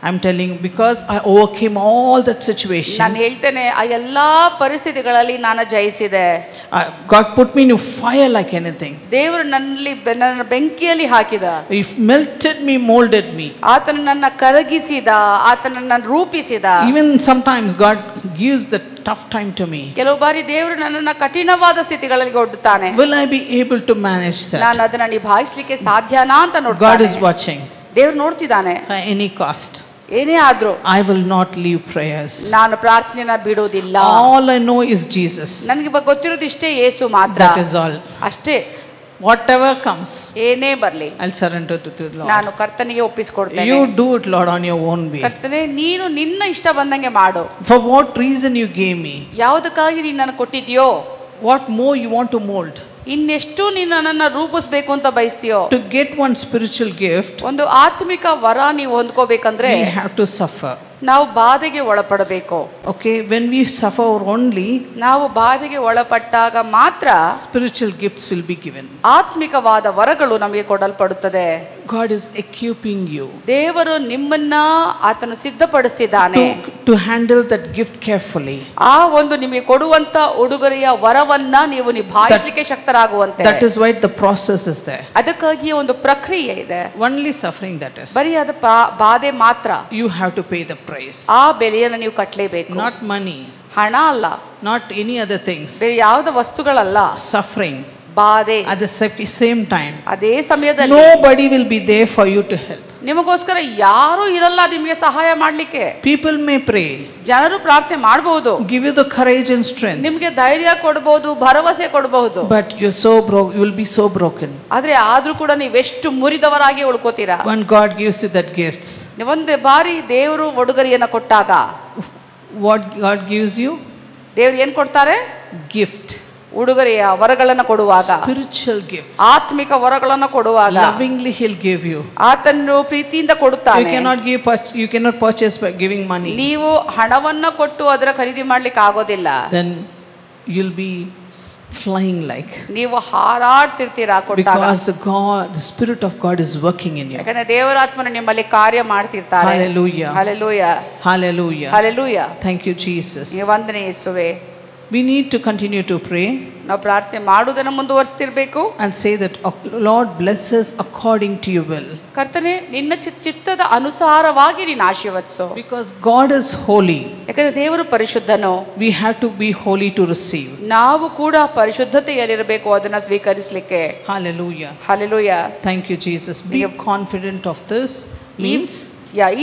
I'm telling you, because I overcame all that situation. ನಾನು ಹೇಳ್ತೇನೆ ಆ ಎಲ್ಲಾ ಪರಿಸ್ಥಿತಿಗಳಲ್ಲಿ ನಾನು ಜಯಿಸಿದೆ. God put me in fire like anything. ದೇವರು ನನ್ನ ಬೆಂಕಿಯಲ್ಲಿ ಹಾಕಿದ. He melted me, molded me. ಆತನು ನನ್ನ ಕರಗಿಸಿದ, ಆತನು ನನ್ನ ರೂಪಿಸಿದ. Even sometimes God gives the tough time to me. ಕೆಲವು ಬಾರಿ ದೇವರು ನನ್ನನ್ನ ಕಠಿಣವಾದ ಸ್ಥಿತಿಗಳಲ್ಲಿ ಒಡ್ಡುತ್ತಾನೆ. Will I be able to manage that? ನಾನು ಅದನ್ನ ನಿಭಾಯಿಸಲಿಕ್ಕೆ ಸಾಧ್ಯನಾ ಅಂತ ನೋಡ್ತಾನೆ. God is watching. ದೇವರು ನೋಡ್ತಿದ್ದಾನೆ. At any cost. ಏನೇ ಆದ್ರೂ I will not leave prayers. ನಾನು ಪ್ರಾರ್ಥನೆನ ಬಿಡೋದಿಲ್ಲ. All I know is Jesus. ನನಗೆ ಗೊತ್ತಿರೋದು ಇಷ್ಟೇ, ಯೇಸು ಮಾತ್ರ. That is all. ಅಷ್ಟೇ. Whatever comes, ಏನೇ ಬರಲಿ, I'll surrender to the Lord. ನಾನು ಕರ್ತನಿಗೆ ಒಪ್ಪಿಸಿಕೊಡ್ತೇನೆ. You do it, Lord, on your own way. ಕರ್ತನೇ, ನೀನು ನಿನ್ನ ಇಷ್ಟ ಬಂದಂಗೆ ಮಾಡು. For what reason you gave me? ಯಾವುದಕ್ಕಾಗಿ ನೀನು ನನಗೆ ಕೊಟ್ಟಿದ್ಯೋ, what more you want to mold? ಇನ್ನೆಷ್ಟು ನೀನು ನನ್ನನ್ನು ರೂಪಿಸಬೇಕು ಅಂತ ಬಯಸ್ತೀಯೋ. To get one spiritual gift, ಒಂದು ಆತ್ಮಿಕ ವರ ನೀವು ಹೊಂದ್ಕೋಬೇಕಂದ್ರೆ we have to suffer. ನಾವು ಬಾಧೆಗೆ ಒಳಪಡಬೇಕು. Okay, when we suffer only, ನಾವು ಬಾಧೆಗೆ ಒಳಪಟ್ಟಾಗ ಮಾತ್ರ spiritual gifts will be given. ಆತ್ಮಿಕವಾದ ವರಗಳು ನಮಗೆ ಕೊಡಲ್ಪಡುತ್ತದೆ. God is equipping you. ದೇವರು ನಿಮ್ಮನ್ನ ಆತನು ಸಿದ್ಧಪಡಿಸ್ತಿದ್ದಾನೆ to handle that gift carefully. ಆ ಒಂದು ನಿಮಗೆ ಕೊಡುವಂತ ಉಡುಗೊರೆಯ ವರವನ್ನ ನೀವು ನಿಭಾಯಿಸಲಿಕ್ಕೆ ಶಕ್ತರಾಗುವಂತೆ. That is why the process is there. ಅದಕ್ಕಾಗಿ ಒಂದು ಪ್ರಕ್ರಿಯೆ ಇದೆ. Only suffering, that is. ಬರೀ ಅದು ಬಾಧೆ ಮಾತ್ರ. You have to pay the price. ಆ ಬೆಲೆಯನ್ನು ನೀವು ಕಟ್ಟಲೇಬೇಕು. Not money. ಹಣ ಅಲ್ಲ. Not any other things. ಬೇರೆ ಯಾವುದೇ ವಸ್ತುಗಳಲ್ಲ. Suffering. ಬಾಧೆ. At the same time, ಅದೇ ಸಮಯದಲ್ಲಿ nobody will be there for you to help. ನಿಮಗೋಸ್ಕರ ಯಾರು ಇರಲ್ಲ ನಿಮಗೆ ಸಹಾಯ ಮಾಡ್ಲಿಕ್ಕೆ. People may pray, ಜನರು ಪ್ರಾರ್ಥನೆ ಮಾಡಬಹುದು, give you the courage and strength, ನಿಮಗೆ ಧೈರ್ಯ ಕೊಡಬಹುದು, ಭರವಸೆ ಕೊಡಬಹುದು. but you're so broke, you will be so broken. ಆದ್ರೆ ಆದ್ರೂ ಕೂಡ ನೀವೆಷ್ಟು ಮುರಿದವರಾಗಿ ಉಳ್ಕೋತೀರಾ. When God gives you that gifts, ಒಂದು ಬಾರಿ ದೇವರು ಉಡುಗೊರೆಯನ್ನ ಕೊಟ್ಟಾಗ, what God gives you? ದೇವರು ಏನ್ ಕೊಡ್ತಾರೆ? Gift. ಉಡುಗೊರೆಯ ವರಗಳನ್ನು ಕೊಡುವಾಗ, spiritual gifts, ಆತ್ಮಿಕ ವರಗಳನ್ನು ಕೊಡುವಾಗ, lovingly he'll give you. ಆತನು ಪ್ರೀತಿಯಿಂದ ಕೊಡುತ್ತಾನೆ. You cannot purchase by giving money. ನೀವು ಹಣವನ್ನ ಕೊಟ್ಟು ಅದರ ಖರೀದಿ ಮಾಡ್ಲಿಕ್ಕೆ ಆಗೋದಿಲ್ಲ. Then you'll be flying like. ನೀವು ಹಾರಾಡ್ತಿರ್ತೀರಾ ಕೊಟ್ಟಾಗ. Because the Spirit of God is working in you. ಯಾಕಂದ್ರೆ ದೇವರ ಆತ್ಮನು ನಿಮ್ಮಲ್ಲಿ ಕಾರ್ಯ ಮಾಡ್ತಿರ್ತಾರೆ. Hallelujah. Hallelujah. Hallelujah. Hallelujah. Thank you, Jesus. ವಂದನೆ ಯೇಸುವೇ. We need to continue to pray. ನಾವು ಪ್ರಾರ್ಥನೆ ಮಾಡುವುದನ್ನು ಮುಂದುವರಿಸ್ತಿರ್ಬೇಕು. And say that, Lord, bless us according to your will. ಕರ್ತನೇ, ನಿನ್ನ ಚಿತ್ತದ ಅನುಸಾರವಾಗಿ ನೀನು ಆಶೀರ್ವದಿಸು. Because God is holy. ಯಾಕಂದ್ರೆ ದೇವರು ಪರಿಶುದ್ಧನು. We have to be holy to receive. ನಾವು ಕೂಡ ಪರಿಶುದ್ಧತೆಯಲ್ಲಿರಬೇಕು ಅದನ್ನ ಸ್ವೀಕರಿಸಲಿಕ್ಕೆ. Hallelujah. Hallelujah. Thank you, Jesus. Be confident of this means,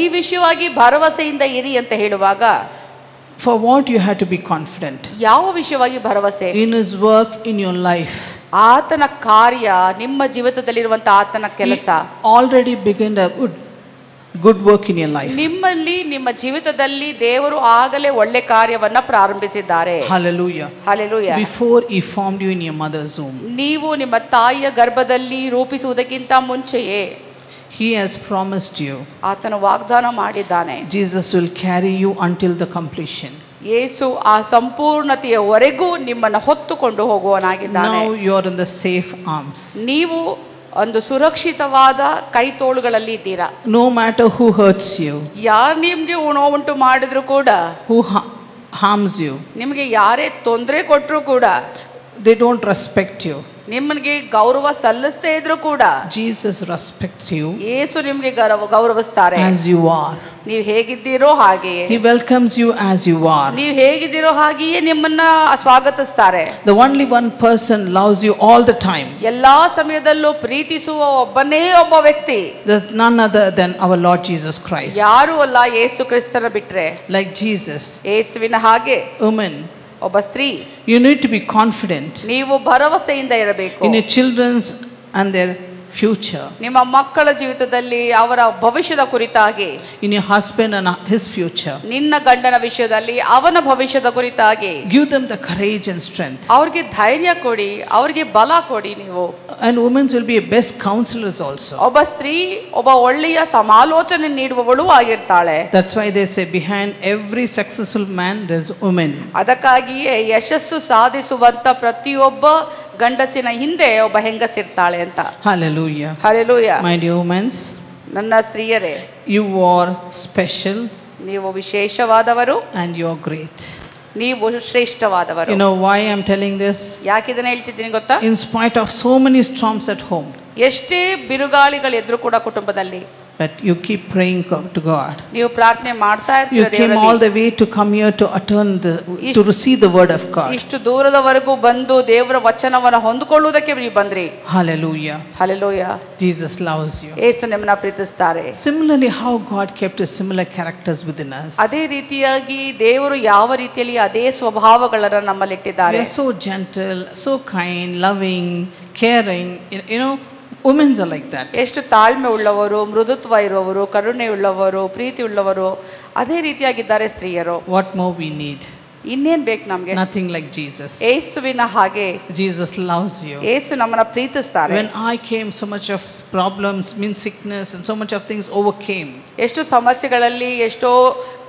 ಈ ವಿಷಯವಾಗಿ ಭರವಸೆಯಿಂದ ಇರಿ ಅಂತ ಹೇಳುವಾಗ, for what you have to be confident? ಯಾವ ವಿಷಯವಾಗಿ ಭರವಸೆ? In his work in your life. ಆತನ ಕಾರ್ಯ, ನಿಮ್ಮ ಜೀವಿತದಲ್ಲಿರುವಂತ ಆತನ ಕೆಲಸ. Already begun a good work in your life. ನಿಮ್ಮಲ್ಲಿ, ನಿಮ್ಮ ಜೀವಿತದಲ್ಲಿ ದೇವರು ಆಗಲೇ ಒಳ್ಳೆ ಕಾರ್ಯವನ್ನ ಪ್ರಾರಂಭಿಸಿದ್ದಾರೆ. Hallelujah. Hallelujah. Before he formed you in your mother's womb. ನೀವು ನಿಮ್ಮ ತಾಯಿಯ ಗರ್ಭದಲ್ಲಿ ರೂಪಿಸುವುದಕ್ಕಿಂತ ಮುಂಚೆಯೇ He has promised you. ಆತನು ವಾಗ್ದಾನ ಮಾಡಿದ್ದಾನೆ. Jesus will carry you until the completion. ಯೇಸು ಆ ಸಂಪೂರ್ಣತೆಯವರೆಗೂ ನಿಮ್ಮನ್ನು ಹೊತ್ತುಕೊಂಡು ಹೋಗುವನಾಗಿದ್ದಾನೆ. Now you are in the safe arms. ನೀವು ಒಂದು ಸುರಕ್ಷಿತವಾದ ಕೈ ತೋಳುಗಳಲ್ಲಿ ಇದ್ದೀರಾ. No matter who hurts you, ಯಾರು ನಿಮ್ಗೆ ನೋವುಂಟು ಮಾಡಿದ್ರು ಕೂಡ, who harms you, ನಿಮಗೆ ಯಾರೇ ತೊಂದರೆ ಕೊಟ್ಟರು ಕೂಡ, they don't respect you. ನಿಮಗೆ ಗೌರವ ಸಲ್ಲಿಸದೇ ಇದ್ರು ಕೂಡ, Jesus respects you ಯೇಸು ನಿಮಗೆ ಗೌರವಿಸ್ತಾರೆ. as you are. ನೀವು ಹೇಗಿದ್ದೀರೋ ಹಾಗೆಯೇ. He welcomes you as you are. ನೀವು ಹೇಗಿದ್ದೀರೋ ಹಾಗೆಯೇ ನಿಮ್ಮನ್ನ ಸ್ವಾಗತಿಸ್ತಾರೆ. The only one person loves you all the time. ಎಲ್ಲಾ ಸಮಯದಲ್ಲೂ ಪ್ರೀತಿಸುವ ಒಬ್ಬನೇ ಒಬ್ಬ ವ್ಯಕ್ತಿ. There's none other than our Lord Jesus Christ. ಯಾರು ಅಲ್ಲ, ಯೇಸು ಕ್ರಿಸ್ತನ ಬಿಟ್ರೆ. Like Jesus. ಯೇಸುವಿನ ಹಾಗೆ Women, ಒಬ್ಬ ಸ್ತ್ರೀ. you need to be confident ನೀವು ಭರವಸೆಯಿಂದ ಇರಬೇಕು. in your children's and their future. ನಿಮ್ಮ ಮಕ್ಕಳ ಜೀವಿತದಲ್ಲಿ ಅವರ ಭವಿಷ್ಯದ ಕುರಿತಾಗಿ. In your husband and his future. ನಿನ್ನ ಗಂಡನ ವಿಷಯದಲ್ಲಿ ಅವನ ಭವಿಷ್ಯದ ಕುರಿತಾಗಿ. Give them the courage and strength. ಅವ್ರಿಗೆ ಧೈರ್ಯ ಕೊಡಿ, ಅವ್ರಿಗೆ ಬಲ ಕೊಡಿ ನೀವು. And women will be best counselors also. ಒಬ್ಬ ಸ್ತ್ರೀ ಒಬ್ಬ ಒಳ್ಳೆಯ ಸಮಾಲೋಚನೆ ನೀಡುವವಳು ಆಗಿರ್ತಾಳೆ. That's why they say behind every successful man there's women. ಅದಕ್ಕಾಗಿಯೇ ಯಶಸ್ಸು ಸಾಧಿಸುವಂತ ಪ್ರತಿಯೊಬ್ಬ ಗಂಡಸಿನ ಹಿಂದೆ ಒಬ್ಬ ಹೆಂಗಸಿರ್ತಾಳೆ ಅಂತ. Hallelujah. Hallelujah. My dear women, ನನ್ನ ಸ್ತ್ರೀಯರೇ, you are special ನೀವು ವಿಶೇಷವಾದವರು and you are great. ನೀವು ಶ್ರೇಷ್ಠವಾದವರು. You know why I'm telling this? ಯಾಕೆ ಇದನ್ನ ಹೇಳ್ತಿದ್ದೀನಿ ಗೊತ್ತಾ? In spite of so many storms at home, ಎಷ್ಟೇ ಬಿರುಗಾಳಿಗಳಿದ್ರು ಕೂಡ ಕುಟುಂಬದಲ್ಲಿ, but you keep praying to God. ನೀವು ಪ್ರಾರ್ಥನೆ ಮಾಡ್ತಾ You ಇರ್ತೀರ. came all the way to come here to to receive the word of God. ಇಷ್ಟು ದೂರದವರೆಗೂ ಬಂದು ದೇವರ ವಚನವನ್ನು ಹೊಂದಿಕೊಳ್ಳುವುದಕ್ಕೆ ನೀವು ಬಂದ್ರಿ. Hallelujah. Hallelujah. Jesus loves you. ಯೇಸು ನಿಮ್ಮನ್ನ ಪ್ರೀತಿಸ್ತಾರೆ. Similarly, how God kept his similar characters within us. ಅದೇ ರೀತಿಯಾಗಿ ದೇವರು ಯಾವ ರೀತಿಯಲ್ಲಿ ಅದೇ ಸ್ವಭಾವಗಳನ್ನು ನಮ್ಮಲ್ಲಿಟ್ಟಿದ್ದಾರೆ. We are so gentle, so kind, loving, caring. You know, women are like that. ಎಷ್ಟು ತಾಳ್ಮೆ ಉಳ್ಳವರು, ಮೃದುತ್ವ ಇರುವವರು, ಕರುಣೆ ಉಳ್ಳವರು, ಪ್ರೀತಿ ಉಳ್ಳವರು, ಅದೇ ರೀತಿಯಾಗಿದ್ದಾರೆ ಸ್ತ್ರೀಯರು. What more we need? ಇನ್ನೇನ್ ಬೇಕು ನಮ್ಗೆ? Nothing like Jesus. ಯೇಸುವಿನ ಹಾಗೆ. Jesus loves you. ಯೇಸು ನಮ್ಮನ್ನ ಪ್ರೀತಿಸ್ತಾರೆ. When I came, so much of problems, sickness and so much of things overcame. ಎಷ್ಟು ಸಮಸ್ಯೆಗಳಲ್ಲಿ, ಎಷ್ಟೋ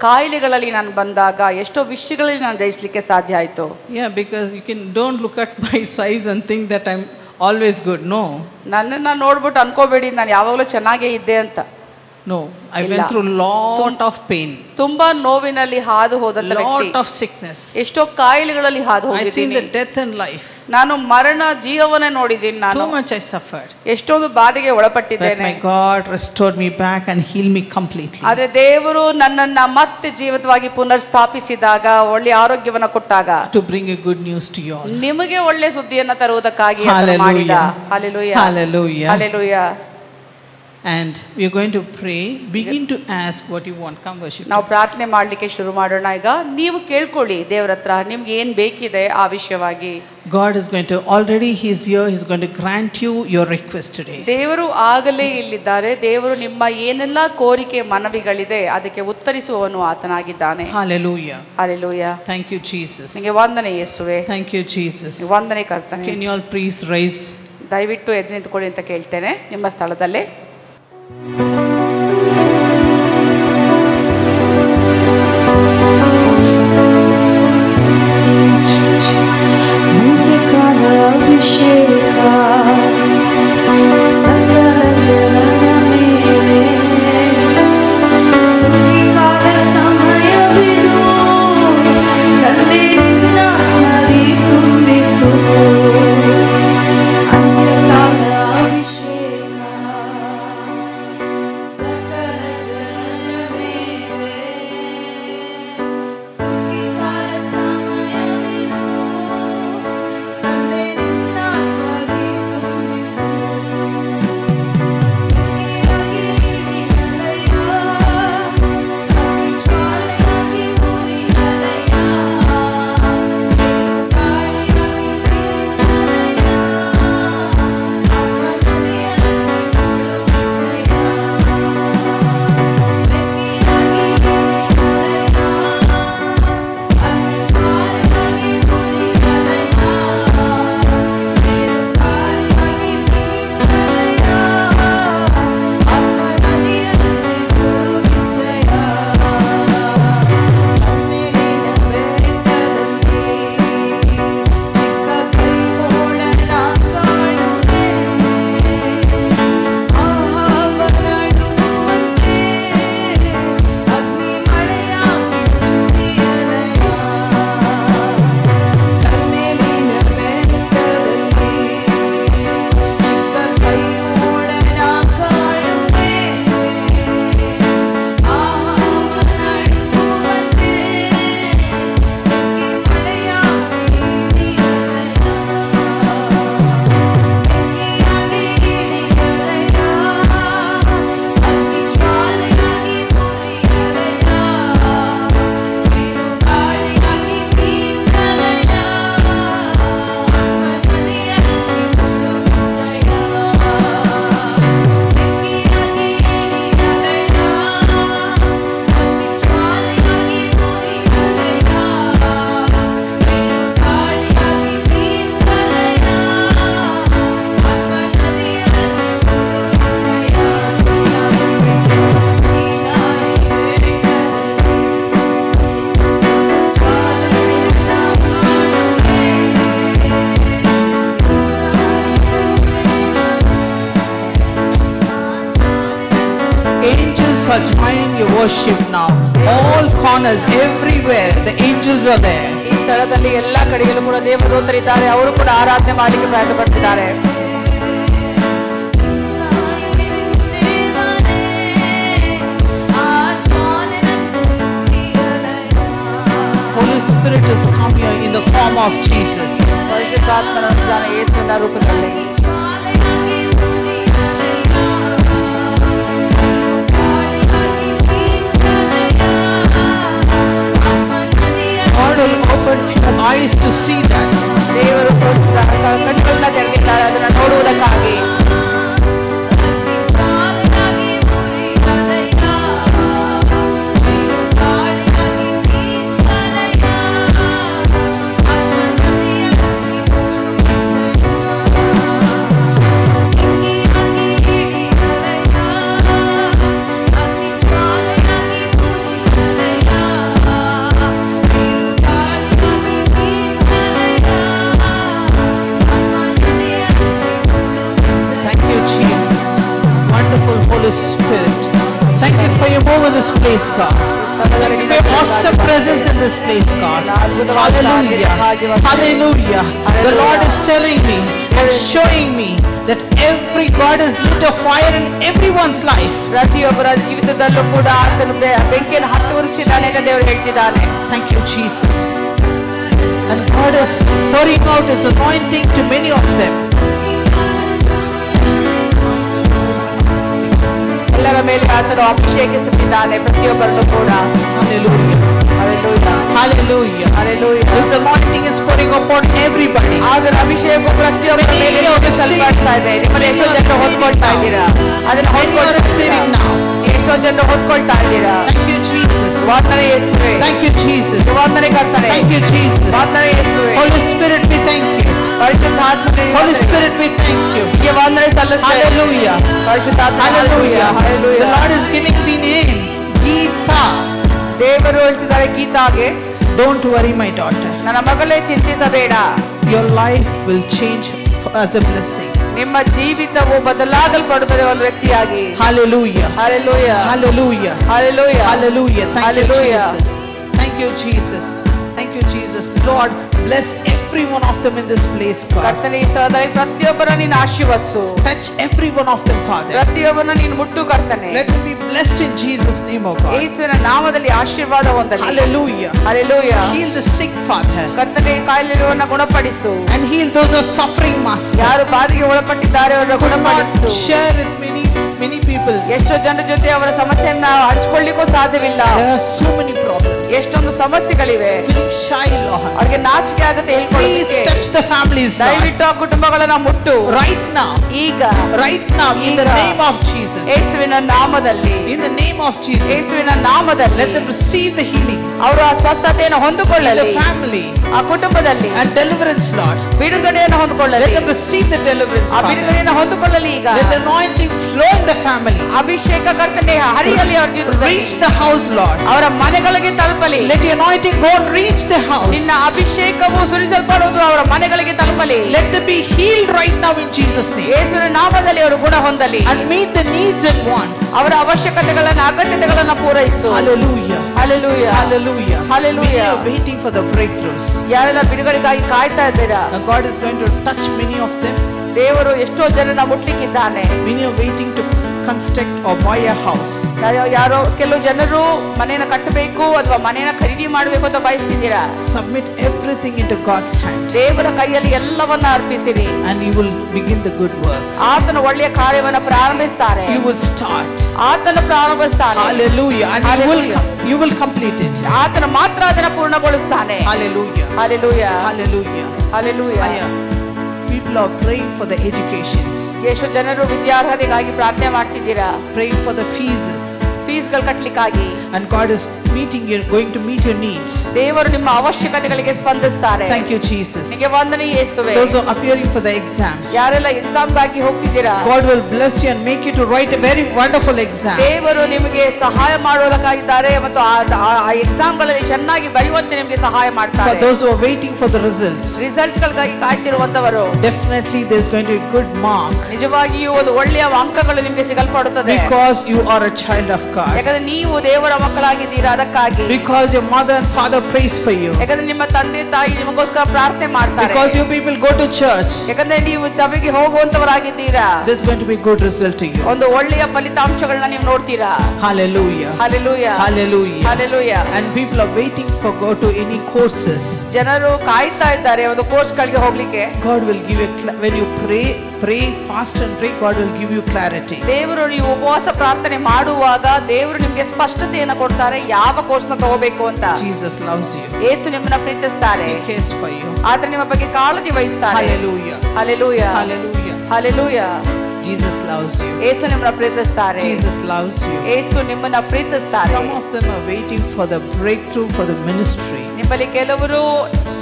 ಕಾಯಿಲೆಗಳಲ್ಲಿ ನಾನು ಬಂದಾಗ, ಎಷ್ಟೋ ವಿಷಯಗಳಲ್ಲಿ ನಾನು ಜಯಿಸಲಿಕ್ಕೆ ಸಾಧ್ಯ ಆಯ್ತು. Yeah, because don't look at my size and think that I'm always good. No. ನನ್ನನ್ನು ನೋಡ್ಬಿಟ್ಟು ಅನ್ಕೋಬೇಡಿ ನಾನು ಯಾವಾಗಲೂ ಚೆನ್ನಾಗೇ ಇದ್ದೆ ಅಂತ. No, I went through lot of pain. ತುಂಬಾ ನೋವಿನಲ್ಲಿ ಹಾದು ಹೋದಂತ ವ್ಯಕ್ತಿ. Lot of sickness. ಎಷ್ಟೋ ಕಾಯಿಲೆಗಳಲ್ಲಿ ಹಾದು I ಹೋಗಿದ್ದೀನಿ. seen the death and life. ನಾನು ಮರಣ ಜೀವವನ್ನೇ ನೋಡಿದ್ದೀನಿ. ನಾನು Too much I suffered. ಎಷ್ಟೊಂದು ಬಾಧೆಗೆ ಒಳಪಟ್ಟಿದ್ದೇನೆ. But my God restored me back and healed me completely. ಆದರೆ ದೇವರು ನನ್ನನ್ನ ಮತ್ತೆ ಜೀವಿತವಾಗಿ ಪುನರ್ ಸ್ಥಾಪಿಸಿದಾಗ, ಒಳ್ಳೆ ಆರೋಗ್ಯವನ್ನು ಕೊಟ್ಟಾಗ, to bring a good news to you all. ನಿಮಗೆ ಒಳ್ಳೆ ಸುದ್ದಿಯನ್ನು ತರುವುದಕ್ಕಾಗಿ ಮಾಡಿದ. Hallelujah. Hallelujah. Hallelujah. Hallelujah. And we are going to pray. Begin to ask what you want. Come worship. ನಾವು ಪ್ರಾರ್ಥನೆ ಮಾಡಲಿಕ್ಕೆ ಶುರು ಮಾಡೋಣ. ಈಗ ನೀವು ಕೇಳ್ಕೊಳ್ಳಿ ದೇವರ ಹತ್ರ ನಿಮ್ಗೆ ಏನು ಬೇಕಿದೆ ಆ ವಿಷಯವಾಗಿ. God is going to, already he is here, he is going to grant you your request today. ದೇವರು ಆಗಲೇ ಇಲ್ಲಿದ್ದಾರೆ. ದೇವರು ನಿಮ್ಮ ಏನೆಲ್ಲ ಕೋರಿಕೆ ಮನವಿಗಳಿದೆ ಅದಕ್ಕೆ ಉತ್ತರಿಸುವವನು ಆತನಾಗಿದ್ದಾನೆ. Hallelujah. Hallelujah. Thank you Jesus. ನಿಮಗೆ ವಂದನೆ ಯೇಸುವೆ. Thank you Jesus. ವಂದನೆ ಕರ್ತನೆ. Can you all please rise? ದಯವಿಟ್ಟು ಎದ್ದು ನಿಂತುಕೊಳ್ಳಿ ಅಂತ ಕೇಳ್ತೇನೆ ನಿಮ್ಮ ಸ್ಥಳದಲ್ಲೇ. are joining your worship now. All corners, everywhere, the angels are there. ಈ ಸ್ಥಳದಲ್ಲಿ ಎಲ್ಲಾ ಕಡೆಯಲ್ಲೂ ಕೂಡ ದೇವದೂತರಿದ್ದಾರೆ, ಅವರು ಕೂಡ ಆರಾಧನೆ ಮಾಡಲಿಕ್ಕೆ ಪ್ರಯತ್ನ ಪಡ್ತಿದ್ದಾರೆ. Holy Spirit is come here in the form of Jesus. ಪರಿಶುದ್ಧಾತ್ಮನ ಯೇಸುವಿನ ರೂಪದಲ್ಲಿ God will open your eyes to see that. ದೇವರು ಕಣ್ಣುಗಳನ್ನ ತೆರೆದಿದ್ದಾರೆ ಅದನ್ನು ನೋಡುವುದಕ್ಕಾಗಿ. Holy Spirit, thank you for your move in this place, God. Your awesome presence in this place, God. Hallelujah. Hallelujah. The Lord is telling me and showing me that every God is lit a fire in everyone's life. ಪ್ರತಿಯೊಬ್ಬರ ಜೀವಿತದಲ್ಲೂ ಕೂಡ ಆತನು ಬೆಂಕಿಯನ್ನು ಹತ್ತುರಿಸಿದ್ದಾನೆ ಅಂತ ದೇವರು ಹೇಳ್ತಿದ್ದಾನೆ. Thank you, Jesus. And God is pouring out His anointing to many of them. ಎಲ್ಲರ ಮೇಲೆ ಆತನು ಅಭಿಷೇಕಿಸುತ್ತಿದ್ದಾನೆ ಪ್ರತಿಯೊಬ್ಬರನ್ನು ಕೂಡ. Hallelujah. Hallelujah. Hallelujah. Hallelujah. This anointing is pouring upon everybody. ಆತನ ಅಭಿಷೇಕವು ಪ್ರತಿಯೊಬ್ಬರ ಮೇಲೆ ಸಲ್ಪಡ್ತಾ ಇದೆ. ನಿಮ್ಮಲ್ಲಿ ಎಷ್ಟೋ ಜನರು ಹೊತ್ಕೊಳ್ತಾ ಇದ್ದೀರಾ, ಅದನ್ನು ಹೊತ್ಕೊಳ್ತಾ ಎಷ್ಟೋ ಜನರು ಹೊತ್ಕೊಳ್ತಾ ಇದ್ದೀರಾ. Thank you, Jesus. ವಂದನೆ ಯೇಸುವೇ. Thank you, Jesus. ವಂದನೆ ಕರ್ತನೇ. Thank you, Jesus. ವಂದನೆ ಯೇಸುವೇ. Holy Spirit, we thank you. ಪರಿಶುದ್ಧಾತ್ಮನೇ. Holy Spirit, we thank you. ನಿಮಗೆ ವಂದನೆ ಸಲ್ಲಿಸುತ್ತೇವೆ. Hallelujah. ಪರಿಶುದ್ಧಾತ್ಮ. Hallelujah. Hallelujah. The Lord is giving the name Geeta. ದೇವರು ಹೇಳ್ತಿದ್ದಾರೆ ಗೀತಾಗೆ, Don't worry, my daughter. ನನ್ನ ಮಗಳೇ ಚಿಂತಿಸಬೇಡ, Your life will change as a blessing. ನಿಮ್ಮ ಜೀವಿತವು ಬದಲಾಗಲ್ಪಡುತ್ತದೆ ಒಂದು ವ್ಯಕ್ತಿಯಾಗಿ. Hallelujah. Hallelujah. Hallelujah. Hallelujah. Hallelujah. Thank Hallelujah. you, Jesus. Thank you, Jesus. Thank you, Jesus. Lord, bless every one of them in this place, God. ಕರ್ತನೇ, ಈ ಸ್ಥಳದಲ್ಲಿ ಪ್ರತಿಯೊಬ್ಬರನ್ನು ನೀನು ಆಶೀರ್ವದಿಸು. Touch every one of them, Father. ಪ್ರತಿಯೊಬ್ಬರನ್ನು ನೀನು ಮುಟ್ಟು ಕರ್ತನೇ. Let them be blessed in Jesus' name, O God. ಯೇಸುವಿನ ನಾಮದಲ್ಲಿ ಆಶೀರ್ವಾದ ಹೊಂದಲಿ. Hallelujah. Hallelujah. Heal the sick, Father. ಕರ್ತನೇ, ಕಾಯಿಲೆಗಳನ್ನು ಗುಣಪಡಿಸು. And heal those who are suffering, Master. ಯಾರು ಬಾಧೆಗೆ ಒಳಪಟ್ಟಿದ್ದಾರೆ ಅವರನ್ನು ಗುಣಪಡಿಸು. Share with many people. ಎಷ್ಟೋ ಜನರ ಜೊತೆ ಅವರ ಸಮಸ್ಯೆಯನ್ನ ಹಂಚಿಕೊಳ್ಳಿಕ್ಕೂ ಸಾಧ್ಯವಿಲ್ಲ. There are so many problems. ಎಷ್ಟೊಂದು ಸಮಸ್ಯೆಗಳಿವೆ. Feeling shy, Lord. ಅವ್ರಿಗೆ ನಾಚಿಕೆ ಆಗುತ್ತೆ Please ಹೇಳ್ಕೊಳ್ಳೋದಕ್ಕೆ. touch the families, Lord. ದಯವಿಟ್ಟು ಆ ಕುಟುಂಬಗಳನ್ನ ಮುಟ್ಟು. Right now. ಈಗ Right now, in the name of Jesus. ಯೇಸುವಿನ ನಾಮದಲ್ಲಿ. In the name of Jesus. ಯೇಸುವಿನ ನಾಮದಲ್ಲಿ. Let them receive the healing. ಅವರು ಆ ಸ್ವಸ್ಥತೆಯನ್ನು In ಹೊಂದಿಕೊಳ್ಳಲಿ. the family. ಆ ಕುಟುಂಬದಲ್ಲಿ. And deliverance, Lord. ಬಿಡುಗಡೆಯನ್ನು ಹೊಂದಿಕೊಳ್ಳಲಿ. Let them receive the deliverance, ಆ Father. ಬಿಡುಗಡೆಯನ್ನು ಹೊಂದಿಕೊಳ್ಳಲಿ. ಈಗ Let the anointing flow in the family. ಅಭಿಷೇಕ ಕರ್ತನೆ ಹರಿಯಲಿ ಅವರ ಜೀವಿತದಲ್ಲಿ. Reach the house, Lord. ಅವರ ಮನೆಗಳಿಗೆ ತಲುಪಲಿ. Let the anointing go and reach the house. ನಿನ್ನ ಅಭಿಷೇಕವು ಸುರಿಸಲ್ಪಡುವುದು ಅವರ ಮನೆಗಳಿಗೆ ತಲುಪಲಿ. Let them be healed right now in Jesus' name. ಯೇಸುವಿನ ನಾಮದಲ್ಲಿ ಅವರು ಗುಣ ಹೊಂದಲಿ. And meet the needs and wants. ಅವರ ಅವಶ್ಯಕತೆಗಳನ್ನು ಅಗತ್ಯತೆಗಳನ್ನು ಪೂರೈಸು. Hallelujah. Hallelujah. Hallelujah. Hallelujah. Many are waiting for the breakthroughs. ಯಾರೆಲ್ಲ ಬಿಡುಗಡೆಗಾಗಿ ಕಾಯ್ತಾ ಇದ್ದೀರಾ? Now God is going to touch many of them. ದೇವರು ಎಷ್ಟೋ ಜನರನ್ನ ಮುಟ್ಲಿಕ್ಕಿದ್ದಾನೆ. Many are waiting to construct or buy a house. ಯಾರೋ ಕೆಲವು ಜನರು ಮನೆಯನ್ನು ಕಟ್ಟಬೇಕು ಅಥವಾ ಮನೆಯನ್ನು ಖರೀದಿ ಮಾಡಬೇಕು ಅಂತ ಬಯಸ್ತಿದ್ದೀರಾ? Submit everything into God's hand. ದೇವರ ಕೈಯಲ್ಲಿ ಎಲ್ಲವನ್ನ ಅರ್ಪಿಸಿರಿ. And He will begin the good work. ಆತನು ಒಳ್ಳೆಯ ಕಾರ್ಯವನ್ನು ಪ್ರಾರಂಭಿಸ್ತಾರೆ. You will start. ಆತನು ಪ್ರಾರಂಭಿಸ್ತಾನೆ. Hallelujah. And Hallelujah. you will complete it. ಆತನು ಮಾತ್ರ ಅದನ್ನು ಪೂರ್ಣಗೊಳಿಸ್ತಾನೆ. Hallelujah. Hallelujah. Hallelujah. Hallelujah. People are praying for the educations. ಎಷ್ಟು ಜನರು ವಿದ್ಯಾರ್ಹತೆಗಾಗಿ ಪ್ರಾರ್ಥನೆ ಮಾಡ್ತಿದ್ದೀರಾ? Praying for the fees. ಫೀಸ್ಗಳು ಕಟ್ಟಲಿಕ್ಕಾಗಿ. And God is meeting you, going to meet your needs. ದೇವರು ನಿಮ್ಮ ಅವಶ್ಯಕತೆಗಳಿಗೆ ಸ್ಪಂದಿಸ್ತಾರೆ. Thank you, Jesus. ನಿಮಗೆ ವಂದನೆ ಯೇಸುವೇ. Those who are appearing for the exams, ಯಾರೆಲ್ಲ ಎಕ್ಸಾಮ್ ಗಾಗಿ ಹೋಗ್ತಿದ್ದೀರಾ, God will bless you and make you to write a very wonderful exam. ದೇವರು ನಿಮಗೆ ಸಹಾಯ ಮಾಡೋದಕ್ಕಾಗಿದ್ದಾರೆ ಮತ್ತು ಆ ಎಕ್ಸಾಮ್ ಗಳಲ್ಲಿ ಚೆನ್ನಾಗಿ ಬರೆಯುವಂತೆ ನಿಮಗೆ ಸಹಾಯ ಮಾಡ್ತಾರೆ. For those who are waiting for the results, results ಗಳಿಗಾಗಿ ಕಾಯ್ತಿರುವಂತವರು, definitely there is going to be a good mark. ನಿಜವಾಗಿಯೂ ಒಂದು ಒಳ್ಳೆಯ ಅಂಕಗಳು ನಿಮಗೆ ಸಿಗಲ್ಪಡುತ್ತದೆ. Because you are a child of God. ಯಾಕಂದ್ರೆ ನೀವು ದೇವರ ಮಕ್ಕಳಾಗಿದ್ದೀರಾ, ಅದಕ್ಕಾಗಿ. Because your mother and father prays for you. ಯಾಕಂದ್ರೆ ನಿಮ್ಮ ತಂದೆ ತಾಯಿ ನಿಮಗೋಸ್ಕರ ಪ್ರಾರ್ಥನೆ ಮಾಡ್ತಾರೆ. Because you people go to church. ಯಾಕಂದ್ರೆ ನೀವು ಸಭೆಗೆ ಹೋಗುವಂತವರಾಗಿದ್ದೀರಾ. There's going to be good result to you. ಒಂದು ಒಳ್ಳೆಯ ಫಲಿತಾಂಶಗಳನ್ನ ನೀವು ನೋಡ್ತೀರಾ. Hallelujah. Hallelujah. Hallelujah. Hallelujah. And people are waiting for go to any courses. ಜನರು ಕಾಯ್ತಾ ಇದ್ದಾರೆ ಒಂದು ಕೋರ್ಸ್ ಗಳಿಗೆ ಹೋಗ್ಲಿಕ್ಕೆ. God will give you when you pray fast and pray, God will give you clarity. ದೇವರು ನೀವು ಉಪವಾಸ ಪ್ರಾರ್ಥನೆ ಮಾಡುವಾಗ ದೇವರು ನಿಮಗೆ ಸ್ಪಷ್ಟತೆಯನ್ನು ಕೊಡ್ತಾರೆ ಯಾವ ಕೋರ್ಸ್ ನ ತಗೋಬೇಕು ಅಂತ. Jesus loves you. ಯೇಸು ನಿಮ್ಮನ್ನ ಪ್ರೀತಿಸ್ತಾರೆ. He cares for you. ಆತ ನಿಮ್ಮ ಬಗ್ಗೆ ಕಾಳಜಿ ವಹಿಸ್ತಾರೆ. Hallelujah. Hallelujah. Hallelujah. Hallelujah. Jesus loves you. ಯೇಸು ನಿಮ್ಮನ್ನ ಪ್ರೀತಿಸ್ತಾರೆ. Jesus loves you. ಯೇಸು ನಿಮ್ಮನ್ನ ಪ್ರೀತಿಸ್ತಾರೆ. Some of them are waiting for the breakthrough for the ministry. ನಿಮ್ಮಲ್ಲಿ ಕೆಲವರು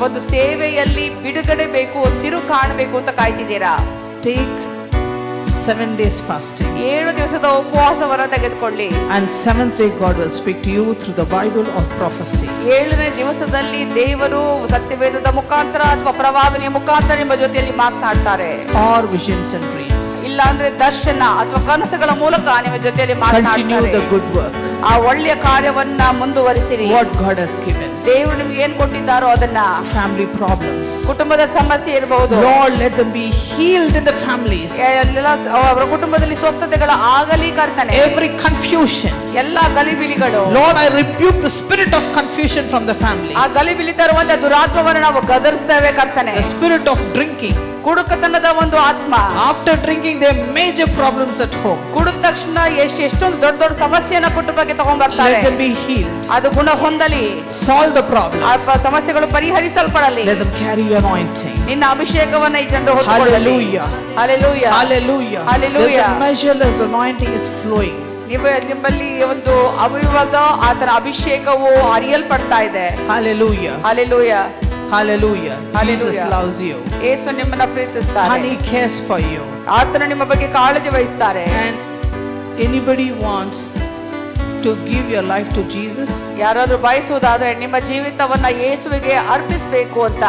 ಒಂದು ಸೇವೆಯಲ್ಲಿ ಬಿಡುಗಡೆ ಬೇಕು, ತಿರು ಕಾಣಬೇಕು ಅಂತ ಕಾಯ್ತಿದ್ದೀರಾ. Take 7 days fasting. 7 ದಿವಸದ ಉಪವಾಸವನ್ನು ತೆಗೆದುಕೊಳ್ಳಿ. And 7th day God will speak to you through the Bible or prophecy. 7ನೇ ದಿವಸದಲ್ಲಿ ದೇವರು ಸತ್ಯವೇದದ ಮುಖಾಂತರ ಅಥವಾ ಪ್ರವಾದನೆಯ ಮುಖಾಂತರ ನಿಮ್ಮ ಜೊತೆಯಲ್ಲಿ ಮಾತನಾಡ್ತಾರೆ. Or visions and dreams. ಇಲ್ಲ ಅಂದ್ರೆ ದರ್ಶನ ಅಥವಾ ಕನಸುಗಳ ಮೂಲಕ ನಿಮ್ಮ ಜೊತೆಯಲ್ಲಿ Continue ಮಾತನಾಡ್ತಾರೆ. the good work. ಆ ಒಳ್ಳೆಯ ಕಾರ್ಯವನ್ನ ಮುಂದುವರಿಸಿರಿ. What God has given. ದೇವರು ನಿಮ್ಗೆ ಏನ್ ಕೊಟ್ಟಿದ್ದಾರೋ ಅದನ್ನ. Family problems. ಕುಟುಂಬದ ಸಮಸ್ಯೆ ಇರಬಹುದು. Lord, let them be healed in the families. ಅವರ ಕುಟುಂಬದಲ್ಲಿ ಸ್ವಸ್ಥತೆಗಳ ಆಗಲಿ ಕರ್ತನೆ. Every confusion. ಎಲ್ಲಾ ಗಲಿಬಿಲಿಗಳು. Lord, I rebuke the spirit of confusion from the families. ಆ ಗಲಿಬಿಲಿ ತರುವಂತ ದುರಾತ್ಮವನ್ನು ನಾವು ಗದರಿಸ್ತೇವೆ ಕರ್ತನೆ. The spirit of drinking. ಕುಡುಕತನದ ಒಂದು ಆತ್ಮ. After drinking, there are major problems at home. ಕುಡಿದ ತಕ್ಷಣ ಎಷ್ಟೊಂದು ದೊಡ್ಡ ದೊಡ್ಡ ಸಮಸ್ಯೆನ ಕುಟುಂಬಕ್ಕೆ ತಗೊಂಡ್ ಬರ್ತಾರೆ. Let them be healed. ಅದು ಗುಣ ಹೊಂದಲಿ. Solve the problem. ಆ ಸಮಸ್ಯೆಗಳು ಪರಿಹರಿಸಲ್ಪಡಲಿ. Let them carry your anointing. ನಿನ್ನ ಅಭಿಷೇಕವನ್ನ ಈ ಜನರು ಹೊತ್ತುಕೊಳ್ಳಲಿ. Hallelujah. Hallelujah. Hallelujah. Hallelujah. There's a measureless anointing is flowing. ನಿಮ್ಮಲ್ಲಿ ಒಂದು ಅವಿವಾದ ಆತನ ಅಭಿಷೇಕವು ಹರಿಯಲ್ಪಡ್ತಾ ಇದೆ. Hallelujah. Hallelujah. Hallelujah. Jesus Hallelujah. loves you. ಯೇಸು ನಿಮ್ಮನ್ನ ಪ್ರೀತಿಸ್ತಾರೆ. And He cares for you. ಆತನು ನಿಮ್ಮ ಬಗ್ಗೆ ಕಾಳಜಿ ವಹಿಸ್ತಾರೆ. And anybody wants to give your life to Jesus? ಯಾರಾದ್ರೂ ಬಯಸುವುದಾದ್ರೆ ನಿಮ್ಮ ಜೀವಿತವನ್ನ ಯೇಸುವಿಗೆ ಅರ್ಪಿಸಬೇಕು ಅಂತ.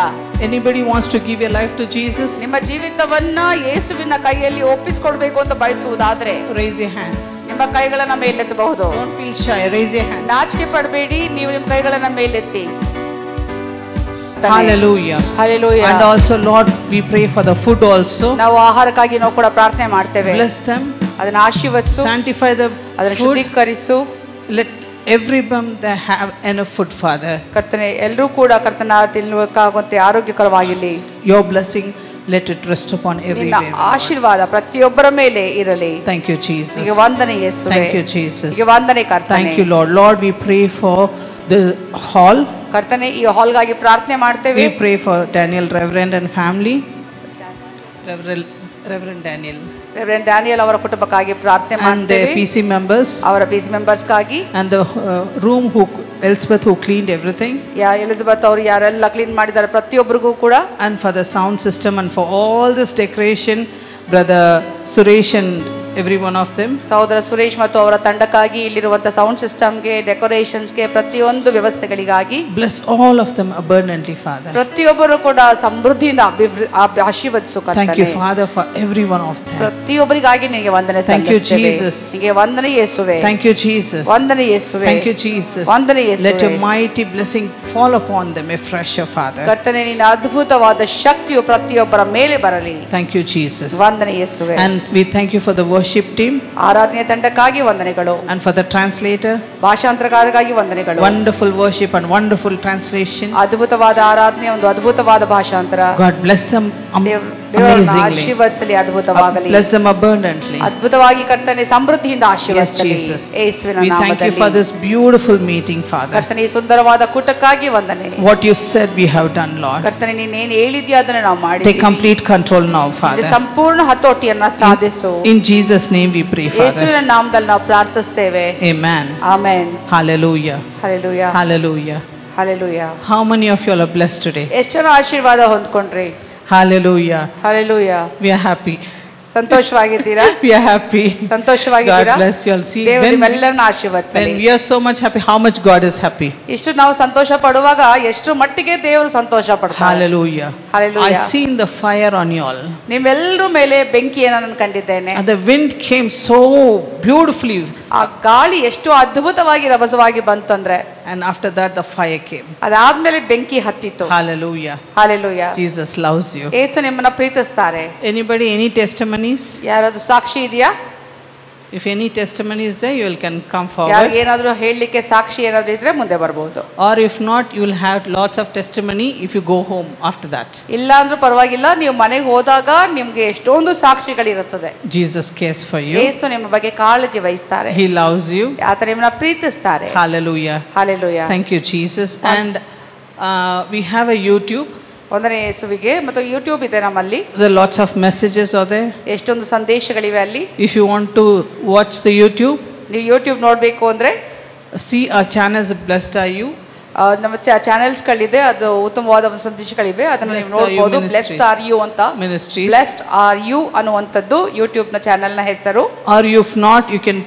Anybody wants to give your life to Jesus? ನಿಮ್ಮ ಜೀವಿತವನ್ನ ಯೇಸುವಿನ ಕೈಯಲ್ಲಿ ಒಪ್ಪಿಸಿಕೊಡ್ಬೇಕು ಅಂತ ಬಯಸುವುದಾದ್ರೆ Raise your hands. ನಿಮ್ಮ ಕೈಗಳನ್ನ ಮೇಲೆತ್ತಬಹುದು. Don't feel shy. Raise your hands. ನಾಚಿಕೆ ಪಡಬೇಡಿ, ನೀವು ನಿಮ್ಮ ಕೈಗಳನ್ನ ಮೇಲೆತ್ತಿ. Hallelujah. Hallelujah. And also, Lord, we pray for the food also. ನಾವು ಆಹಾರಕ್ಕಾಗಿ ನಾವು ಕೂಡ ಪ್ರಾರ್ಥನೆ ಮಾಡ್ತೇವೆ. Bless them. ಅದನ್ನ ಆಶೀರ್ವದಿಸು. Sanctify the ಅದನ್ನ food. ಶುದ್ಧೀಕರಿಸು. Let everyone they have enough food, Father. ಕರ್ತನೆ ಎಲ್ಲರೂ ಕೂಡ ಕರ್ತನ ತಿನ್ನುವಕ್ಕಾಗುವಂತೆ ಆರೋಗ್ಯಕರವಾಗಿರಲಿ. Your blessing, let it rest upon everywhere. ನಿನ್ನ ಆಶೀರ್ವಾದ ಪ್ರತಿಯೊಬ್ಬರ ಮೇಲೆ ಇರಲಿ. Thank you, Jesus. ನಿಮಗೆ ವಂದನೆ ಯೇಸುವೇ. Thank you, Jesus. ನಿಮಗೆ ವಂದನೆ ಕರ್ತನೆ. Thank you, Lord. Lord, we pray for the hall. ಕರ್ತನೆ ಈ ಹಾಲ್ಗಾಗಿ ಪ್ರಾರ್ಥನೆ ಮಾಡ್ತೇವೆ. We pray for Daniel Reverend and family. Reverend Daniel. Reverend Daniel ಅವರ ಕುಟುಂಬಕ್ಕಾಗಿ ಪ್ರಾರ್ಥನೆ And the ಮಾಡ್ತೇವೆ. PC members. ಅವರ PC ಮೆಂಬರ್ಸ್ಗಾಗಿ. And the room Elizabeth who cleaned everything. Elizabeth ಅವರು ಯಾರೆಲ್ಲ ಕ್ಲೀನ್ ಮಾಡಿದ್ದಾರೆ ಪ್ರತಿಯೊಬ್ಬರಿಗೂ ಕೂಡ. And for the sound system and for all this decoration, Brother Suresh and every one of them. ಸಹೋದರ ಸುರೇಶ್ ಮತ್ತು ಅವರ ತಂಡಕ್ಕಾಗಿ ಇಲ್ಲಿರುವಂತ ಸೌಂಡ್ ಸಿಸ್ಟಮ್ಗೆ, ಡೆಕೋರೇಷನ್ಸ್ಗೆ, ಪ್ರತಿಯೊಂದು ವ್ಯವಸ್ಥೆಗಳಿಗಾಗಿ. Bless all of them abundantly, Father. ಪ್ರತಿಯೊಬ್ಬರು ಕೂಡ ಸಮೃದ್ಧಿಯಿಂದ ಆಶೀರ್ವದಿಸು ಕರ್ತನೇ. Thank you, Father, for every one of them. ಪ್ರತಿಯೊಬ್ಬರಿಗಾಗಿ ನಿಮಗೆ ವಂದನೆ Thank you, ಸಲ್ಲಿಸುತ್ತೇವೆ. Jesus. ನಿಮಗೆ ವಂದನೆ ಯೇಸುವೇ. Thank you, Jesus. ವಂದನೆ ಯೇಸುವೇ. Thank you, Jesus. ವಂದನೆ ಯೇಸುವೇ. Let your mighty blessing fall upon them afresh, Father. ಕರ್ತನೇ ನಿನ್ನ ಅದ್ಭುತವಾದ ಶಕ್ತಿಯು ಪ್ರತಿಯೊಬ್ಬರ ಮೇಲೆ ಬರಲಿ. Thank you, Jesus. ವಂದನೆ ಯೇಸುವೇ. And we thank you for the worship team. ಆರಾಧನೆಯ ತಂಡಕ್ಕಾಗಿ ವಂದನೆಗಳು. And for the translator. ಭಾಷಾಂತರಕಾರರಿಗಾಗಿ ವಂದನೆಗಳು. Wonderful worship and wonderful translation. ಅದ್ಭುತವಾದ ಆರಾಧನೆ, ಒಂದು ಅದ್ಭುತವಾದ ಭಾಷಾಂತರ. God bless them amazingly. ಆಶೀರ್ವದಿಸಲಿ, ಅದ್ಭುತವಾಗಲಿ. Bless them abundantly. ಅದ್ಭುತವಾಗಿ ಕರ್ತನೆ ಸಮೃದ್ಧಿಯಿಂದ Yes, ಆಶೀರ್ವದಿಸಲಿ. Jesus. ಯೇಸುವಿನ We thank you ನಾಮದಲ್ಲಿ. for this beautiful meeting, Father. ಕರ್ತನೆ ಈ ಸುಂದರವಾದ ಕೂಟಕ್ಕಾಗಿ ವಂದನೆ. What you said we have done, Lord. ಕರ್ತನೆ ನೀನೇನು ಹೇಳಿದ್ಯಾ ಅದನ್ನ ನಾವು ಮಾಡಿದ್ದೀವಿ. Take complete control now, Father. ಸಂಪೂರ್ಣ ಹತೋಟಿಯನ್ನ ಸಾಧಿಸು. In Jesus' name we pray, Father. ಯೇಸುವಿನ ನಾಮದಲ್ಲಿ ನಾವು ಪ್ರಾರ್ಥಿಸ್ತೇವೆ. Amen. Amen. Hallelujah. Hallelujah. Hallelujah. Hallelujah. How many of you all are blessed today? ಎಷ್ಟು ಜನ ಆಶೀರ್ವಾದ ಹೊಂದ್ಕೊಂಡ್ರಿ? Hallelujah. Hallelujah. We are happy. ಸಂತೋಷವಾಗಿದ್ದೀರಾ? We are happy. ಸಂತೋಷವಾಗಿದ್ದೀರಾ? God bless you all. See, ದೇವರು when ನಿಮ್ಮೆಲ್ಲರನ್ನ ಆಶೀರ್ವದಿಸಲಿ. we are so much happy, how much God is happy. ಇಷ್ಟು ನಾವು ಸಂತೋಷ ಪಡುವಾಗ ಎಷ್ಟು ಮಟ್ಟಿಗೆ ದೇವರು ಸಂತೋಷ ಪಡ್ತಾರೆ. Hallelujah. Hallelujah. I seen the fire on you all. ನಿಮ್ಮೆಲ್ಲರ ಮೇಲೆ ಬೆಂಕಿಯನ್ನು ನಾನು ಕಂಡಿದ್ದೇನೆ. And the wind came so beautifully. ಆ ಗಾಳಿ ಎಷ್ಟು ಅದ್ಭುತವಾಗಿ ರಭಸವಾಗಿ ಬಂತು ಅಂದ್ರೆ. And after that the fire came. ಅದಾದ್ಮೇಲೆ ಬೆಂಕಿ ಹತ್ತಿತ್ತು. Hallelujah. Hallelujah. Jesus loves you. ಯೇಸು ನಿಮ್ಮನ್ನ ಪ್ರೀತಿಸ್ತಾರೆ. Anybody, any testimonies? ಯಾರಾದ್ರೂ ಸಾಕ್ಷಿ ಇದೆಯಾ? If any testimony is there, you can come forward. ಯಾರಿಗೆ ಏನಾದ್ರೂ ಹೇಳಲಿಕ್ಕೆ ಸಾಕ್ಷಿ ಏನಾದ್ರೂ ಇದ್ರೆ ಮುಂದೆ ಬರಬಹುದು. Or if not, you will have lots of testimony if you go home after that. ಇಲ್ಲ ಅಂದ್ರೂ ಪರವಾಗಿಲ್ಲ, ನೀವು ಮನೆಗೆ ಹೋದಾಗ ನಿಮ್ಗೆ ಎಷ್ಟೊಂದು ಸಾಕ್ಷಿಗಳಿರುತ್ತದೆ. Jesus cares for you. ಯೇಸು ನಿಮ್ಮ ಬಗ್ಗೆ ಕಾಳಜಿ ವಹಿಸ್ತಾರೆ. He loves you. ಆತ ನಿಮ್ಮನ್ನ ಪ್ರೀತಿಸ್ತಾರೆ. Hallelujah. Hallelujah. Thank you, Jesus. And we have a YouTube. ಒಂದನೇ ಯೇಸುವಿಗೆ ಮತ್ತು ಯೂಟ್ಯೂಬ್ ಇದೆ ನಮ್ಮಲ್ಲಿ. There are lots of messages are there. ಎಷ್ಟೊಂದು ಸಂದೇಶಗಳಿವೆ ಅಲ್ಲಿ. If you want to watch the YouTube, ನೀವು ಯೂಟ್ಯೂಬ್ ನೋಡಬೇಕು ಅಂದ್ರೆ see our channels, Blessed Are You. ನಮ್ಮ ಚಾನೆಲ್ಸ್ಗಳಿದೆ, ಅದು ಉತ್ತಮವಾದ ಒಂದು ಸಂದೇಶಗಳಿವೆ, ಅದನ್ನು ನೀವು ನೋಡಬಹುದು. ಬ್ಲೆಸ್ಡ್ ಆರ್ ಯು ಅಂತ, ಬ್ಲೆಸ್ಡ್ ಆರ್ ಯು ಅನ್ನುವಂಥದ್ದು ಯೂಟ್ಯೂಬ್ ನ ಚಾನೆಲ್ ನ ಹೆಸರು. Or if not, you can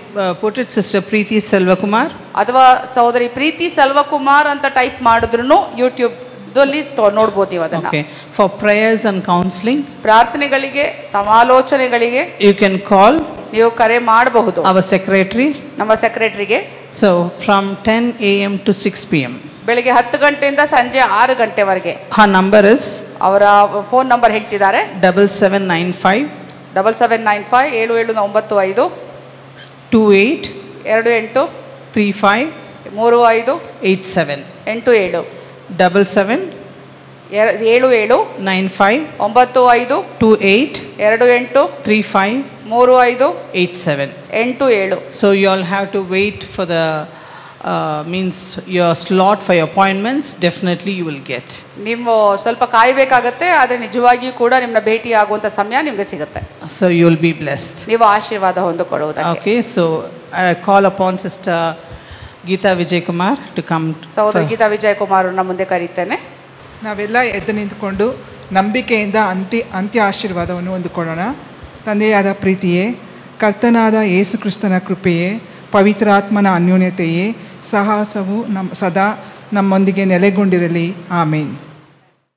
put it Sister Preeti Selvakumar. ಅಥವಾ ಸಹೋದರಿ ಪ್ರೀತಿ ಸೆಲ್ವಕುಮಾರ್ ಅಂತ ಟೈಪ್ ಮಾಡಿದ್ರು ಯೂಟ್ಯೂಬ್ ನೋಡಬಹುದು ನೀವು ಅದನ್ನ. Okay. For prayers and counseling, ಪ್ರಾರ್ಥನೆಗಳಿಗೆ ಸಮಾಲೋಚನೆಗಳಿಗೆ you can call ನೀವು ಕರೆ ಮಾಡಬಹುದು our secretary. ನಮ್ಮ ಸೆಕ್ರೆಟರಿಗೆ. So from 10 a.m. to 6 p.m. ಬೆಳಿಗ್ಗೆ 10 ಗಂಟೆಯಿಂದ ಸಂಜೆ 6 ಗಂಟೆವರೆಗೆ. Her number is ಅವರ ಫೋನ್ ನಂಬರ್ ಹೇಳ್ತಿದ್ದಾರೆ. 7795 7795 28 28 35 35 87 87 77 77 95 95 28 28 35 35 87. 87. So you all have to wait for the means your slot for your appointments. Definitely you will get. ನೀವು ಸ್ವಲ್ಪ ಕಾಯಬೇಕಾಗುತ್ತೆ, ಆದರೆ ನಿಜವಾಗಿಯೂ ಕೂಡ ನಿಮ್ಮನ್ನ ಭೇಟಿ ಆಗುವಂತ ಸಮಯ ನಿಮಗೆ ಸಿಗುತ್ತೆ. So you will be blessed. ನೀವು ಆಶೀರ್ವಾದ ಹೊಂದಿಕೊಳ್ಳುವುದಕ್ಕೆ. Okay, so I call upon Sister Geeta Vijay Kumar to come. ಸಹೋದರಿ ಗೀತಾ ವಿಜಯ್ ಕುಮಾರ್ ಅವರನ್ನ ಮುಂದೆ ಕರೀತೇನೆ. ನಾವೆಲ್ಲ ಎದ್ದು ನಿಂತುಕೊಂಡು ನಂಬಿಕೆಯಿಂದ ಅಂತ್ಯ ಆಶೀರ್ವಾದವನ್ನು ಹೊಂದಿಕೊಳ್ಳೋಣ. ತಂದೆಯಾದ ಪ್ರೀತಿಯೇ, ಕರ್ತನಾದ ಯೇಸು ಕ್ರಿಸ್ತನ ಕೃಪೆಯೇ, ಪವಿತ್ರಾತ್ಮನ ಅನ್ಯೋನ್ಯತೆಯೇ, ಸಹವಾಸವು ಸದಾ ನಮ್ಮೊಂದಿಗೆ ನೆಲೆಗೊಂಡಿರಲಿ. ಆಮೇನ್.